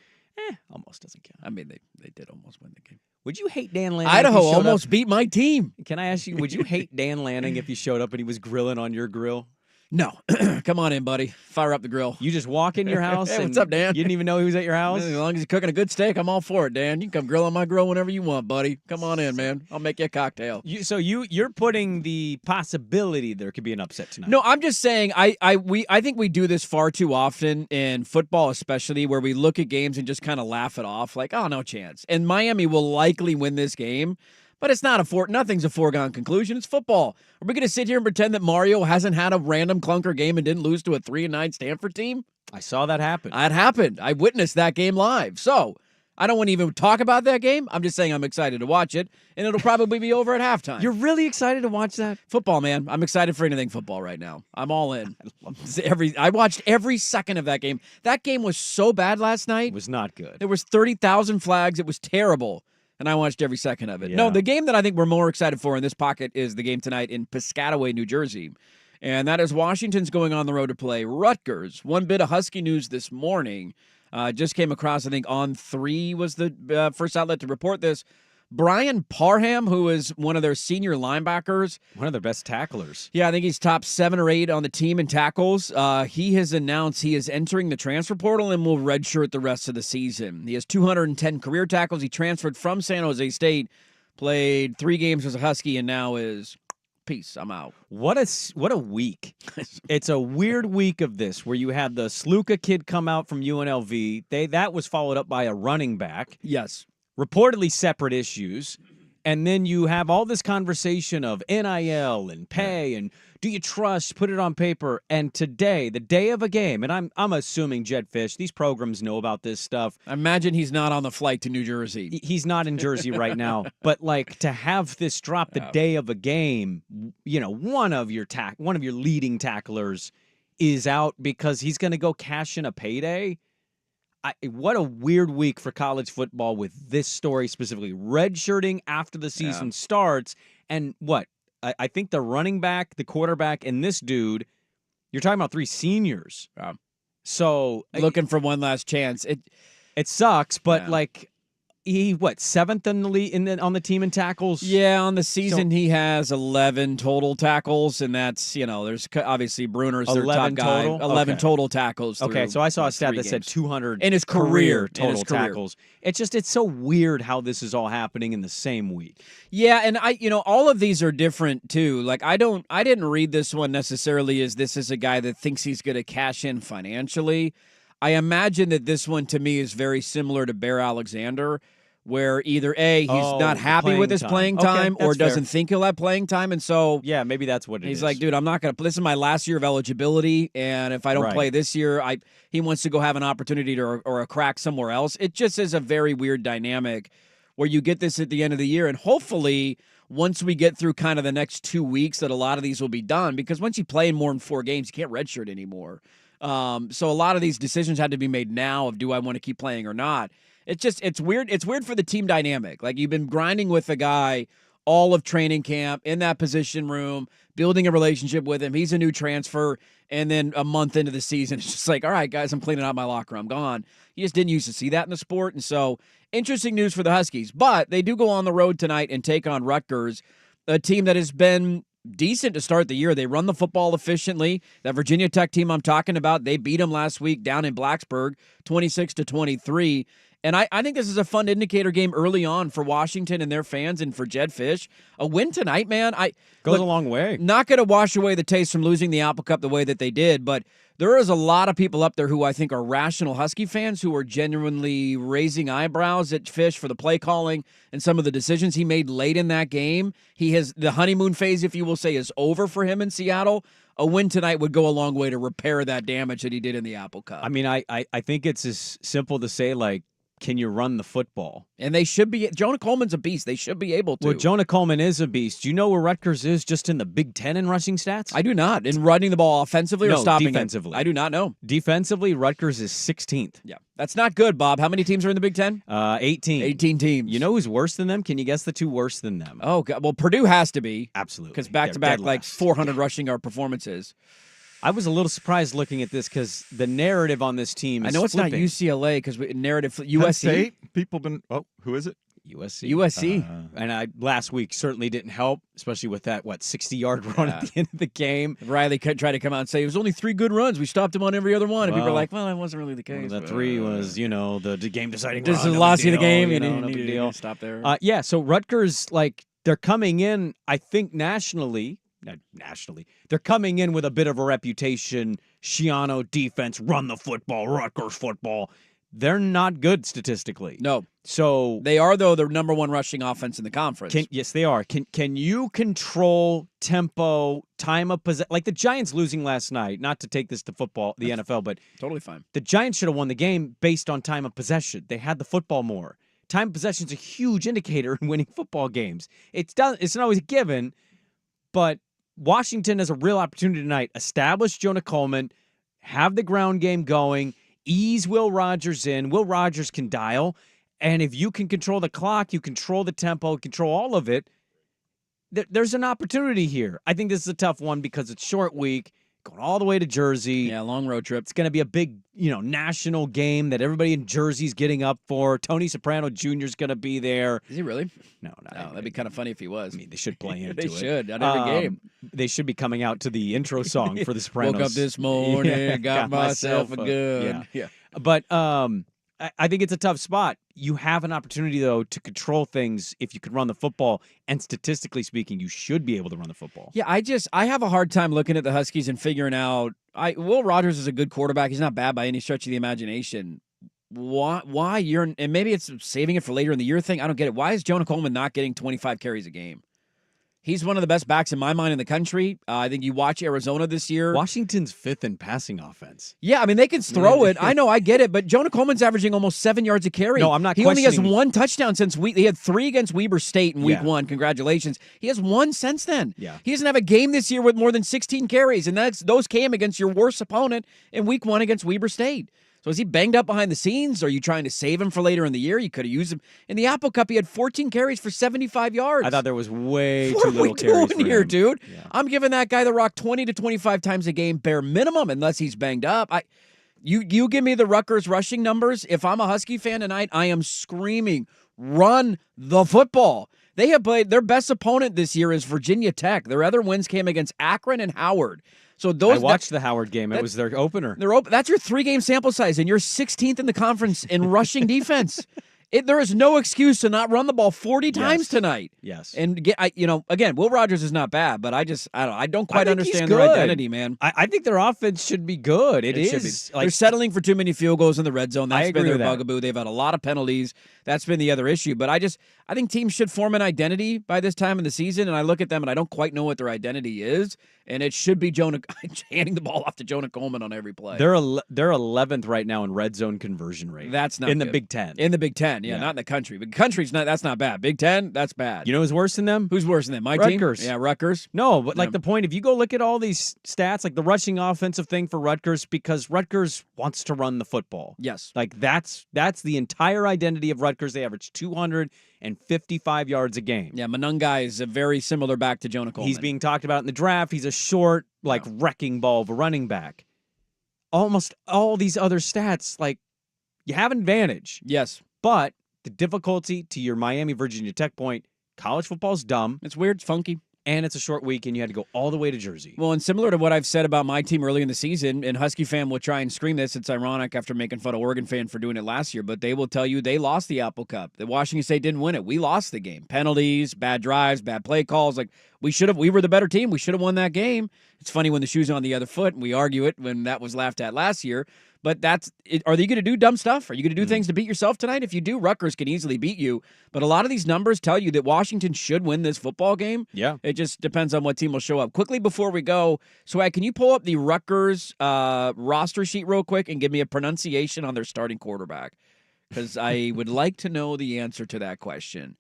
Almost doesn't count. I mean, they did almost win the game. Would you hate Dan Lanning? Idaho almost beat my team. Can I ask you, would you hate Dan Lanning if he showed up and he was grilling on your grill? No. Come on in, buddy. Fire up the grill. You just walk in your house Hey, and what's up, Dan? You didn't even know he was at your house? As long as he's cooking a good steak, I'm all for it, Dan. You can come grill on my grill whenever you want, buddy. Come on in, man. I'll make you a cocktail. So you're putting the possibility there could be an upset tonight. No, I'm just saying I think we do this far too often in football, especially where we look at games and just kind of laugh it off like, oh, no chance. And Miami will likely win this game. But it's not nothing's a foregone conclusion. It's football. Are we going to sit here and pretend that Mario hasn't had a random clunker game and didn't lose to a 3-9 Stanford team? I saw that happen. That happened. I witnessed that game live. So I don't want to even talk about that game. I'm just saying I'm excited to watch it, and it'll probably be over at halftime. You're really excited to watch that? Football, man. I'm excited for anything football right now. I'm all in. I watched every second of that game. That game was so bad last night. It was not good. There was 30,000 flags. It was terrible. And I watched every second of it. Yeah. No, the game that I think we're more excited for in this pocket is the game tonight in Piscataway, New Jersey. And that is Washington's going on the road to play Rutgers. One bit of Husky news this morning. Just came across, I think, On3 was the first outlet to report this. Brian Parham, who is one of their senior linebackers. One of their best tacklers. Yeah, I think he's top 7 or 8 on the team in tackles. He has announced he is entering the transfer portal and will redshirt the rest of the season. He has 210 career tackles. He transferred from San Jose State, played 3 games as a Husky, and now is peace. I'm out. What a week. It's a weird week of this where you had the Sluka kid come out from UNLV. That was followed up by a running back. Yes. Reportedly separate issues, and then you have all this conversation of NIL and pay and do you trust, put it on paper, and today, the day of a game, and I'm assuming Jed Fish, these programs know about this stuff. I imagine he's not on the flight to New Jersey. He's not in Jersey right now, but like to have this drop the day of a game, you know, one of your leading tacklers is out because he's going to go cash in a payday. What a weird week for college football with this story specifically. Redshirting after the season starts. And what? I think the running back, the quarterback, and this dude, you're talking about 3 seniors. So looking for one last chance. It sucks, but like he 7th in the league on the team in tackles? Yeah, on the season he has 11 total tackles, and that's, there's obviously Bruner's their top guy. Total? 11 total tackles. Okay, so I saw a stat that said 200 in his career total tackles. It's so weird how this is all happening in the same week. Yeah, and all of these are different too. Like I didn't read this one necessarily as this is a guy that thinks he's going to cash in financially. I imagine that this one to me is very similar to Bear Alexander, where either A, he's not happy with his playing time or doesn't think he'll have playing time. And so yeah, maybe that's what it is. He's like, dude, I'm not going to – this is my last year of eligibility, and if I don't play this year, he wants to go have an opportunity or a crack somewhere else. It just is a very weird dynamic where you get this at the end of the year, and hopefully once we get through kind of the next 2 weeks that a lot of these will be done, because once you play in more than 4 games, you can't redshirt anymore. So a lot of these decisions had to be made now of do I want to keep playing or not. It's weird. It's weird for the team dynamic. Like you've been grinding with a guy all of training camp in that position room, building a relationship with him. He's a new transfer. And then a month into the season, it's just like, all right, guys, I'm cleaning out my locker. I'm gone. You just didn't used to see that in the sport. And so interesting news for the Huskies, but they do go on the road tonight and take on Rutgers, a team that has been decent to start the year. They run the football efficiently. That Virginia Tech team I'm talking about, they beat them last week down in Blacksburg, 26-23. And I think this is a fun indicator game early on for Washington and their fans and for Jed Fish. A win tonight, man, goes a long way. Not going to wash away the taste from losing the Apple Cup the way that they did, but there is a lot of people up there who I think are rational Husky fans who are genuinely raising eyebrows at Fish for the play calling and some of the decisions he made late in that game. The honeymoon phase, if you will say, is over for him in Seattle. A win tonight would go a long way to repair that damage that he did in the Apple Cup. I mean, I think it's as simple to say, like, can you run the football? And they should be. Jonah Coleman's a beast. They should be able to. Well, Jonah Coleman is a beast. Do you know where Rutgers is just in the Big Ten in rushing stats? I do not. In running the ball offensively or stopping defensively. I do not know. Defensively, Rutgers is 16th. Yeah. That's not good, Bob. How many teams are in the Big Ten? 18. 18 teams. You know who's worse than them? Can you guess the two worse than them? Oh, God. Well, Purdue has to be. Absolutely. Because back-to-back, like 400 rushing yard performances. I was a little surprised looking at this because the narrative on this team is I know it's flipping. not UCLA because narrative USC. People been who is it? USC. And last week certainly didn't help, especially with that 60-yard run at the end of the game. Riley tried to come out and say it was only 3 good runs. We stopped him on every other one, and people are like, "Well, that wasn't really the case." Well, the 3 was, the game deciding. This is the loss of the game. No big deal. Stop there. Yeah. So Rutgers, they're coming in. I think nationally. Not nationally, they're coming in with a bit of a reputation. Schiano defense, run the football, Rutgers football. They're not good statistically. No. So they are, though, the number 1 rushing offense in the conference. Yes, they are. Can you control tempo, time of possession? Like the Giants losing last night, not to take this to football, the NFL, but totally fine. The Giants should have won the game based on time of possession. They had the football more. Time of possession is a huge indicator in winning football games. It's not always a given, but Washington has a real opportunity tonight. Establish Jonah Coleman, have the ground game going, ease Will Rogers in. Will Rogers can dial. And if you can control the clock, you control the tempo, control all of it, there's an opportunity here. I think this is a tough one because it's short week, going all the way to Jersey. Yeah, long road trip. It's going to be a big, national game that everybody in Jersey's getting up for. Tony Soprano Jr. is going to be there. Is he really? No, that'd be kind of funny if he was. I mean, they should play into they it. They should on every game. They should be coming out to the intro song for the Sopranos. Woke up this morning, got myself a gun. Yeah. But I think it's a tough spot. You have an opportunity, though, to control things if you can run the football. And statistically speaking, you should be able to run the football. Yeah, I have a hard time looking at the Huskies and figuring out. Will Rogers is a good quarterback. He's not bad by any stretch of the imagination. Why and maybe it's saving it for later in the year thing. I don't get it. Why is Jonah Coleman not getting 25 carries a game? He's one of the best backs in my mind in the country. I think you watch Arizona this year. Washington's 5th in passing offense. Yeah, I mean, they can throw it. I know, I get it. But Jonah Coleman's averaging almost 7 yards a carry. No, I'm not He only has 1 touchdown since he had 3 against Weber State in week 1. Congratulations. He has 1 since then. Yeah. He doesn't have a game this year with more than 16 carries. And those came against your worst opponent in week 1 against Weber State. So is he banged up behind the scenes? Are you trying to save him for later in the year? You could have used him. In the Apple Cup, he had 14 carries for 75 yards. I thought there was way what too are little we carries doing for here, him. dude? Yeah. I'm giving that guy the rock 20 to 25 times a game, bare minimum, unless he's banged up. You give me the Rutgers rushing numbers. If I'm a Husky fan tonight, I am screaming, run the football. They have played, their best opponent this year is Virginia Tech. Their other wins came against Akron and Howard. So I watched the Howard game. It was their opener. That's your 3-game sample size, and you're 16th in the conference in rushing defense. There is no excuse to not run the ball 40 times tonight. Yes. And again, Will Rogers is not bad, but I don't quite understand their identity, man. I think their offense should be good. It is. They're settling for too many field goals in the red zone. That's been their with bugaboo. They've had a lot of penalties. That's been the other issue. But I think teams should form an identity by this time in the season, and I look at them and I don't quite know what their identity is, and it should be handing the ball off to Jonah Coleman on every play. They're 11th right now in red zone conversion rate. That's not in good. the Big Ten. In the Big Ten, yeah, not in the country. But country's not. That's not bad. Big Ten, that's bad. You know who's worse than them? Who's worse than them? My Rutgers. team. Yeah, Rutgers. No, but the point, if you go look at all these stats, like the rushing offensive thing for Rutgers, because Rutgers wants to run the football. Yes. Like that's the entire identity of Rutgers. They average 255 yards a game. Yeah, Monungai is a very similar back to Jonah Coleman. He's being talked about in the draft. He's a short, wrecking ball of a running back. Almost all these other stats, you have an advantage. Yes. But the difficulty, to your Miami, Virginia Tech point, college football's dumb. It's weird. It's funky. and it's a short week, and you had to go all the way to Jersey. Well, and similar to what I've said about my team early in the season, and Husky fan will try and scream this. It's ironic after making fun of Oregon fan for doing it last year, but they will tell you they lost the Apple Cup. The Washington State didn't win it. We lost the game. Penalties, bad drives, bad play calls. Like we were the better team. We should have won that game. It's funny when the shoe's on the other foot, and we argue it when that was laughed at last year. But that's it. Are you going to do dumb stuff? Are you going to do things to beat yourself tonight? If you do, Rutgers can easily beat you. But a lot of these numbers tell you that Washington should win this football game. Yeah. It just depends on what team will show up. Quickly before we go, Swag, can you pull up the Rutgers roster sheet real quick and give me a pronunciation on their starting quarterback? Because I would like to know the answer to that question.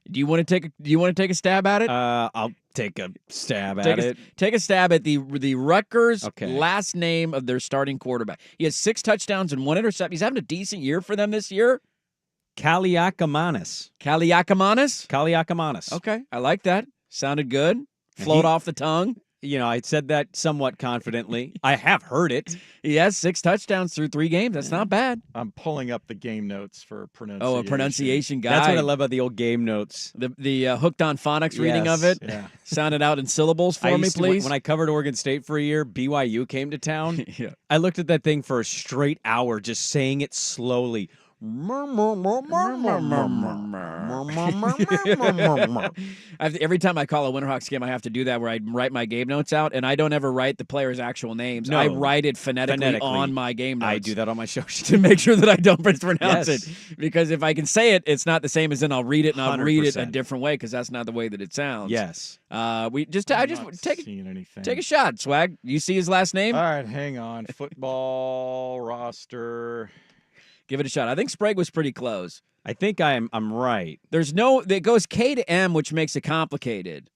Do you want to take a stab at it? I'll take a stab at it. Take a stab at the Rutgers last name of their starting quarterback. He has 6 touchdowns and 1 interception. He's having a decent year for them this year. Kaliakamanis. Okay, I like that. Sounded good. Flowed off the tongue. I said that somewhat confidently. I have heard it. He has 6 touchdowns through 3 games. That's not bad. I'm pulling up the game notes for pronunciation. Oh, a pronunciation guy. That's what I love about the old game notes. The hooked on phonics reading of it. Yeah. Sound it out in syllables for me, please. When I covered Oregon State for a year, BYU came to town. Yeah. I looked at that thing for a straight hour, just saying it slowly. Every time I call a Winterhawks game, I have to do that where I write my game notes out, and I don't ever write the players' actual names. No. I write it phonetically on my game notes. I do that on my show to make sure that I don't mispronounce it. Because if I can say it, it's not the same as then I'll read it, and I'll 100%. read it a different way because that's not the way that it sounds. Yes. I just take a shot, Swag. You see his last name? All right, hang on. Football roster. Give it a shot. I think Sprague was pretty close. I think I'm right. It goes K to M, which makes it complicated.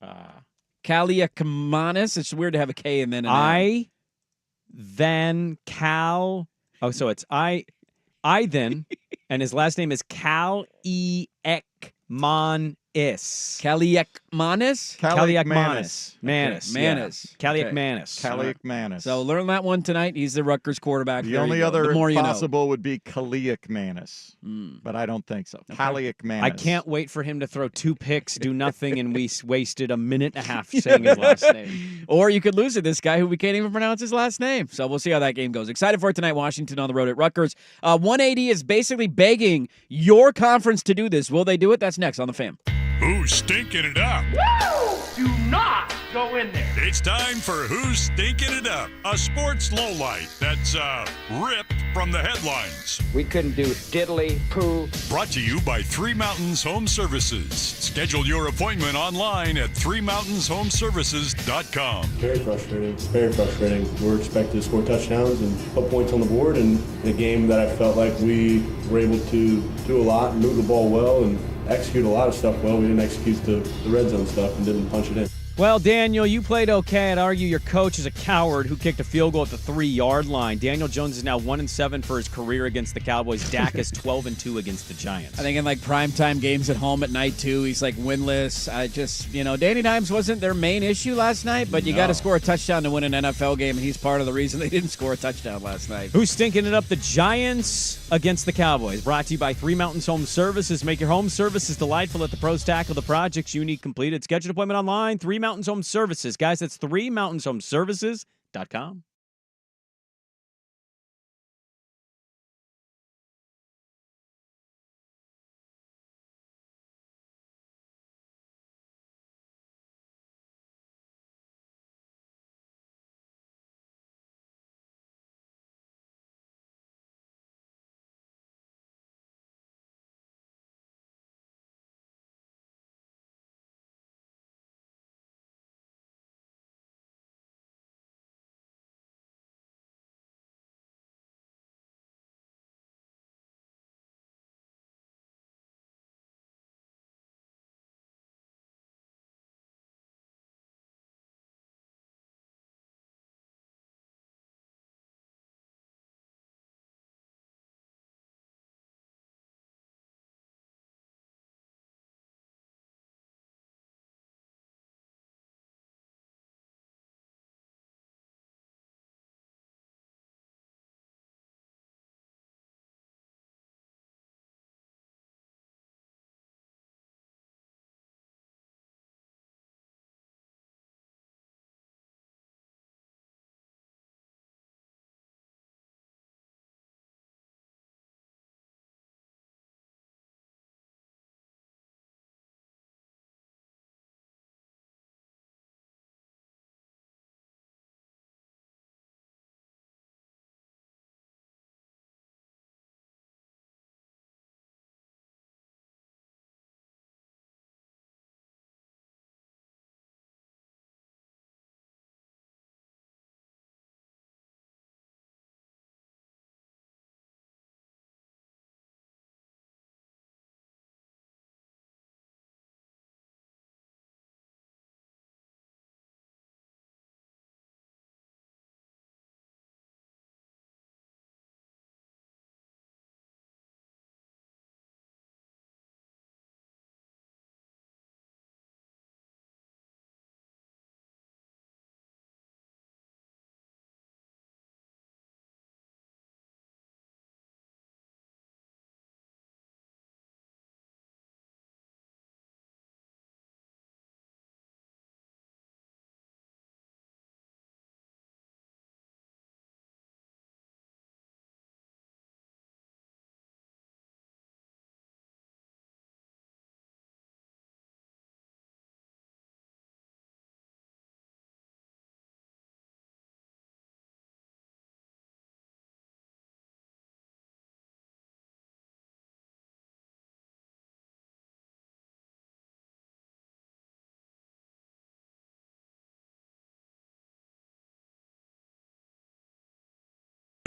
Kaliakamanis. It's weird to have a K and then an M. Then Cal. Oh, so it's I then, and his last name is Kaliakmanis. Kaliakmanis? Kaliakmanis. Kaliakmanis. So learn that one tonight. He's the Rutgers quarterback. The only other possible would be Kaliakmanis, but I don't think so. Kaliakmanis. I can't wait for him to throw 2 picks, do nothing, and we wasted a minute and a half saying his last name. Or you could lose to this guy who we can't even pronounce his last name. So we'll see how that game goes. Excited for it tonight. Washington on the road at Rutgers. 180 is basically begging your conference to do this. Will they do it? That's next on the Fam. Who's stinking it up? Do not go in there. It's time for Who's Stinking It Up, a sports lowlight that's ripped from the headlines. We couldn't do diddly poo. Brought to you by Three Mountains Home Services. Schedule your appointment online at threemountainshomservices.com. Very frustrating. Very frustrating. We're expected to score touchdowns and put points on the board, and in a game that I felt like we were able to do a lot, move the ball well, and execute a lot of stuff well. We didn't execute the red zone stuff and didn't punch it in. Well, Daniel, you played okay. I'd argue your coach is a coward who kicked a field goal at the 3-yard line. Daniel Jones is now 1-7 for his career against the Cowboys. Dak is 12-2 against the Giants. I think in primetime games at home at night too, he's winless. Danny Dimes wasn't their main issue last night, but you got to score a touchdown to win an NFL game, and he's part of the reason they didn't score a touchdown last night. Who's stinking it up? The Giants against the Cowboys. Brought to you by Three Mountains Home Services. Make your home services delightful. Let the pros tackle the projects you need completed. Schedule an appointment online. Three Mountains Home Services. Guys, that's threemountainshomservices.com.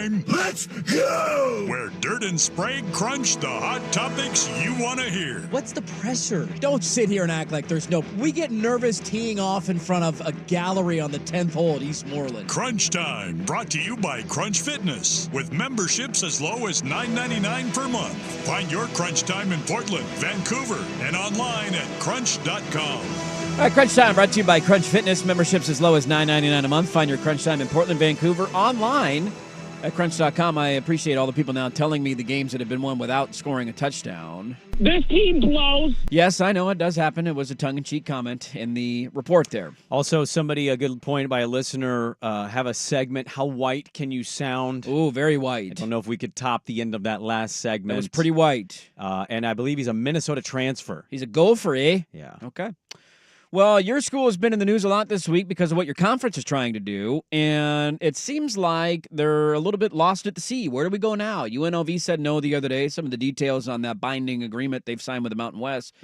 Time. Let's go! Where Dirt and Sprague crunch the hot topics you want to hear. What's the pressure? Don't sit here and act like there's no... We get nervous teeing off in front of a gallery on the 10th hole at Eastmoreland. Crunch Time, brought to you by Crunch Fitness, with memberships as low as $9.99 per month. Find your Crunch Time in Portland, Vancouver, and online at crunch.com. All right, Crunch Time brought to you by Crunch Fitness. Memberships as low as $9.99 a month. Find your Crunch Time in Portland, Vancouver, online at crunch.com. I appreciate all the people now telling me the games that have been won without scoring a touchdown. This team blows. Yes, I know it does happen. It was a tongue-in-cheek comment in the report there. Also, a good point by a listener, have a segment, how white can you sound? Ooh, very white. I don't know if we could top the end of that last segment. That was pretty white. And I believe he's a Minnesota transfer. He's a Gopher, eh? Yeah. Okay. Well, your school has been in the news a lot this week because of what your conference is trying to do, and it seems like they're a little bit lost at the sea. Where do we go now? UNLV said no the other day. Some of the details on that binding agreement they've signed with the Mountain West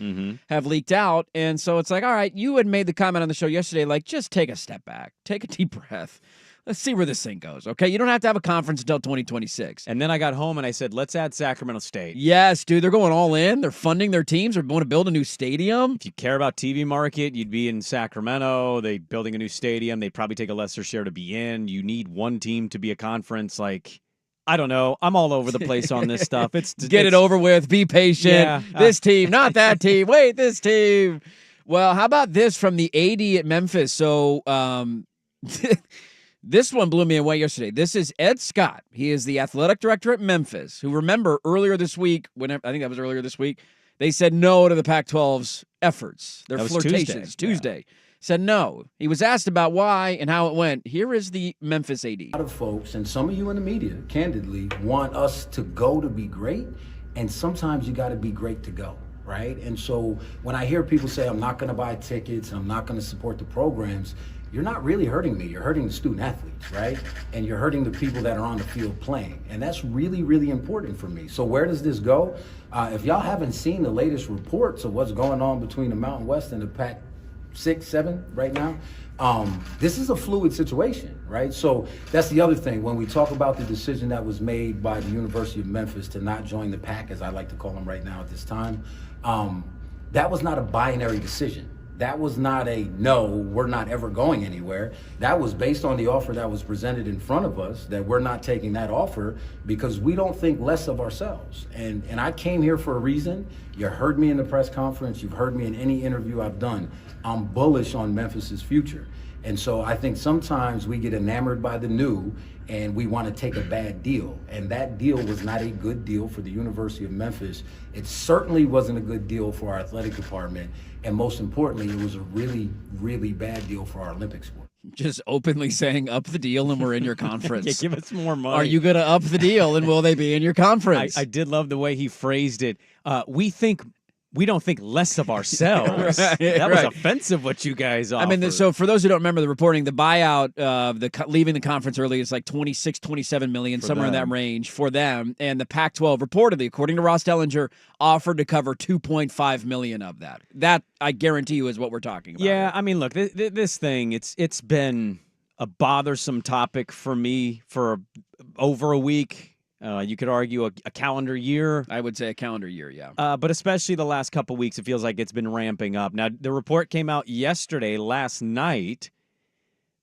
have leaked out, and so it's like, all right, you had made the comment on the show yesterday, like, just take a step back. Take a deep breath. Let's see where this thing goes, okay? You don't have to have a conference until 2026. And then I got home and I said, let's add Sacramento State. Yes, dude, they're going all in. They're funding their teams. They're going to build a new stadium. If you care about TV market, you'd be in Sacramento. They're building a new stadium. They'd probably take a lesser share to be in. You need one team to be a conference. Like, I don't know. I'm all over the place on this stuff. Get it over with. Be patient. Yeah, this team, not that team. Wait, this team. Well, how about this from the AD at Memphis? So, this one blew me away yesterday. This is Ed Scott. He is the athletic director at Memphis, who, remember, earlier this week, I think that was earlier this week, they said no to the Pac-12's efforts. Their flirtations. Tuesday. Yeah. Said no. He was asked about why and how it went. Here is the Memphis AD. A lot of folks, and some of you in the media, candidly, want us to go to be great, and sometimes you got to be great to go, right? And so when I hear people say, I'm not going to buy tickets, and I'm not going to support the programs, you're not really hurting me. You're hurting the student athletes, right? And you're hurting the people that are on the field playing. And that's really, really important for me. So where does this go? If y'all haven't seen the latest reports of what's going on between the Mountain West and the Pac-6, 7 right now, this is a fluid situation, right? So that's the other thing. When we talk about the decision that was made by the University of Memphis to not join the Pac, as I like to call them right now at this time, that was not a binary decision. That was not a no, we're not ever going anywhere. That was based on the offer that was presented in front of us, that we're not taking that offer because we don't think less of ourselves. And I came here for a reason. You heard me in the press conference. You've heard me in any interview I've done. I'm bullish on Memphis's future. And so I think sometimes we get enamored by the new and we want to take a bad deal. And that deal was not a good deal for the University of Memphis. It certainly wasn't a good deal for our athletic department. And most importantly, it was a really, really bad deal for our Olympic sport. Just openly saying up the deal and we're in your conference. Yeah, give us more money. Are you going to up the deal and will they be in your conference? I did love the way he phrased it. We don't think less of ourselves. That was offensive what you guys offered. I mean, so for those who don't remember the reporting, the buyout of leaving the conference early is like 26, 27 million, somewhere in that range for them. And the Pac-12 reportedly, according to Ross Dellinger, offered to cover 2.5 million of that. That, I guarantee you, is what we're talking about. Yeah, I mean, look, this thing, it's been a bothersome topic for me for over a week. You could argue a calendar year. I would say a calendar year, yeah. But especially the last couple weeks, it feels like it's been ramping up. Now, the report came out last night.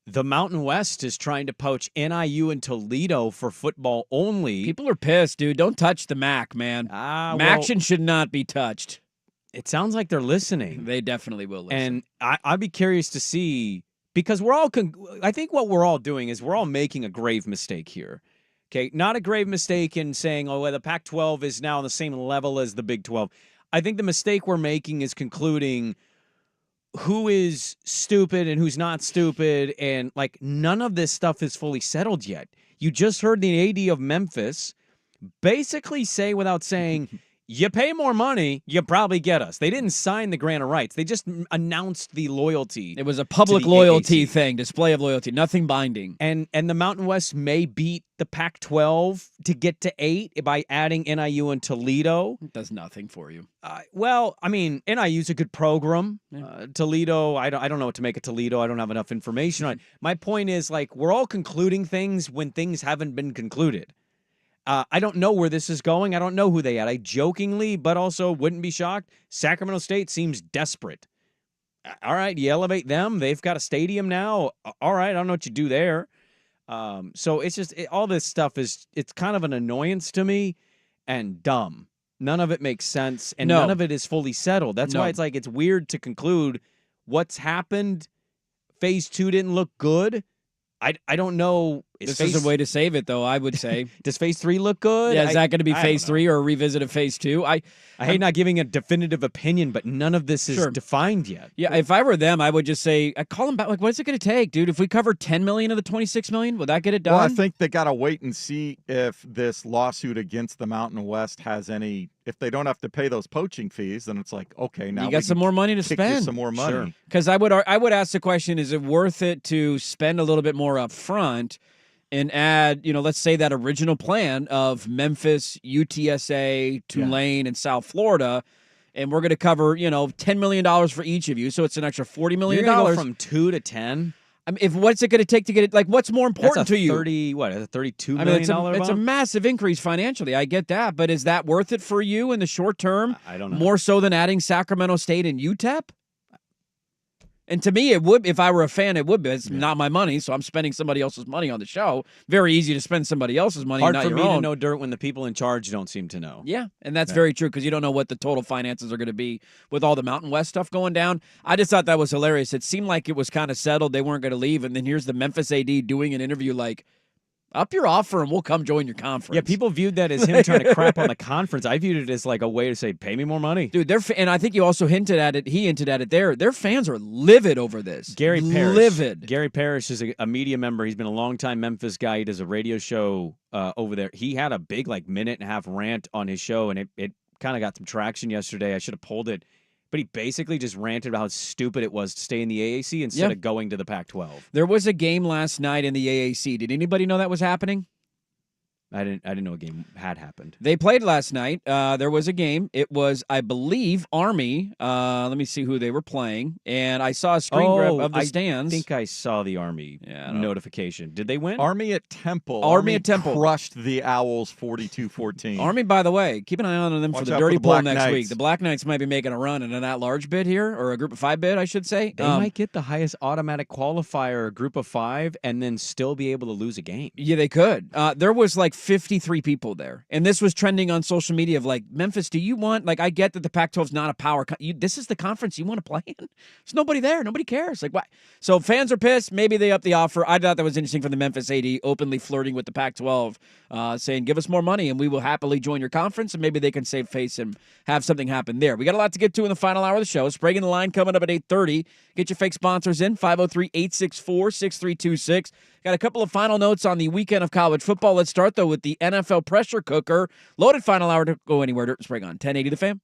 The Mountain West is trying to poach NIU and Toledo for football only. People are pissed, dude. Don't touch the MAC, man. MACtion should not be touched. It sounds like they're listening. They definitely will listen. And I'd be curious to see, because we're all, I think what we're all doing is we're all making a grave mistake here. Okay, not a grave mistake in saying, oh, well, the Pac-12 is now on the same level as the Big 12. I think the mistake we're making is concluding who is stupid and who's not stupid, and, like, none of this stuff is fully settled yet. You just heard the AD of Memphis basically say, without saying, you pay more money, you probably get us. They didn't sign the grant of rights. They just announced the loyalty. It was a public loyalty thing, display of loyalty, nothing binding. And the Mountain West may beat the Pac-12 to get to 8 by adding NIU and Toledo. It does nothing for you. Well, I mean, NIU's a good program. Toledo, I don't know what to make of Toledo. I don't have enough information on it. My point is, like, we're all concluding things when things haven't been concluded. I don't know where this is going. I don't know who they had. I jokingly, but also wouldn't be shocked. Sacramento State seems desperate. All right, you elevate them. They've got a stadium now. All right, I don't know what you do there. So it's just all this stuff it's kind of an annoyance to me and dumb. None of it makes sense, and none of it is fully settled. That's why it's weird to conclude what's happened. Phase 2 didn't look good. I don't know. This is a way to save it, though, I would say. Does Phase 3 look good? Yeah, is that going to be Phase 3 or a revisit of Phase 2? I hate not giving a definitive opinion, but none of this is defined yet. Yeah, if I were them, I would just say, I call them back. Like, what is it going to take, dude? If we cover $10 million of the $26 million, would that get it done? Well, I think they got to wait and see if this lawsuit against the Mountain West has any. If they don't have to pay those poaching fees, then it's like, okay, now you got some more money to spend. Some more money. Because I would ask the question: is it worth it to spend a little bit more up front? And add, let's say that original plan of Memphis, UTSA, Tulane, and South Florida, and we're going to cover, $10 million for each of you, so it's an extra $40 million. You're going to go from 2 to 10? I mean, what's it going to take to get it? Like, what's more important to you? That's a $32 million it's a massive increase financially. I get that, but is that worth it for you in the short term? I don't know. More so than adding Sacramento State and UTEP? And to me, it would. If I were a fan, it would be. It's not my money, so I'm spending somebody else's money on the show. Very easy to spend somebody else's money, Hard not for your me own. to know dirt when the people in charge don't seem to know. Yeah, and that's very true because you don't know what the total finances are going to be with all the Mountain West stuff going down. I just thought that was hilarious. It seemed like it was kind of settled. They weren't going to leave, and then here's the Memphis AD doing an interview like, up your offer and we'll come join your conference. Yeah, people viewed that as him trying to crap on the conference. I viewed it as like a way to say, pay me more money. Dude, and I think you also hinted at it. He hinted at it there. Their fans are livid over this. Gary Parrish. Livid. Gary Parrish is a media member. He's been a longtime Memphis guy. He does a radio show over there. He had a big minute and a half rant on his show, and it kind of got some traction yesterday. I should have pulled it. But he basically just ranted about how stupid it was to stay in the AAC instead of going to the Pac-12. There was a game last night in the AAC. Did anybody know that was happening? I didn't know a game had happened. They played last night. There was a game. It was, I believe, Army. Let me see who they were playing. And I saw a screen grab of the stands. I think I saw the Army notification. Did they win? Army at Temple. Army at Temple crushed the Owls 42-14. Army, by the way, keep an eye on them for the Dirty Bowl next week. The Black Knights might be making a run in an at-large bid here, or a Group of 5 bid, I should say. They might get the highest automatic qualifier, Group of 5, and then still be able to lose a game. Yeah, they could. There was 53 people there. And this was trending on social media of Memphis, do you want, I get that the Pac-12's not a power. This is the conference you want to play in? There's nobody there. Nobody cares. Why? So fans are pissed. Maybe they up the offer. I thought that was interesting from the Memphis AD, openly flirting with the Pac-12, saying, give us more money and we will happily join your conference, and maybe they can save face and have something happen there. We got a lot to get to in the final hour of the show. Sprague in the line coming up at 8:30. Get your fake sponsors in, 503-864-6326. Got a couple of final notes on the weekend of college football. Let's start, though, with the NFL pressure cooker. Loaded final hour to go anywhere. Sprague on 1080 The Fan.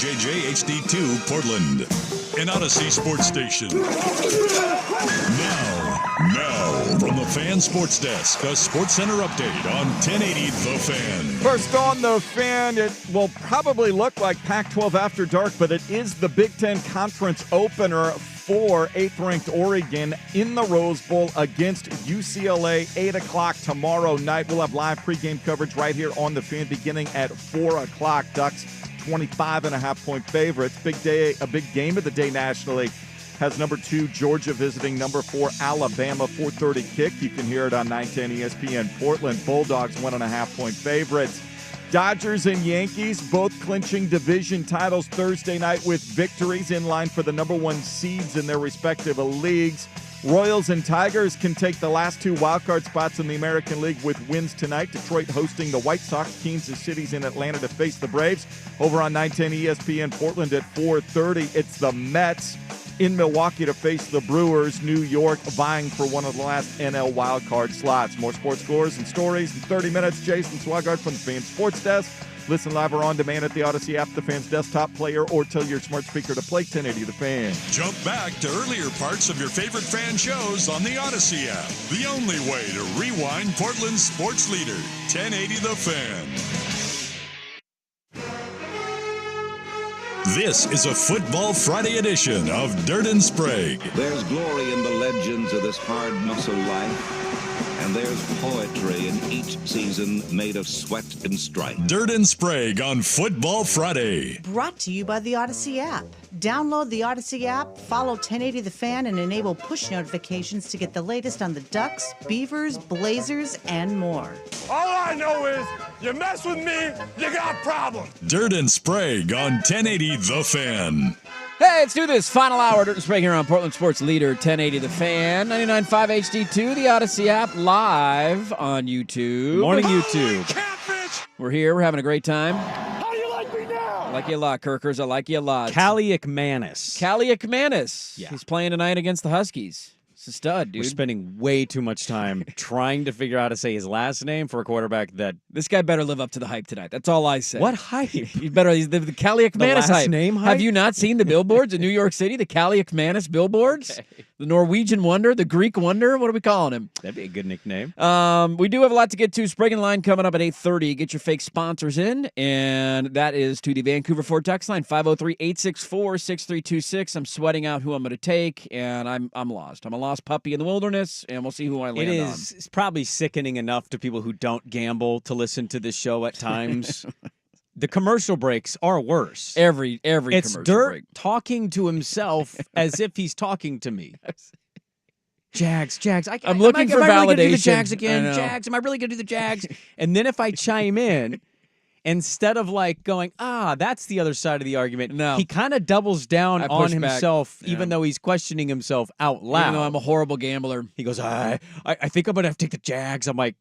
KJJ HD2 Portland, an Odyssey sports station. Now, from the Fan Sports Desk, a Sports Center update on 1080 The Fan. First on The Fan, it will probably look like Pac-12 After Dark, but it is the Big Ten Conference opener for 8th-ranked Oregon in the Rose Bowl against UCLA, 8 o'clock tomorrow night. We'll have live pregame coverage right here on The Fan beginning at 4 o'clock. Ducks 25.5-point favorites. Big day, a big game of the day nationally. Has number 2 Georgia visiting number 4 Alabama, 4:30 kick. You can hear it on 910 ESPN. Portland Bulldogs 1.5-point favorites. Dodgers and Yankees both clinching division titles Thursday night with victories in line for the number 1 seeds in their respective leagues. Royals and Tigers can take the last 2 wildcard spots in the American League with wins tonight. Detroit hosting the White Sox. Kansas City's in Atlanta to face the Braves. Over on 910 ESPN Portland at 4:30, it's the Mets in Milwaukee to face the Brewers. New York vying for one of the last NL wildcard slots. More sports scores and stories in 30 minutes. Jason Swigart from the Fan Sports Desk. Listen live or on demand at the Odyssey app, the Fan's desktop player, or tell your smart speaker to play 1080 The Fan. Jump back to earlier parts of your favorite fan shows on the Odyssey app. The only way to rewind Portland's sports leader, 1080 The Fan. This is a Football Friday edition of Dirt and Sprague. There's glory in the legends of this hard muscle life, and there's poetry in each season made of sweat and strife. Dirt and Sprague on Football Friday. Brought to you by the Odyssey app. Download the Odyssey app, follow 1080 The Fan, and enable push notifications to get the latest on the Ducks, Beavers, Blazers, and more. All I know is, you mess with me, you got problems. Dirt and Sprague on 1080 The Fan. Hey, let's do this. Final hour. Dirt and Sprague here on Portland Sports Leader, 1080 The Fan, 99.5 HD2, the Odyssey app, live on YouTube. Morning, YouTube. We're here. We're having a great time. How do you like me now? I like you a lot, Kirkers. I like you a lot. Callie McManus. Yeah. He's playing tonight against the Huskies. It's a stud, dude. We're spending way too much time trying to figure out how to say his last name for a quarterback that... This guy better live up to the hype tonight. That's all I say. What hype? He better... He's the Callie McManus hype. Name hype? Have you not seen the billboards in New York City? The Callie McManus billboards? Okay. The Norwegian Wonder? The Greek Wonder? What are we calling him? That'd be a good nickname. We do have a lot to get to. Sprague and Line coming up at 8:30. Get your fake sponsors in, and that is to the Vancouver Ford text line, 503-864-6326. I'm sweating out who I'm going to take, and I'm lost. I'm a lost puppy in the wilderness, and we'll see who I land on. It's probably sickening enough to people who don't gamble to listen to this show at times. The commercial breaks are worse. Every it's commercial Dirt break. talking to himself as if he's talking to me. Jags. I'm looking for am I really validation. gonna do the Jags again? I know. Jags. Am I really going to do the Jags? And then if I chime in, instead of like going, that's the other side of the argument, no. he kind of doubles down I on push back. himself, Yeah. even though he's questioning himself out loud. Even though I'm a horrible gambler. He goes, I think I'm going to have to take the Jags. I'm like,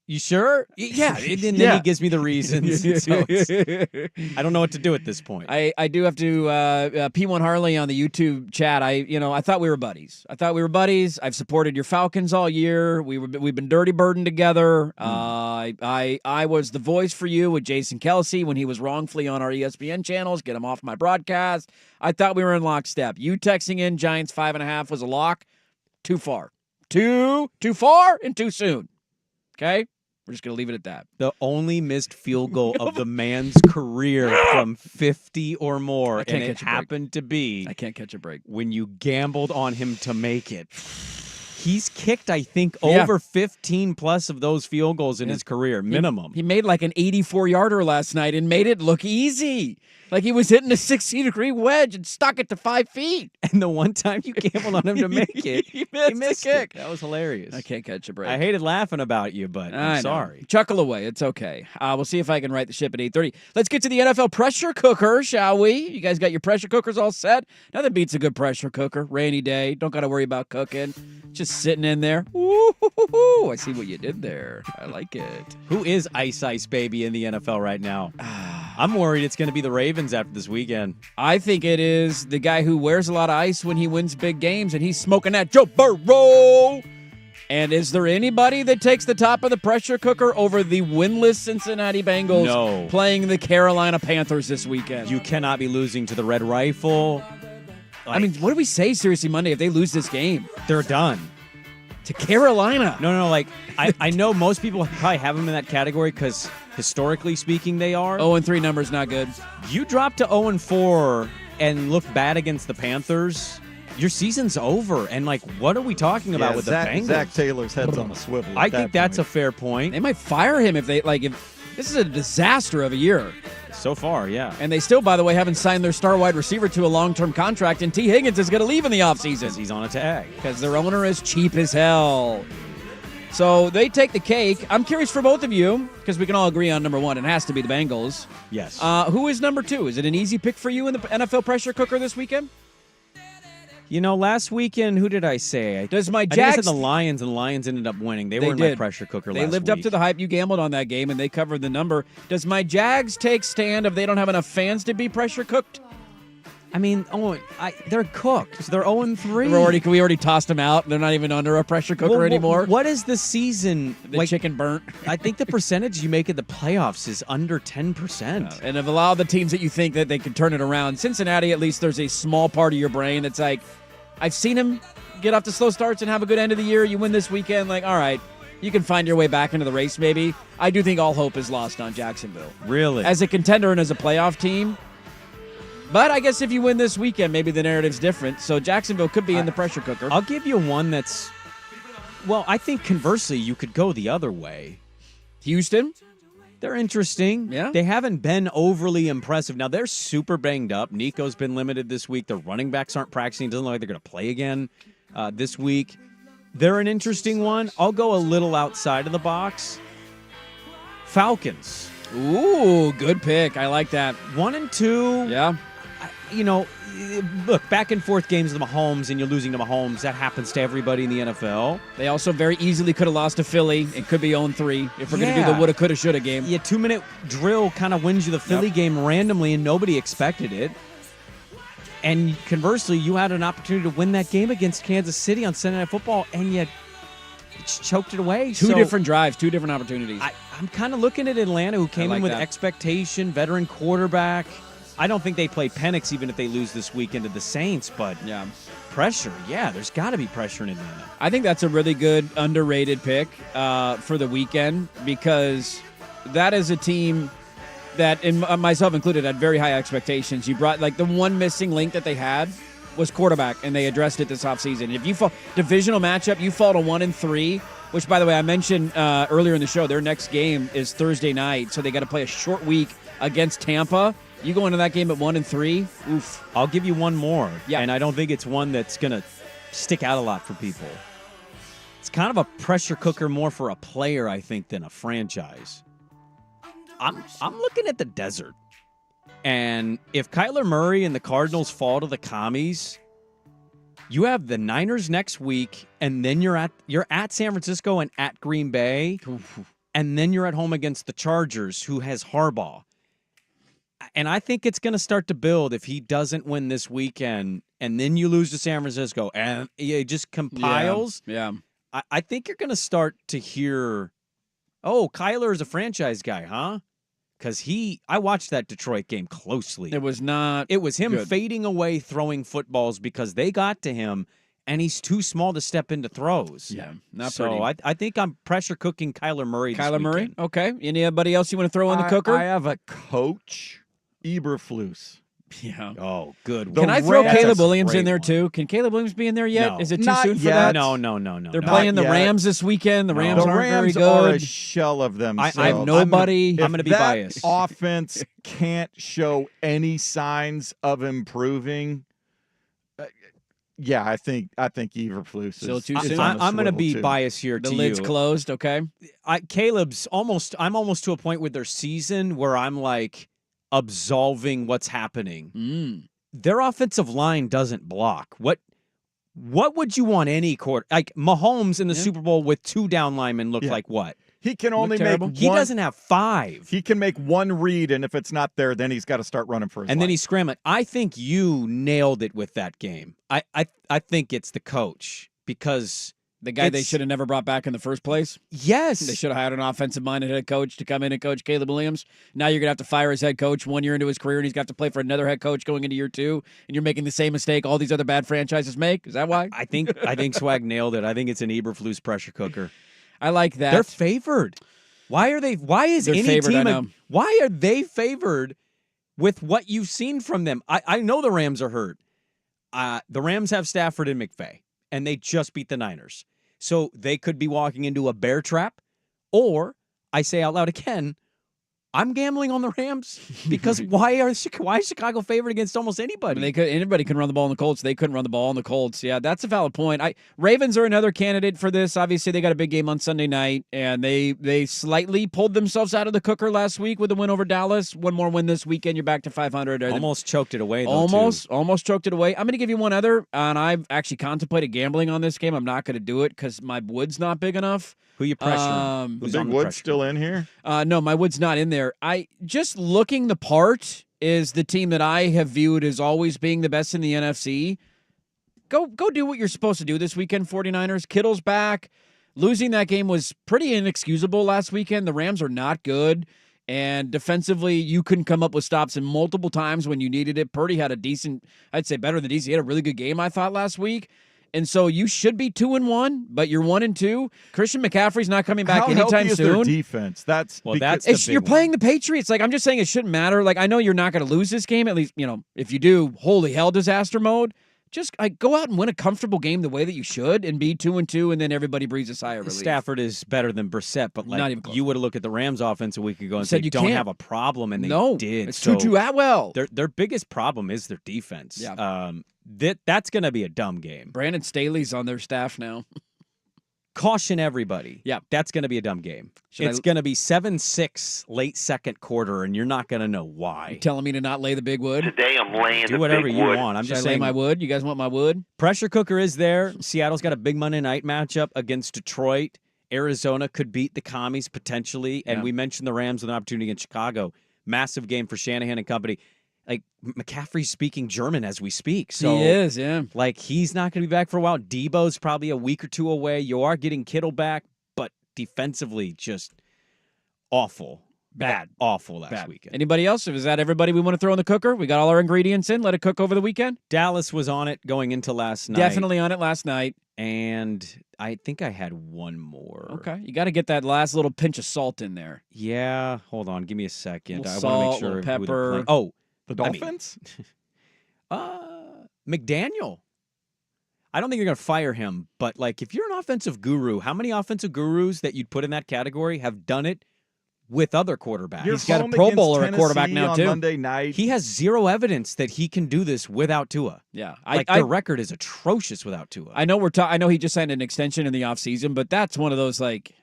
you sure? Yeah. And then he gives me the reasons. So I don't know what to do at this point. I do have to P1 Harley on the YouTube chat. I thought we were buddies. I've supported your Falcons all year. We've been dirty burden together. I was the voice for you with Jason Kelsey when he was wrongfully on our ESPN channels. Get him off my broadcast. I thought we were in lockstep. You texting in Giants 5.5 was a lock. Too far. Too far and too soon. Okay? We're just going to leave it at that. The only missed field goal of the man's career from 50 or more, and it happened to be I can't catch a break. When you gambled on him to make it. He's kicked, I think, over 15 plus of those field goals in his career, minimum. He made like an 84-yarder last night and made it look easy. Like he was hitting a 60-degree wedge and stuck it to 5 feet. And the one time you gambled on him to make it, he missed the kick. That was hilarious. I can't catch a break. I hated laughing about you, but I'm sorry. Chuckle away. It's okay. We'll see if I can right the ship at 8:30. Let's get to the NFL pressure cooker, shall we? You guys got your pressure cookers all set? Nothing beats a good pressure cooker. Rainy day. Don't got to worry about cooking. Just sitting in there. Ooh, I see what you did there. I like it. Who is Ice Baby in the NFL right now? I'm worried it's going to be the Ravens after this weekend. I think it is the guy who wears a lot of ice when he wins big games, and he's smoking that Joe Burrow. And is there anybody that takes the top of the pressure cooker over the winless Cincinnati Bengals No. playing the Carolina Panthers this weekend? You cannot be losing to the Red Rifle. I mean, what do we say, seriously, Monday, if they lose this game? They're done. To Carolina. No, like, I know most people probably have them in that category because historically speaking, they are. 0-3 number's not good. You drop to 0-4 and look bad against the Panthers, your season's over. And, like, what are we talking about with the Bengals? Zach Taylor's head's on a swivel. I think that's a fair point. They might fire him if this is a disaster of a year. So far, yeah. And they still, by the way, haven't signed their star wide receiver to a long-term contract, and T. Higgins is going to leave in the offseason. Because he's on a tag. Because their owner is cheap as hell. So they take the cake. I'm curious for both of you, because we can all agree on number one. It has to be the Bengals. Yes. Who is number two? Is it an easy pick for you in the NFL pressure cooker this weekend? You know, last weekend, who did I say? Does my I think I Jags... said the Lions, and the Lions ended up winning. They were in my pressure cooker last week. They lived up to the hype. You gambled on that game, and they covered the number. Does my Jags take stand if they don't have enough fans to be pressure cooked? I mean, they're cooked. They're 0-3. We already tossed them out. They're not even under a pressure cooker anymore. What is the season? The chicken burnt. I think the percentage you make at the playoffs is under 10%. And of a lot of the teams that you think that they can turn it around, Cincinnati, at least there's a small part of your brain that's like, I've seen him get off to slow starts and have a good end of the year. You win this weekend, like, all right, you can find your way back into the race maybe. I do think all hope is lost on Jacksonville. Really? As a contender and as a playoff team. But I guess if you win this weekend, maybe the narrative's different. So Jacksonville could be in the pressure cooker. I'll give you one that's, well, I think conversely, you could go the other way. Houston? They're interesting. Yeah. They haven't been overly impressive. Now, they're super banged up. Nico's been limited this week. The running backs aren't practicing. It doesn't look like they're going to play again this week. They're an interesting one. I'll go a little outside of the box. Falcons. Ooh, good pick. I like that. 1-2. Yeah. Look, back and forth games of the Mahomes, and you're losing to Mahomes. That happens to everybody in the NFL. They also very easily could have lost to Philly. It could be 0-3 if we're going to do the woulda, coulda, shoulda game. Yeah, 2-minute drill kind of wins you the Philly game randomly, and nobody expected it. And conversely, you had an opportunity to win that game against Kansas City on Sunday Night Football, and you choked it away. Two different drives, two different opportunities. I'm kind of looking at Atlanta, who came in with expectation, veteran quarterback. I don't think they play Penix even if they lose this weekend to the Saints, but pressure, there's got to be pressure in Atlanta. I think that's a really good underrated pick for the weekend because that is a team that, myself included, had very high expectations. You brought, the one missing link that they had was quarterback, and they addressed it this offseason. If you fall divisional matchup, you fall to 1-3, which, by the way, I mentioned earlier in the show, their next game is Thursday night, so they got to play a short week against Tampa. You go into that game at 1-3, oof. I'll give you one more, and I don't think it's one that's going to stick out a lot for people. It's kind of a pressure cooker more for a player, I think, than a franchise. I'm looking at the desert. And if Kyler Murray and the Cardinals fall to the commies, you have the Niners next week, and then you're at San Francisco and at Green Bay, and then you're at home against the Chargers, who has Harbaugh. And I think it's going to start to build if he doesn't win this weekend, and then you lose to San Francisco, and it just compiles. Yeah. I think you're going to start to hear, oh, Kyler is a franchise guy, huh? Because I watched that Detroit game closely. It was not It was him good. fading away throwing footballs because they got to him, and he's too small to step into throws. Yeah, not so pretty. I think I'm pressure cooking Kyler Murray this Kyler Murray? weekend. Okay. Anybody else you want to throw in the cooker? I have a coach, Eberflus. Yeah. Oh, good. Can I throw Rams- Caleb Williams in great there one. too? Can Caleb Williams be in there yet? No. Is it too Not soon for yet. that? No. They're Not playing the yet. Rams this weekend. The Rams The aren't Rams very are a good. shell of them. I have nobody. I'm gonna be that biased. Offense can't show any signs of improving. I think Eberflus Still is. too is soon? on the I'm going to swivel, be too. biased here The to lid's you. closed. Okay. I'm almost to a point with their season where I'm like absolving what's happening. Their offensive line doesn't block. What would you want any quarter like Mahomes in the Super Bowl with 2 down linemen look like what? He can only make terrible? one. He doesn't have 5. He can make one read, and if it's not there, then he's got to start running for his And life. then he's scrambling. I think you nailed it with that game. I think it's the coach because The guy they should have never brought back in the first place? Yes. They should have hired an offensive-minded head coach to come in and coach Caleb Williams. Now you're going to have to fire his head coach 1 year into his career, and he's got to play for another head coach going into year 2, and you're making the same mistake all these other bad franchises make? Is that why? I think Swag nailed it. I think it's an Eberflus pressure cooker. I like that. They're favored. Why are they? Why is They're any favored, team? I know. Why are they favored with what you've seen from them? I know the Rams are hurt. The Rams have Stafford and McVay, and they just beat the Niners. So they could be walking into a bear trap, or I say out loud again, I'm gambling on the Rams because why is Chicago favored against almost anybody? Anybody can run the ball on the Colts. They couldn't run the ball on the Colts. Yeah, that's a valid point. Ravens are another candidate for this. Obviously, they got a big game on Sunday night, and they slightly pulled themselves out of the cooker last week with a win over Dallas. One more win this weekend, you're back to 500. Almost choked it away, though, Almost choked it away. I'm going to give you one other, and I've actually contemplated gambling on this game. I'm not going to do it because my wood's not big enough. Who you pressuring? The big wood's still in here? No, my wood's not in there. Just looking the part is the team that I have viewed as always being the best in the NFC. Go do what you're supposed to do this weekend, 49ers. Kittle's back. Losing that game was pretty inexcusable last weekend. The Rams are not good. And defensively, you couldn't come up with stops in multiple times when you needed it. Purdy had a decent, I'd say better than decent. He had a really good game, I thought, last week. And so you should be 2-1, but you're 1-2. Christian McCaffrey's not coming back anytime soon. Their defense? That's you're playing the Patriots. Like, I'm just saying it shouldn't matter. Like, I know you're not going to lose this game. At least, if you do, holy hell, disaster mode. Just go out and win a comfortable game the way that you should and be 2-2, and then everybody breathes a sigh of relief. Stafford is better than Brissett, but Not even close. You would have looked at the Rams offense a week ago and said said you don't can't. have a problem, and they did. It's Tutu Atwell. Their biggest problem is their defense. Yeah. That's going to be a dumb game. Brandon Staley's on their staff now. Caution everybody. Yeah. That's going to be a dumb game. It's going to be 7-6 late second quarter, and you're not going to know why. You're telling me to not lay the big wood? Today I'm laying Do whatever you want. I'm just lay saying. my wood? You guys want my wood? Pressure cooker is there. Seattle's got a big Monday night matchup against Detroit. Arizona could beat the Commies potentially. And we mentioned the Rams with an opportunity against Chicago. Massive game for Shanahan and company. Like, McCaffrey's speaking German as we speak. So he is, yeah. Like, he's not going to be back for a while. Debo's probably a week or two away. You are getting Kittle back, but defensively just awful. Awful last weekend. Anybody else? Is that everybody we want to throw in the cooker? We got all our ingredients in. Let it cook over the weekend? Dallas was on it going into last night. Definitely on it last night. And I think I had one more. Okay. You got to get that last little pinch of salt in there. Yeah. Hold on. Give me a second. I want to make sure. pepper. The Dolphins? McDaniel. I don't think you're going to fire him, but like if you're an offensive guru, how many offensive gurus that you'd put in that category have done it with other quarterbacks? You're He's got a Pro Bowler at quarterback now, too. Monday night. He has zero evidence that he can do this without Tua. Yeah. Their record is atrocious without Tua. I know I know he just signed an extension in the offseason, but that's one of those like,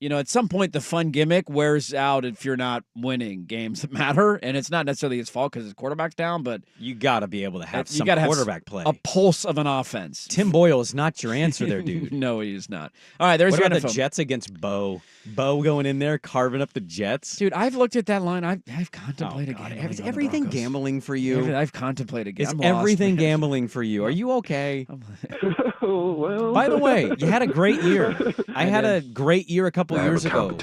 at some point the fun gimmick wears out if you're not winning games that matter, and it's not necessarily his fault because his quarterback's down, but you got to be able to have some have quarterback play. A pulse of an offense. Tim Boyle is not your answer there, dude. No, he is not. All right, there's what your about NFL. the Jets against Bo? Bo going in there, carving up the Jets. Dude, I've looked at that line. I've contemplated gambling. Is everything gambling for you? I've contemplated Is gambling. everything gambling for you? Are you okay? Well. By the way, you had a great year. I had a great year a couple years ago.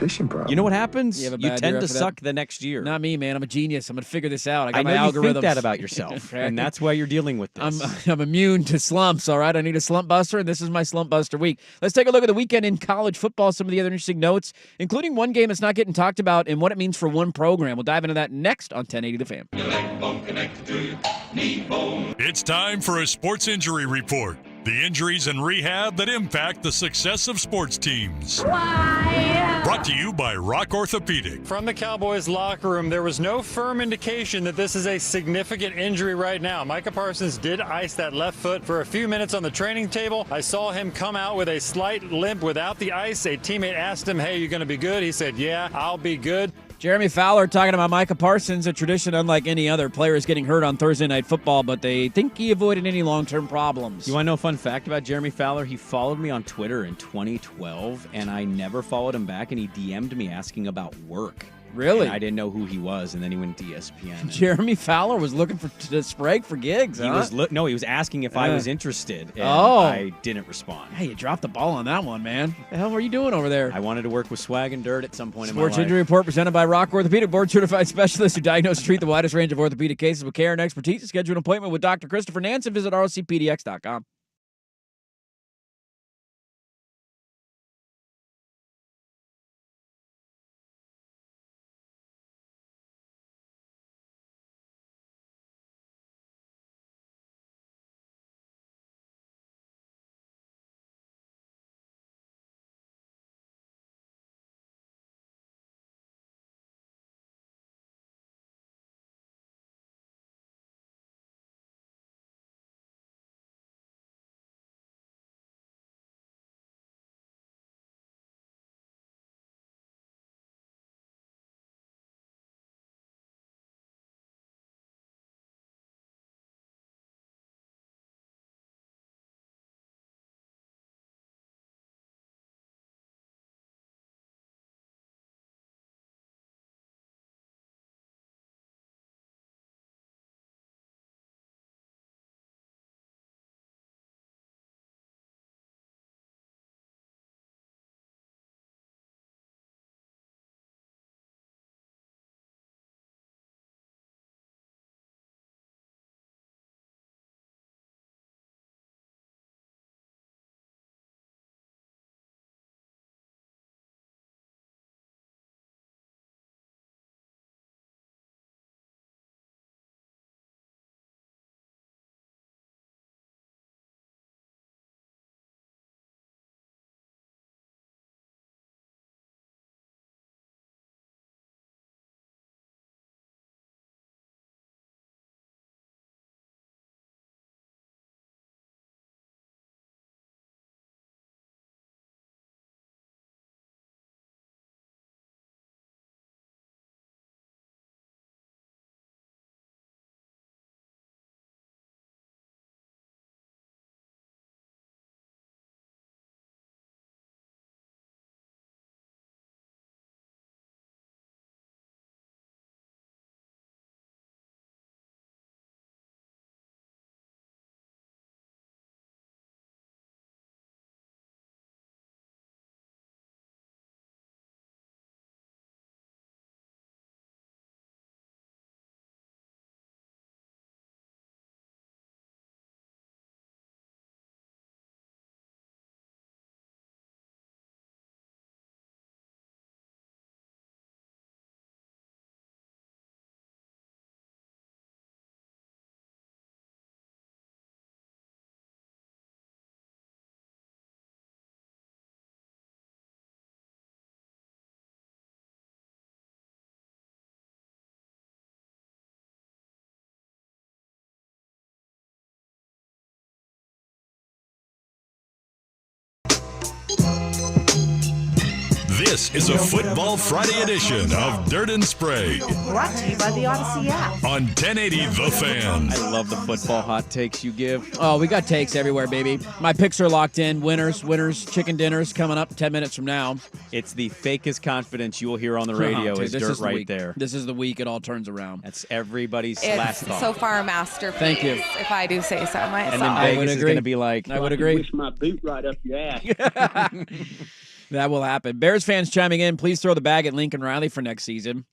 You know what happens? You tend to suck the next year. Not me, man. I'm a genius. I'm going to figure this out. I got know my you algorithms. think that about yourself, and that's why you're dealing with this. I'm immune to slumps, all right? I need a slump buster, and this is my slump buster week. Let's take a look at the weekend in college football, some of the other interesting notes, including one game that's not getting talked about and what it means for one program. We'll dive into that next on 1080 The Fan. It's time for a sports injury report. The injuries and rehab that impact the success of sports teams. Brought to you by Rock Orthopedic. From the Cowboys locker room, there was no firm indication that this is a significant injury right now. Micah Parsons did ice that left foot for a few minutes on the training table. I saw him come out with a slight limp without the ice. A teammate asked him, "Hey, you going to be good?" He said, "Yeah, I'll be good." Jeremy Fowler talking about Micah Parsons, a tradition unlike any other. Players getting hurt on Thursday Night Football, but they think he avoided any long-term problems. You want to know a fun fact about Jeremy Fowler? He followed me on Twitter in 2012, and I never followed him back, and he DM'd me asking about work. Really? And I didn't know who he was, and then he went to ESPN. Jeremy Fowler was looking for Sprague for gigs, He huh? was he was asking if I was interested, and Oh. I didn't respond. Hey, you dropped the ball on that one, man. What the hell were you doing over there? I wanted to work with Swag and Dirt at some point in my Sports life. Injury Report presented by Rock Orthopedic, board-certified specialists who diagnose and treat the widest range of orthopedic cases with care and expertise. To schedule an appointment with Dr. Christopher Nansen, visit rocpdx.com. This is a Football Friday edition of Dirt and Sprague. Brought to you by the Odyssey app. On 1080 The Fan. I love the football hot takes you give. Oh, we got takes everywhere, baby. My picks are locked in. Winners, chicken dinners coming up 10 minutes from now. It's the fakest confidence you will hear on the radio is Dirt right there. This is the week it all turns around. That's everybody's It's last thought. so far a masterpiece. Thank you. If I do say so myself. And then Vegas is going to be like, I would agree. Push my boot right up your ass. That will happen. Bears fans chiming in. Please throw the bag at Lincoln Riley for next season.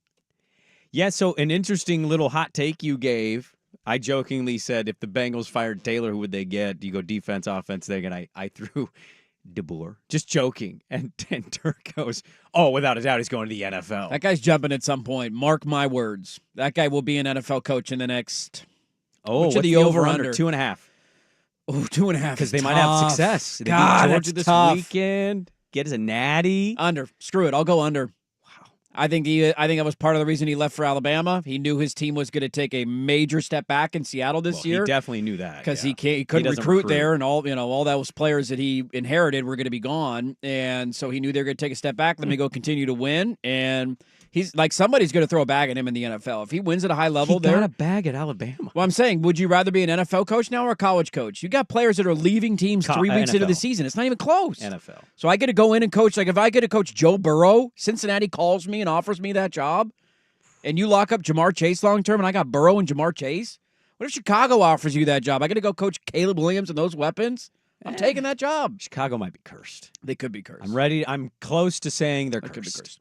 Yeah, so an interesting little hot take you gave. I jokingly said, if the Bengals fired Taylor, who would they get? Do you go defense, offense thing? And I threw DeBoer. Just joking. And Dirk goes, oh, without a doubt, he's going to the NFL. That guy's jumping at some point. Mark my words. That guy will be an NFL coach in the next. Oh, what's the over-under? 2.5. Oh, 2.5. Because they might have success. They beat Georgia this weekend. Get us a natty. Under. Screw it. I'll go under. Wow. I think that was part of the reason he left for Alabama. He knew his team was going to take a major step back in Seattle this year. He definitely knew that because he couldn't recruit there, and all those players that he inherited were going to be gone, and so he knew they were going to take a step back. Let me go continue to win, and He's like somebody's going to throw a bag at him in the NFL. If he wins at a high level, he got a bag at Alabama. Well, I'm saying, would you rather be an NFL coach now or a college coach? You got players that are leaving teams 3 weeks into the season. It's not even close. NFL. So I get to go in and coach. Like if I get to coach Joe Burrow, Cincinnati calls me and offers me that job, and you lock up Jamar Chase long term, and I got Burrow and Jamar Chase. What if Chicago offers you that job? I got to go coach Caleb Williams and those weapons. I'm taking that job. Chicago might be cursed. They could be cursed. I'm ready. I'm close to saying they're cursed. Could be cursed.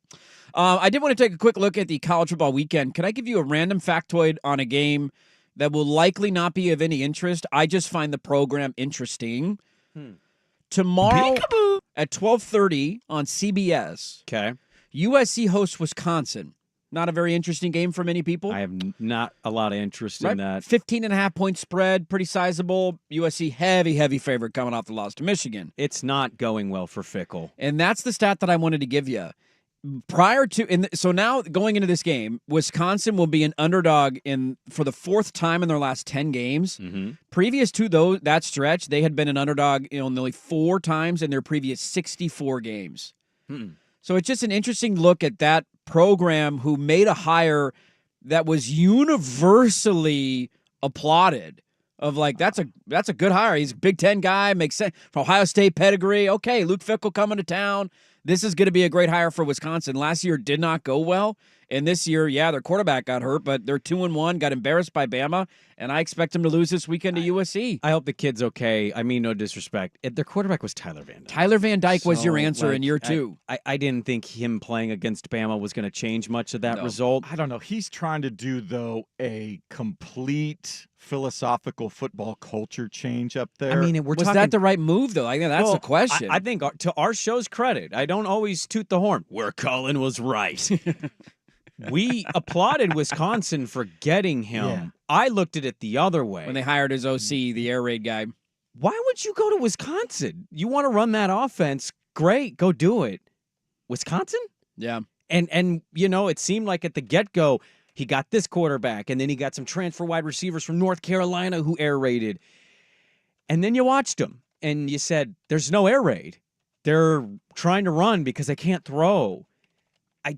I did want to take a quick look at the college football weekend. Can I give you a random factoid on a game that will likely not be of any interest? I just find the program interesting. Tomorrow at 12:30 on CBS, USC hosts Wisconsin. Not a very interesting game for many people. I have not a lot of interest in that. 15.5-point spread, pretty sizable. USC heavy favorite coming off the loss to Michigan. It's not going well for Fickle. And that's the stat that I wanted to give you. So now going into this game, Wisconsin will be an underdog for the 4th time in their last 10 games. Previous to that stretch, they had been an underdog nearly 4 times in their previous 64 games. So it's just an interesting look at that program who made a hire that was universally applauded. Of like, that's a good hire. He's a Big Ten guy, makes sense. From Ohio State pedigree. Okay, Luke Fickell coming to town. This is going to be a great hire for Wisconsin. Last year did not go well. And this year, their quarterback got hurt, but they're 2-1, got embarrassed by Bama, and I expect them to lose this weekend to USC. I hope the kid's okay. I mean, no disrespect. Their quarterback was Tyler Van Dyke. Tyler Van Dyke was your answer in year 2. I didn't think him playing against Bama was going to change much of that result. I don't know. He's trying to do, though, a complete philosophical football culture change up there. I mean, was that the right move, though? I think that's the question. I think to our show's credit, I don't always toot the horn. Where Cullen was right. We applauded Wisconsin for getting him. Yeah. I looked at it the other way. When they hired his OC, the air raid guy. Why would you go to Wisconsin? You want to run that offense? Great, go do it. Wisconsin? Yeah. And it seemed like at the get-go, he got this quarterback, and then he got some transfer wide receivers from North Carolina who air raided. And then you watched them, and you said, there's no air raid. They're trying to run because they can't throw. Luke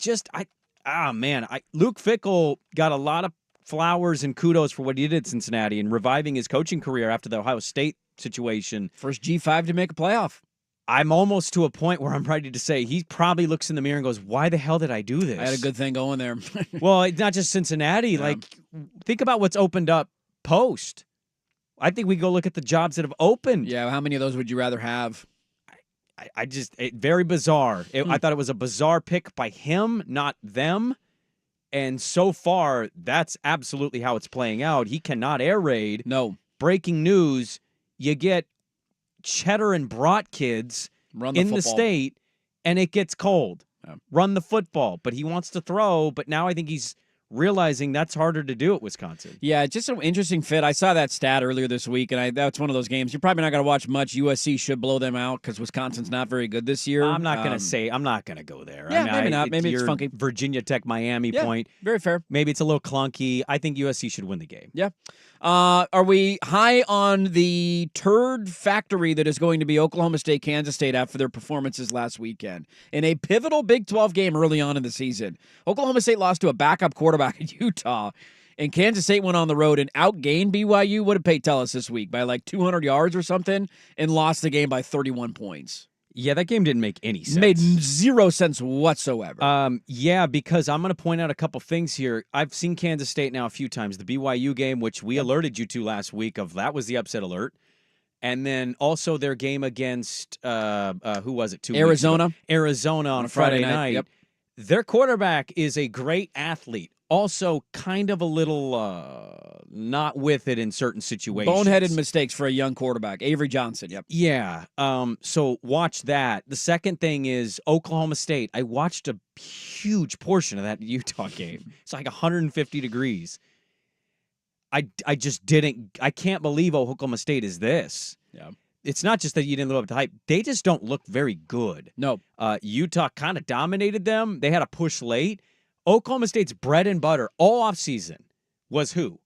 Fickell got a lot of flowers and kudos for what he did at Cincinnati and reviving his coaching career after the Ohio State situation. First G5 to make a playoff. I'm almost to a point where I'm ready to say he probably looks in the mirror and goes, why the hell did I do this? I had a good thing going there. Well, it's not just Cincinnati. Yeah. Like, think about what's opened up post. I think we go look at the jobs that have opened. Yeah, how many of those would you rather have? Very bizarre. I thought it was a bizarre pick by him, not them. And so far, that's absolutely how it's playing out. He cannot air raid. No. Breaking news, you get Cheddar and Brat kids in the state, and it gets cold. Yeah. Run the football. But he wants to throw, but now I think he's realizing that's harder to do at Wisconsin. Yeah, just an interesting fit. I saw that stat earlier this week, and that's one of those games. You're probably not going to watch much. USC should blow them out because Wisconsin's not very good this year. I'm not going to go there. Yeah, maybe not. Maybe it's funky. Virginia Tech, Miami point. Very fair. Maybe it's a little clunky. I think USC should win the game. Yeah. Are we high on the turd factory that is going to be Oklahoma State, Kansas State after their performances last weekend in a pivotal Big 12 game early on in the season? Oklahoma State lost to a backup quarterback at Utah, and Kansas State went on the road and outgained BYU. What did Pate tell us this week? By like 200 yards or something, and lost the game by 31 points. Yeah, that game didn't make any sense. Made zero sense whatsoever. Yeah, because I'm going to point out a couple things here. I've seen Kansas State now a few times. The BYU game, which we alerted you to last week, that was the upset alert. And then also their game against, who was it, 2 Arizona? weeks ago? Arizona on a Friday night. Yep. Their quarterback is a great athlete. Also kind of a little not with it in certain situations. Boneheaded mistakes for a young quarterback. Avery Johnson, yep. Yeah, so watch that. The second thing is Oklahoma State. I watched a huge portion of that Utah game. It's like 150 degrees. I just didn't – I can't believe Oklahoma State is this. Yeah. It's not just that you didn't live up to hype. They just don't look very good. No. Utah kind of dominated them. They had a push late. Oklahoma State's bread and butter all offseason was who?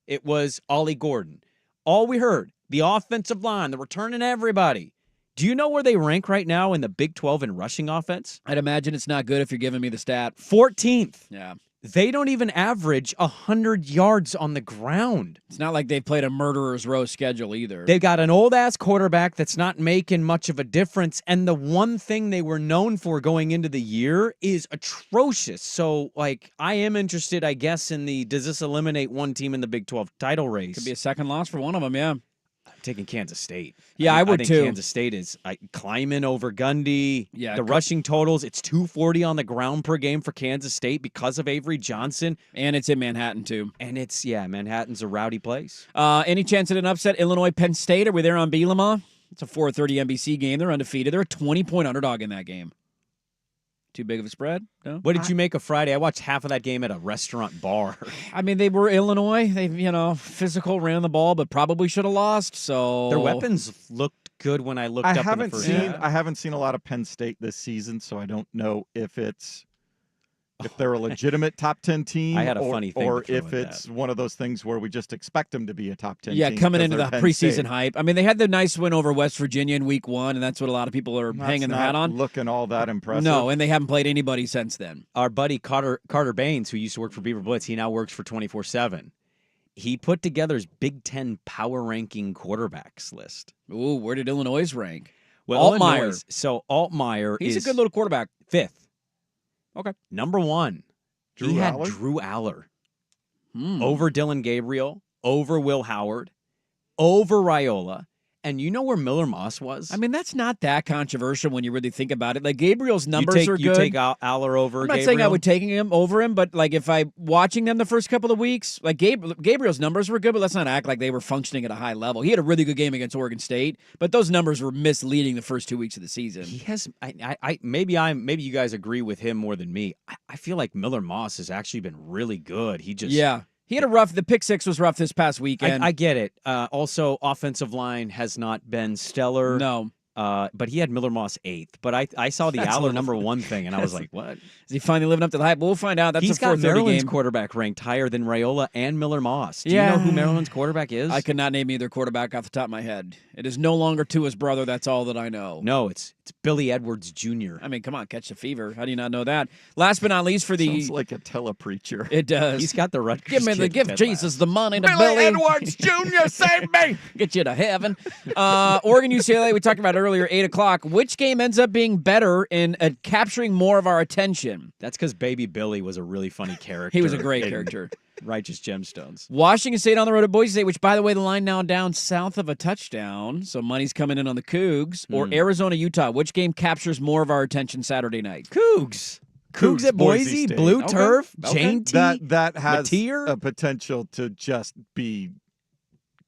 It was Ollie Gordon. All we heard, the offensive line, the returning everybody. Do you know where they rank right now in the Big 12 in rushing offense? I'd imagine it's not good if you're giving me the stat. 14th. Yeah. They don't even average 100 yards on the ground. It's not like they've played a murderer's row schedule either. They've got an old-ass quarterback that's not making much of a difference, and the one thing they were known for going into the year is atrocious. So, I am interested, I guess, in does this eliminate one team in the Big 12 title race? Could be a second loss for one of them, yeah. Taking Kansas State. Yeah, I would think too. Kansas State is Kleiman over Gundy. Yeah, the rushing totals, it's 240 on the ground per game for Kansas State because of Avery Johnson. And it's in Manhattan, too. And Manhattan's a rowdy place. Any chance at an upset, Illinois-Penn State? Are we there on Bielema? It's a 4:30 NBC game. They're undefeated. They're a 20-point underdog in that game. Too big of a spread? No. What did you make of Friday? I watched half of that game at a restaurant bar. I mean, they were Illinois. They, physical, ran the ball, but probably should have lost. So their weapons looked good when I looked up in the first half. I haven't seen a lot of Penn State this season, so I don't know if they're a legitimate top 10 team. I had a funny thing or to throw if in it's one of those things where we just expect them to be a top 10 yeah, team. coming into the Penn preseason State. hype. I mean, they had the nice win over West Virginia in week 1, and that's what a lot of people are hanging their hat on. Looking all that impressive. No, and they haven't played anybody since then. Our buddy Carter Baines, who used to work for Beaver Blitz, he now works for 24/7. He put together his Big Ten power ranking quarterbacks list. Ooh, where did Illinois rank? Well, Altmaier. Altmaier He's is a good little quarterback. 5th. Okay. Number 1. He had Drew Aller over Dylan Gabriel, over Will Howard, over Raiola. And you know where Miller Moss was? I mean, that's not that controversial when you really think about it. Like, Gabriel's numbers are good. You take Aller over I'm not Gabriel? saying I would take him over him, but, if I watching them the first couple of weeks, Gabriel's numbers were good, but let's not act like they were functioning at a high level. He had a really good game against Oregon State, but those numbers were misleading the first 2 weeks of the season. He has. Maybe you guys agree with him more than me. I feel like Miller Moss has actually been really good. He just He had the pick 6 was rough this past weekend. I get it. Also, offensive line has not been stellar. No. But he had Miller Moss 8th. But I saw the Aller number 1 thing, and I was like, what? Is he finally living up to the hype? We'll find out. That's He's a 4:30 got Maryland's game. quarterback ranked higher than Raiola and Miller Moss. Do you know who Maryland's quarterback is? I could not name either quarterback off the top of my head. It is no longer Tua's brother. That's all that I know. No, it's Billy Edwards Jr. I mean, come on, catch the fever. How do you not know that? Last but not least for the... Sounds like a telepreacher. It does. He's got the Rutgers Give Jesus the money to Billy Edwards Jr., save me! Get you to heaven. Oregon, UCLA, we talked about earlier, 8 o'clock. Which game ends up being better in capturing more of our attention? That's because Baby Billy was a really funny character. He was a great character. Righteous Gemstones. Washington State on the road at Boise State, which, by the way, the line now down south of a touchdown, so money's coming in on the Cougs. Or Arizona, Utah. Which game captures more of our attention Saturday night? Cougs at Boise, State. Blue Okay. Turf, Okay. Jane T. That has Mateer? a potential to just be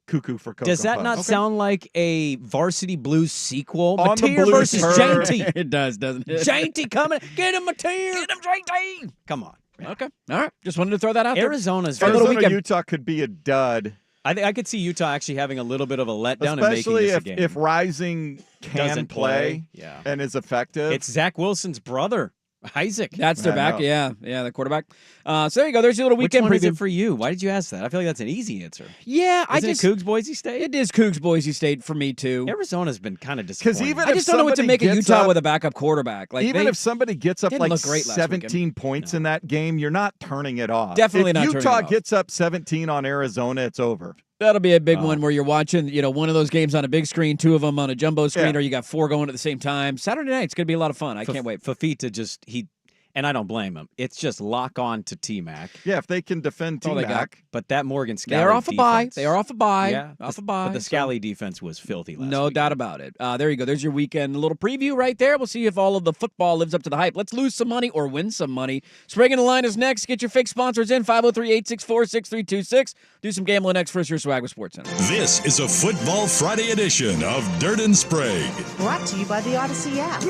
cuckoo for Cocoa Does that Puffs. not sound like a Varsity Blues sequel? On the Mateer Blue versus Turf. Jane T. It does, doesn't it? Jane T coming. Get him, Mateer. Get him, Jane T. Come on. Okay. All right. Just wanted to throw that out there. Arizona's Arizona, Utah could be a dud. I think I could see Utah actually having a little bit of a letdown Especially and making this a game. if Rising can Doesn't play yeah. and is effective. It's Zach Wilson's brother, Isaac. That's their back. Yeah, the quarterback. So there you go. There's your little weekend Which one is preview. it for you? Why did you ask that? I feel like that's an easy answer. Yeah, Isn't it Cougs Boise State? It is Cougs Boise State for me too. Arizona's been kind of disappointing. even I just don't know what to make of Utah with a backup quarterback. Like even if somebody gets up didn't like look great last 17 points in that game, you're not turning it off. Definitely if not turning Utah it off. gets up 17 on Arizona, it's over. That'll be a big one where you're watching, one of those games on a big screen, 2 of them on a jumbo screen, Yeah. or you got 4 going at the same time. Saturday night, it's going to be a lot of fun. I can't wait. Fafita and I don't blame him. It's just lock on to T-Mac. Yeah, if they can defend all they got. T-Mac. But that Morgan Scally They are off a bye. defense- They are off a bye. Yeah, off a bye. But the Scally defense was filthy last No week. doubt about it. There you go. There's your weekend little preview right there. We'll see if all of the football lives up to the hype. Let's lose some money or win some money. Sprague in the line is next. Get your fake sponsors in. 503-864-6326. Do some gambling next. First, your Swag with Sports Center. This is a Football Friday edition of Dirt and Sprague. Brought to you by the Odyssey app.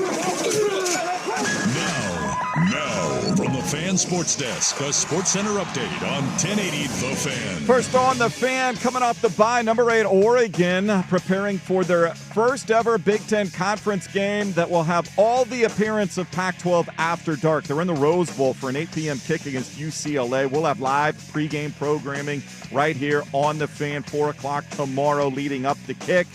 Now, from the Fan Sports Desk, a Sports Center update on 1080 The Fan. First on the Fan, coming off the bye, number 8 Oregon, preparing for their first ever Big Ten Conference game that will have all the appearance of Pac-12 after dark. They're in the Rose Bowl for an 8 p.m. kick against UCLA. We'll have live pregame programming right here on the Fan, 4 o'clock tomorrow leading up the kick.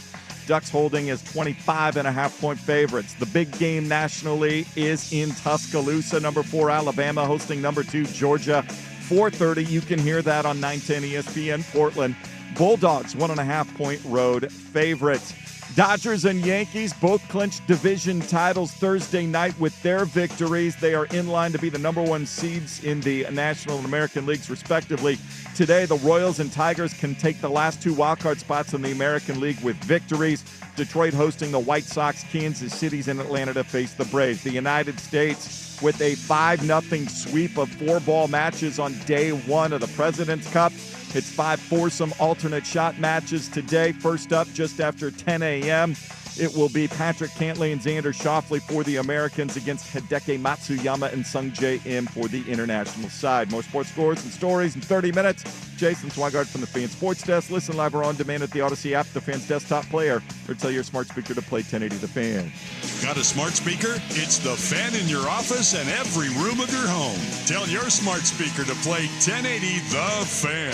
Ducks holding as 25.5-point favorites. The big game nationally is in Tuscaloosa. Number 4 Alabama hosting number 2 Georgia. 4:30. You can hear that on 910 ESPN Portland. Bulldogs 1.5-point road favorites. Dodgers and Yankees both clinched division titles Thursday night with their victories. They are in line to be the number 1 seeds in the National and American Leagues, respectively. Today, the Royals and Tigers can take the last 2 wildcard spots in the American League with victories. Detroit hosting the White Sox, Kansas City's in Atlanta to face the Braves. The United States with a 5-0 sweep of 4-ball matches on day 1 of the President's Cup. It's 5 foursome alternate shot matches today. First up, just after 10 a.m., it will be Patrick Cantley and Xander Schauffele for the Americans against Hideki Matsuyama and Sung Jae Im for the international side. More sports scores and stories in 30 minutes. Jason Swigart from the Fan Sports Desk. Listen live or on demand at the Odyssey app, the Fan's desktop player, or tell your smart speaker to play 1080 The Fan. Got a smart speaker? It's the Fan in your office and every room of your home. Tell your smart speaker to play 1080 The Fan.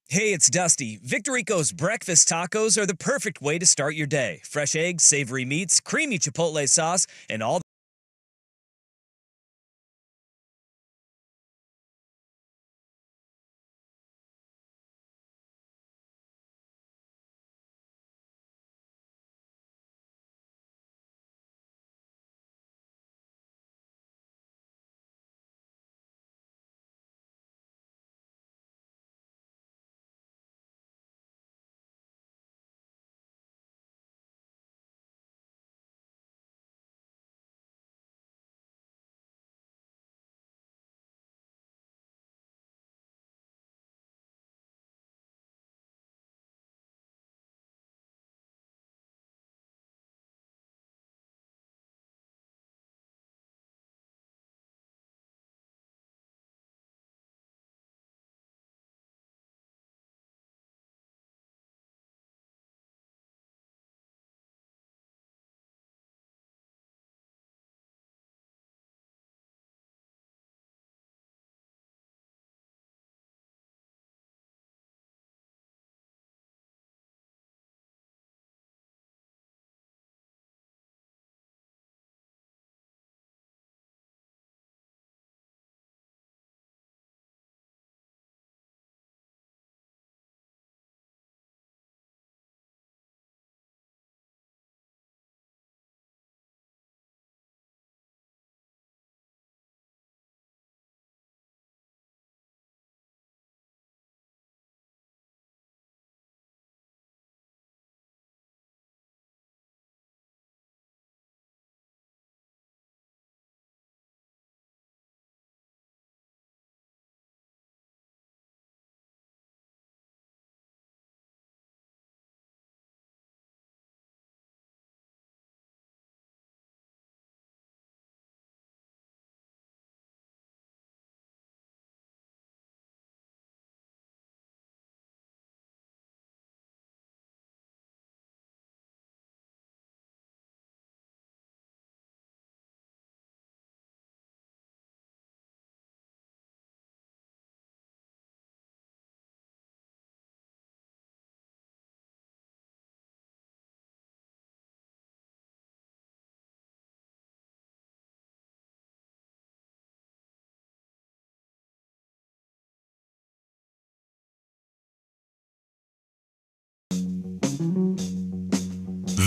Hey, it's Dusty. Victorico's breakfast tacos are the perfect way to start your day. Fresh eggs, savory meats, creamy chipotle sauce, and all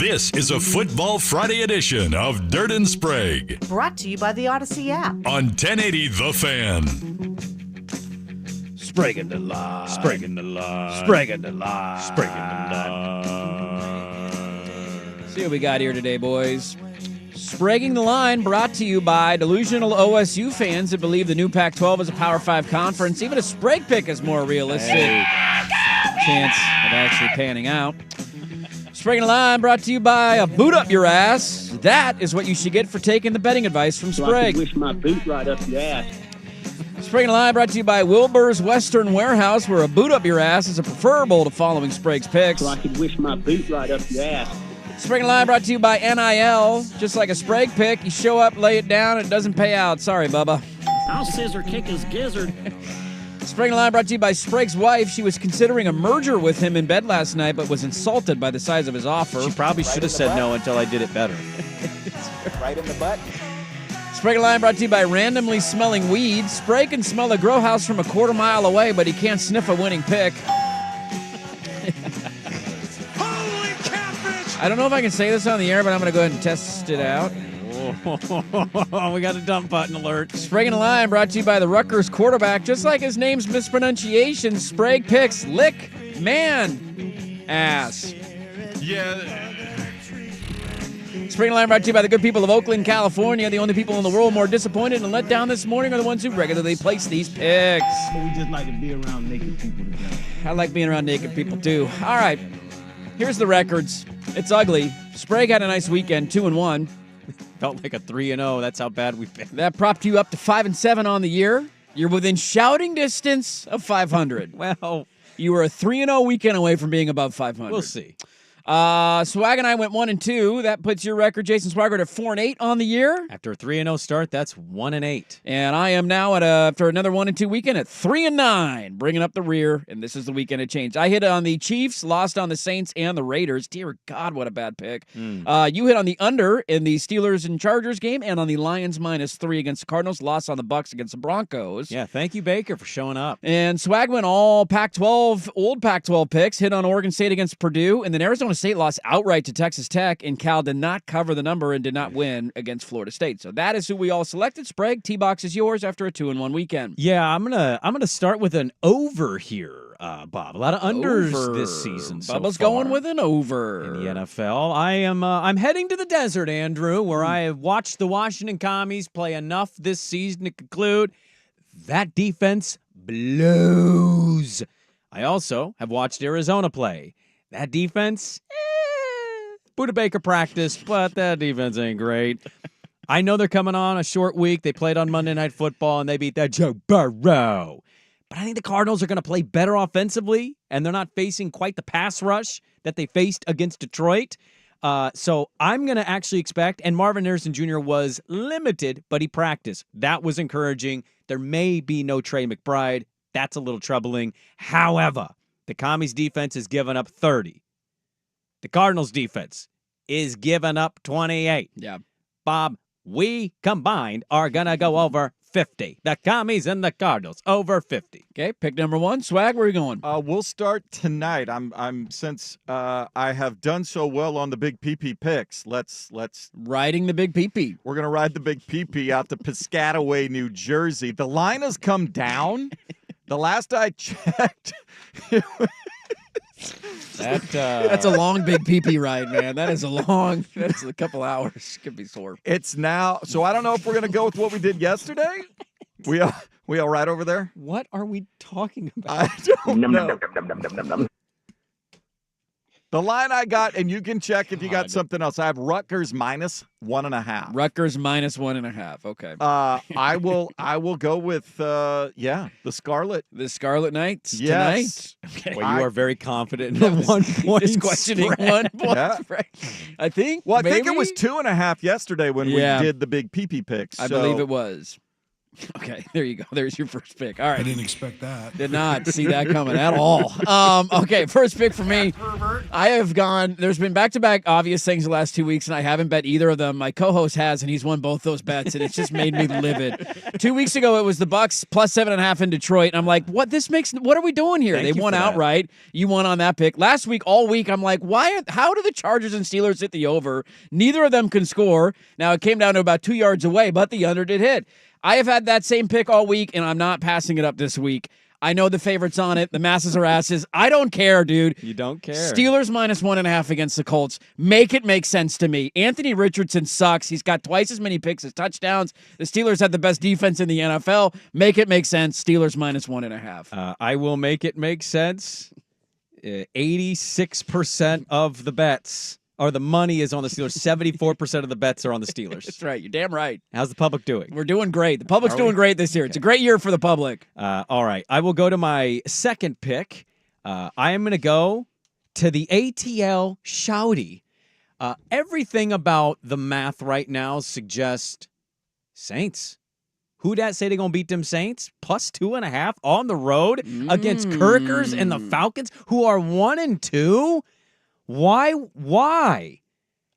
This is a Football Friday edition of Dirt and Sprague. Brought to you by the Odyssey app. On 1080 The Fan. Sprague the line. Sprague the line. Sprague the line. Sprague the line. See what we got here today, boys. Spraguing the Line brought to you by delusional OSU fans that believe the new Pac-12 is a Power 5 conference. Even a Sprague pick is more realistic chance of actually panning out. Spraguing the Line brought to you by a boot up your ass. That is what you should get for taking the betting advice from Sprague. So I wish my boot right up your ass. Spraguing the Line brought to you by Wilbur's Western Warehouse, where a boot up your ass is a preferable to following Sprague's picks. So I could wish my boot right up your ass. Spraguing the Line brought to you by NIL. Just like a Sprague pick, you show up, lay it down, and it doesn't pay out. Sorry, Bubba. I'll scissor kick his gizzard. Sprague Line brought to you by Sprague's wife. She was considering a merger with him in bed last night, but was insulted by the size of his offer. She probably should have said no until I did it better. Right in the butt. Sprague Line brought to you by randomly smelling weed. Sprague can smell a grow house from a quarter mile away, but he can't sniff a winning pick. Holy catfish! I don't know if I can say this on the air, but I'm going to go ahead and test it out. We got a dump button alert. Sprague and Line brought to you by the Rutgers quarterback. Just like his name's mispronunciation, Sprague picks lick man ass. Yeah. Sprague and Line brought to you by the good people of Oakland, California. The only people in the world more disappointed and let down this morning are the ones who regularly place these picks. We just like to be around naked people together. I like being around naked people too. All right, here's the records. It's ugly. Sprague had a nice weekend, 2-1. Felt like a 3-0. That's how bad we've been. That propped you up to 5-7 on the year. You're within shouting distance of 500. Well, you were a 3-0 weekend away from being above 500. We'll see. Swag and I went 1-2. That puts your record, Jason Sprague, at 4-8 on the year. After a 3-0 start, that's 1-8. And I am now after another 1-2 weekend at 3-9, bringing up the rear. And this is the weekend it changed. I hit on the Chiefs, lost on the Saints and the Raiders. Dear God, what a bad pick. You hit on the under in the Steelers and Chargers game, and on the Lions -3 against the Cardinals. Lost on the Bucks against the Broncos. Yeah, thank you, Baker, for showing up. And Swag went all Pac-12, old Pac-12 picks. Hit on Oregon State against Purdue, and then Arizona State lost outright to Texas Tech, and Cal did not cover the number and did not win against Florida State. So that is who we all selected. Sprague, T-Box is yours after a 2-1 weekend. Yeah, I'm gonna start with an over here, Bob. A lot of unders this season. Bubba's so far going with an over in the NFL. I'm heading to the desert, Andrew, where I have watched the Washington Commies play enough this season to conclude that defense blows. I also have watched Arizona play. That defense, Buda Baker practiced, but that defense ain't great. I know they're coming on a short week. They played on Monday Night Football, and they beat that Joe Burrow. But I think the Cardinals are going to play better offensively, and they're not facing quite the pass rush that they faced against Detroit. So I'm going to actually expect, and Marvin Harrison Jr. was limited, but he practiced. That was encouraging. There may be no Trey McBride. That's a little troubling. However, the Commies defense is giving up 30. The Cardinals defense is giving up 28. Yeah. Bob, we combined are going to go over 50. The Commies and the Cardinals over 50. Okay, pick number one. Swag, where are you going? We'll start tonight. I'm since I have done so well on the big PP picks. Let's riding the big PP. We're gonna ride the big PP out to Piscataway, New Jersey. The line has come down. The last I checked. That's a long big PP ride, man. That's a couple hours. Could be sore. It's now, so I don't know if we're gonna go with what we did yesterday. We all right over there? What are we talking about? I don't know. The line I got, and you can check if you got something else. I have Rutgers -1.5. Rutgers -1.5. Okay. I will go with the Scarlet. The Scarlet Knights yes. tonight. Okay. Well, you are very confident in 1 point. Just questioning spread. 1 point. Yeah. Spread. I think. Well, I maybe? think it was 2.5 yesterday when we did the big PP picks. I believe it was. Okay, there you go. There's your first pick. All right. I didn't expect that. Did not see that coming at all. Okay, first pick for me. I have gone, there's been back-to-back obvious things the last 2 weeks, and I haven't bet either of them. My co-host has, and he's won both those bets, and it's just made me livid. 2 weeks ago, it was the Bucks +7.5 in Detroit, and I'm like, what are we doing here? They won outright. You won on that pick. Last week, all week, I'm like, how do the Chargers and Steelers hit the over? Neither of them can score. Now, it came down to about 2 yards away, but the under did hit. I have had that same pick all week, and I'm not passing it up this week. I know the favorites on it. The masses are asses. I don't care, dude. You don't care. Steelers -1.5 against the Colts. Make it make sense to me. Anthony Richardson sucks. He's got twice as many picks as touchdowns. The Steelers have the best defense in the NFL. Make it make sense. Steelers -1.5. I will make it make sense. 86% of the bets. Or the money is on the Steelers. 74% of the bets are on the Steelers. That's right. You're damn right. How's the public doing? We're doing great. The public's doing great this year. It's a great year for the public. All right. I will go to my second pick. I am going to go to the ATL Shouty. Everything about the math right now suggests Saints. Who dat say they going to beat them Saints? Plus 2.5 on the road against Kirkers and the Falcons, who are 1-2? Why?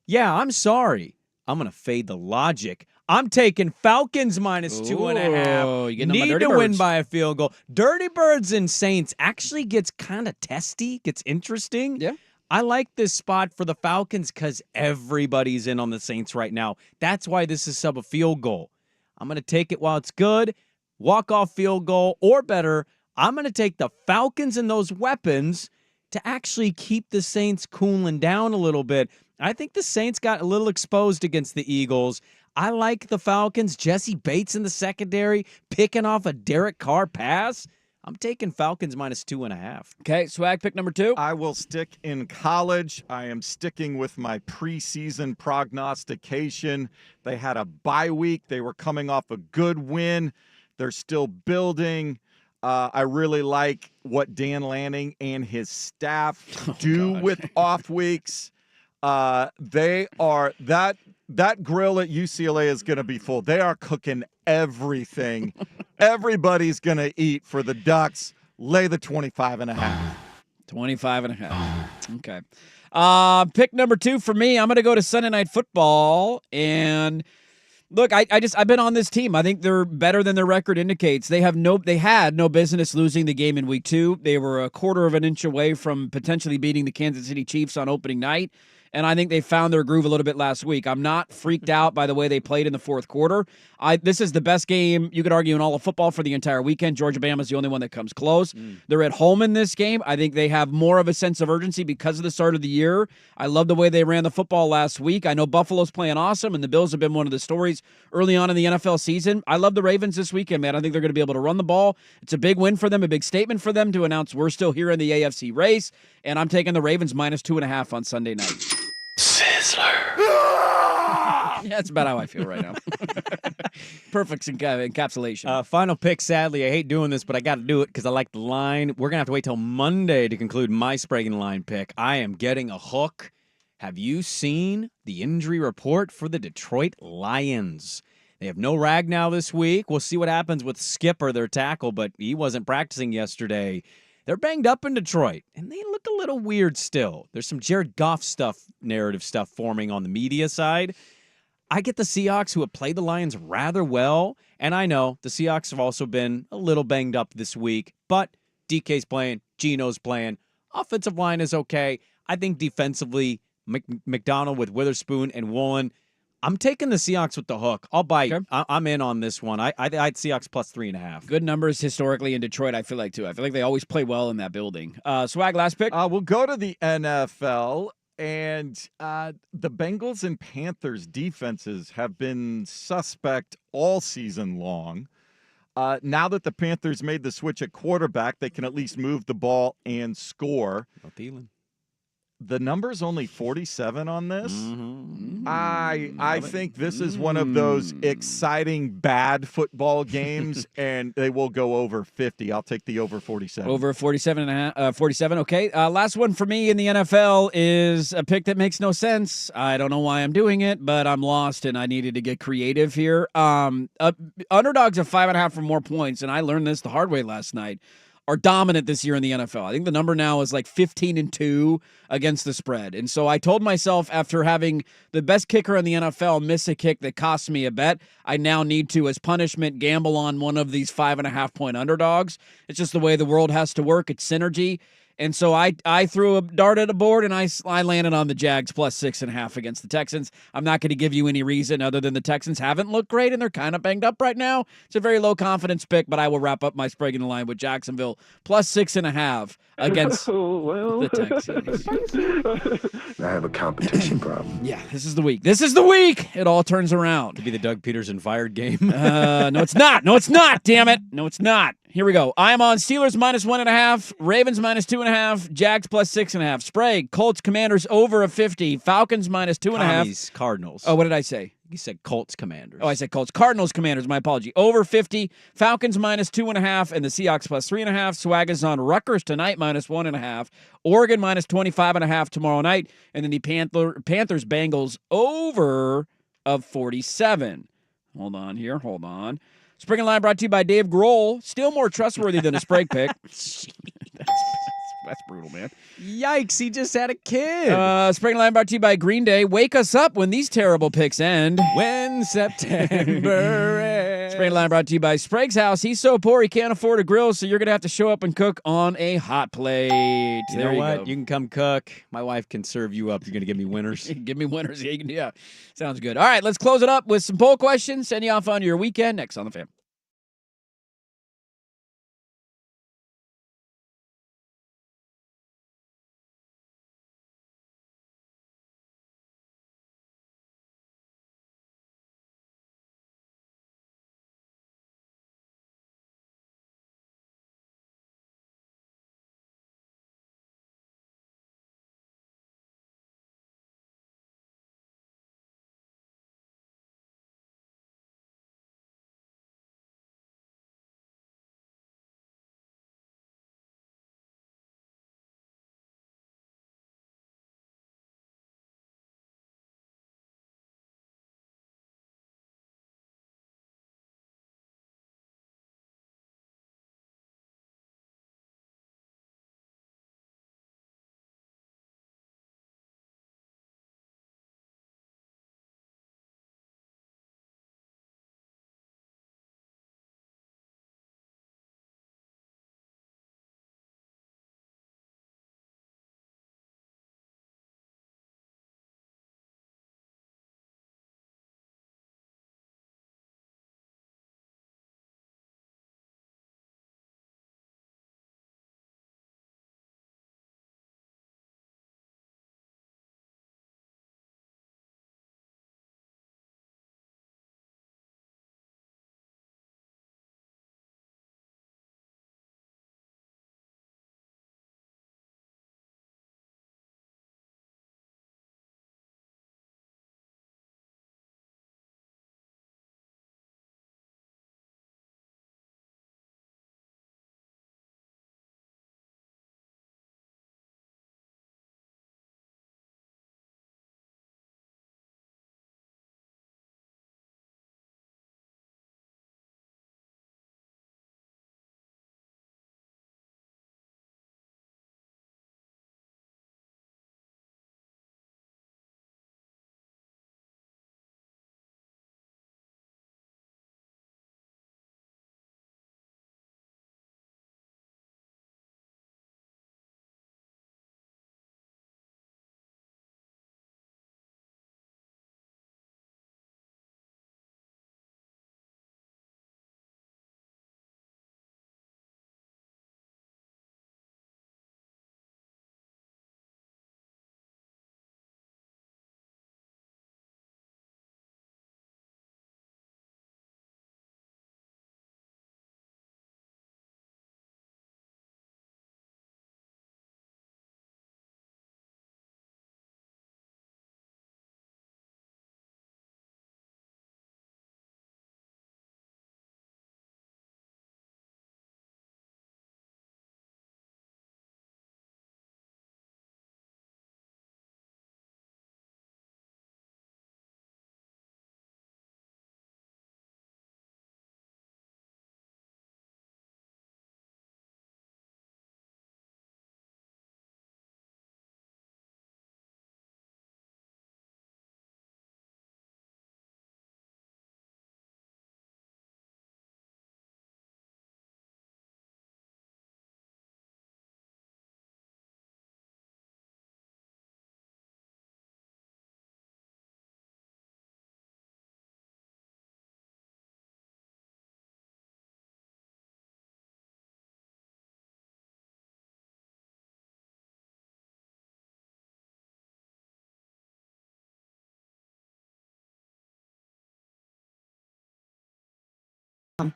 Yeah, I'm sorry. I'm going to fade the logic. I'm taking Falcons minus 2.5. You Need to win by a field goal. Dirty Birds and Saints actually gets kind of testy, gets interesting. Yeah. I like this spot for the Falcons because everybody's in on the Saints right now. That's why this is sub a field goal. I'm going to take it while it's good. Walk-off field goal, or better, I'm going to take the Falcons and those weapons to actually keep the Saints cooling down a little bit. I think the Saints got a little exposed against the Eagles. I like the Falcons. Jesse Bates in the secondary, picking off a Derek Carr pass. I'm taking Falcons minus 2.5. Okay, Swag, pick number 2. I will stick in college. I am sticking with my preseason prognostication. They had a bye week. They were coming off a good win. They're still building. I really like what Dan Lanning and his staff do with off weeks. They are that grill at UCLA is going to be full. They are cooking everything. Everybody's going to eat for the Ducks. Lay the 25.5. 25.5. Okay. Pick number 2 for me. I'm going to go to Sunday Night Football. And look, I've been on this team. I think they're better than their record indicates. They had no business losing the game in week 2. They were a quarter of an inch away from potentially beating the Kansas City Chiefs on opening night. And I think they found their groove a little bit last week. I'm not freaked out by the way they played in the fourth quarter. This is the best game, you could argue, in all of football for the entire weekend. Georgia-Bama's the only one that comes close. They're at home in this game. I think they have more of a sense of urgency because of the start of the year. I love the way they ran the football last week. I know Buffalo's playing awesome, and the Bills have been one of the stories early on in the NFL season. I love the Ravens this weekend, man. I think they're going to be able to run the ball. It's a big win for them, a big statement for them to announce we're still here in the AFC race, and I'm taking the Ravens minus 2.5 on Sunday night. Sizzler. Yeah, that's about how I feel right now. Perfect encapsulation. Final pick, sadly. I hate doing this, but I got to do it because I like the line. We're going to have to wait till Monday to conclude my Sprague line pick. I am getting a hook. Have you seen the injury report for the Detroit Lions? They have no Ragnow this week. We'll see what happens with Skipper, their tackle, but he wasn't practicing yesterday. They're banged up in Detroit, and they look a little weird still. There's some Jared Goff narrative stuff forming on the media side. I get the Seahawks, who have played the Lions rather well, and I know the Seahawks have also been a little banged up this week, but DK's playing, Geno's playing, offensive line is okay. I think defensively, McDonald with Witherspoon and Woolen, I'm taking the Seahawks with the hook. I'll bite. Okay. I'm in on this one. I'd Seahawks plus 3.5. Good numbers historically in Detroit, I feel like, too. I feel like they always play well in that building. Swag, last pick? We'll go to the NFL, and the Bengals and Panthers defenses have been suspect all season long. Now that the Panthers made the switch at quarterback, they can at least move the ball and score. No Thielen. The number's only 47 on this. I think this is one of those exciting bad football games, and they will go over 50. I'll take the over 47. Over 47. Okay. Last one for me in the NFL is a pick that makes no sense. I don't know why I'm doing it, but I'm lost, and I needed to get creative here. Underdogs of 5.5 or more points, and I learned this the hard way last night, are dominant this year in the NFL. I think the number now is like 15-2 against the spread. And so I told myself, after having the best kicker in the NFL miss a kick that cost me a bet, I now need to, as punishment, gamble on one of these 5.5-point underdogs. It's just the way the world has to work. It's synergy. And so I threw a dart at a board, and I landed on the Jags plus 6.5 against the Texans. I'm not going to give you any reason other than the Texans haven't looked great, and they're kind of banged up right now. It's a very low-confidence pick, but I will wrap up my Sprague in the line with Jacksonville plus 6.5 against the Texans. I have a competition problem. Yeah, this is the week. This is the week. It all turns around. Could be the Doug Peterson fired game. No, it's not. No, it's not. Damn it. No, it's not. Here we go. I am on Steelers minus 1.5, Ravens minus 2.5, Jags plus 6.5. Sprague, Colts, Commanders over a 50, Falcons minus 2.5. Commies, Cardinals. Oh, what did I say? You said Colts, Commanders. Oh, I said Colts. Cardinals, Commanders. My apology. Over 50, Falcons minus 2.5, and the Seahawks plus 3.5. Swag is on Rutgers tonight minus 1.5, Oregon minus 25.5 tomorrow night, and then the Panthers Bengals over of 47. Hold on. Spring and Line brought to you by Dave Grohl. Still more trustworthy than a Sprague pick. That's brutal, man. Yikes, he just had a kid. Spring and Line brought to you by Green Day. Wake us up when these terrible picks end. When September ends. Spring and Line brought to you by Sprague's house. He's so poor he can't afford a grill, so you're going to have to show up and cook on a hot plate. You know what? You can come cook. My wife can serve you up. You're going to give me winners. Give me winners. Yeah, sounds good. All right, let's close it up with some poll questions. Send you off on your weekend. Next on The Fan.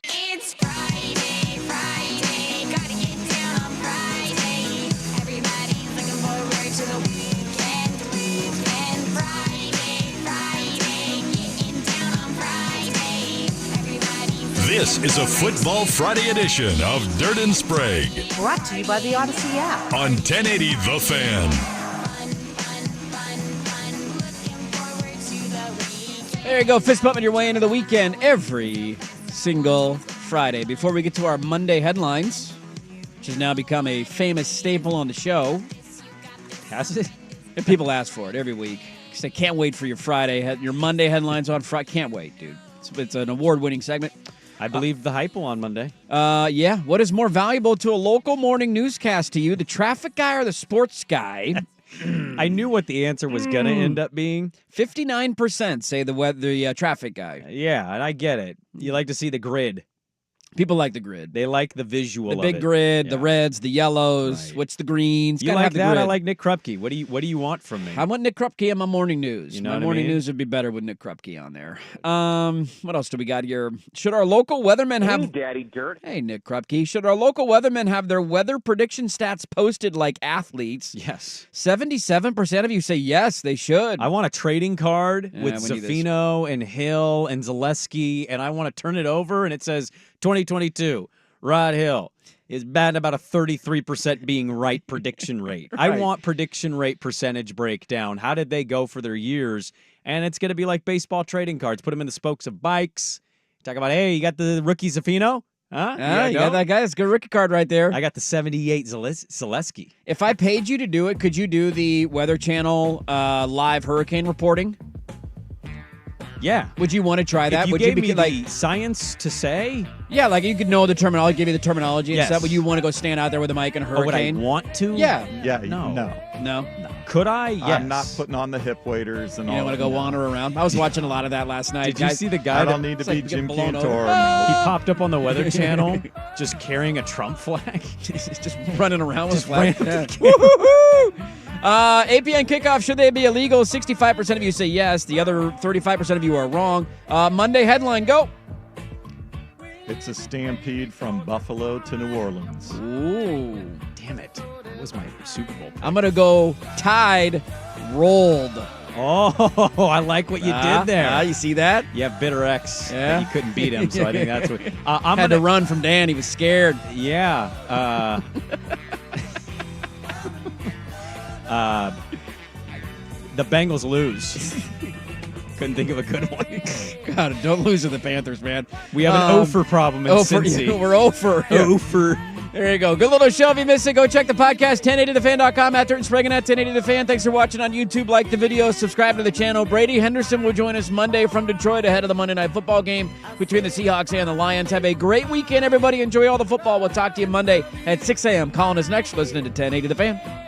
It's Friday, gotta get down on Friday. Everybody's looking forward to the weekend. Friday, getting down on Friday. This is a Football Friday edition of Dirt and Sprague Brought to you by the Odyssey app. on 1080 The Fan. There you go, fist bumping your way into the weekend every single Friday. Before we get to our Monday headlines, which has now become a famous staple on the show. Has it? And people ask for it every week. They can't wait for your Friday, your Monday headlines on Friday. Can't wait, dude. It's an award-winning segment. I believe the hype on Monday. Yeah. What is more valuable to a local morning newscast to you, the traffic guy or the sports guy? I knew what the answer was going to end up being. 59% say the traffic guy. Yeah, and I get it. You like to see the grid. People like the grid. They like the visual the of big it. grid, Yeah. the reds, the yellows. Right. What's the greens? You Gotta like have the that? grid. I like Nick Krupke. What do you want from me? I want Nick Krupke in my morning news. You know my what I morning mean? news would be better with Nick Krupke on there. What else do we got here? Should our local weathermen have... Daddy Dirt. Hey, Nick Krupke. Should our local weathermen have their weather prediction stats posted like athletes? Yes. 77% of you say yes, they should. I want a trading card Yeah, with we need this. Zafino and Hill and Zaleski, and I want to turn it over, and it says 2022. Rod Hill is batting about a 33% being right prediction rate. I Right. want prediction rate percentage breakdown. How did they go for their years? And it's going to be like baseball trading cards. Put them in the spokes of bikes. Talk about, hey, you got the rookie Zafino? Huh? Yeah, you got that guy. That's a good rookie card right there. I got the 78 Zaleski. If I paid you to do it, could you do the Weather Channel live hurricane reporting? Yeah. Would you want to try that? If you Would gave you me the science to say? Yeah, like you could know the terminology, give you the terminology and Yes. stuff. Would you want to go stand out there with a mic and a Or would I hurricane? want to? Yeah. Yeah, No. no. Could I? Yes. I'm not putting on the hip waders and You all. don't want to go wander around. I was watching a lot of that last night. Did you Guys, see the guy I that don't need to it's be like Jim getting blown Cantor. over. he popped up on the Weather Channel just carrying a Trump flag? just running around with Just flag. ran- Yeah. Woo-hoo-hoo! APN kickoff, should they be illegal? 65% of you say yes. The other 35% of you are wrong. Monday headline, go. It's a stampede from Buffalo to New Orleans. Ooh. Damn it. That was my Super Bowl. I'm going to go Tide rolled. Oh, I like what you did there. You see that? You have Bitter X. Yeah. And you couldn't beat him, so I think that's what. I'm Had gonna, to run from Dan. He was scared. Yeah. The Bengals lose. Couldn't think of a good one. God, don't lose to the Panthers, man. We have an Ofer problem in Cincy. We're Ofer. Ofer. There you go. Good little show. If you missed it, go check the podcast, 1080thefan.com. At Dirt and Sprague at 1080thefan. Thanks for watching on YouTube. Like the video. Subscribe to the channel. Brady Henderson will join us Monday from Detroit ahead of the Monday Night Football game between the Seahawks and the Lions. Have a great weekend, everybody. Enjoy all the football. We'll talk to you Monday at 6 a.m. Colin is next. Listening to 1080 The Fan.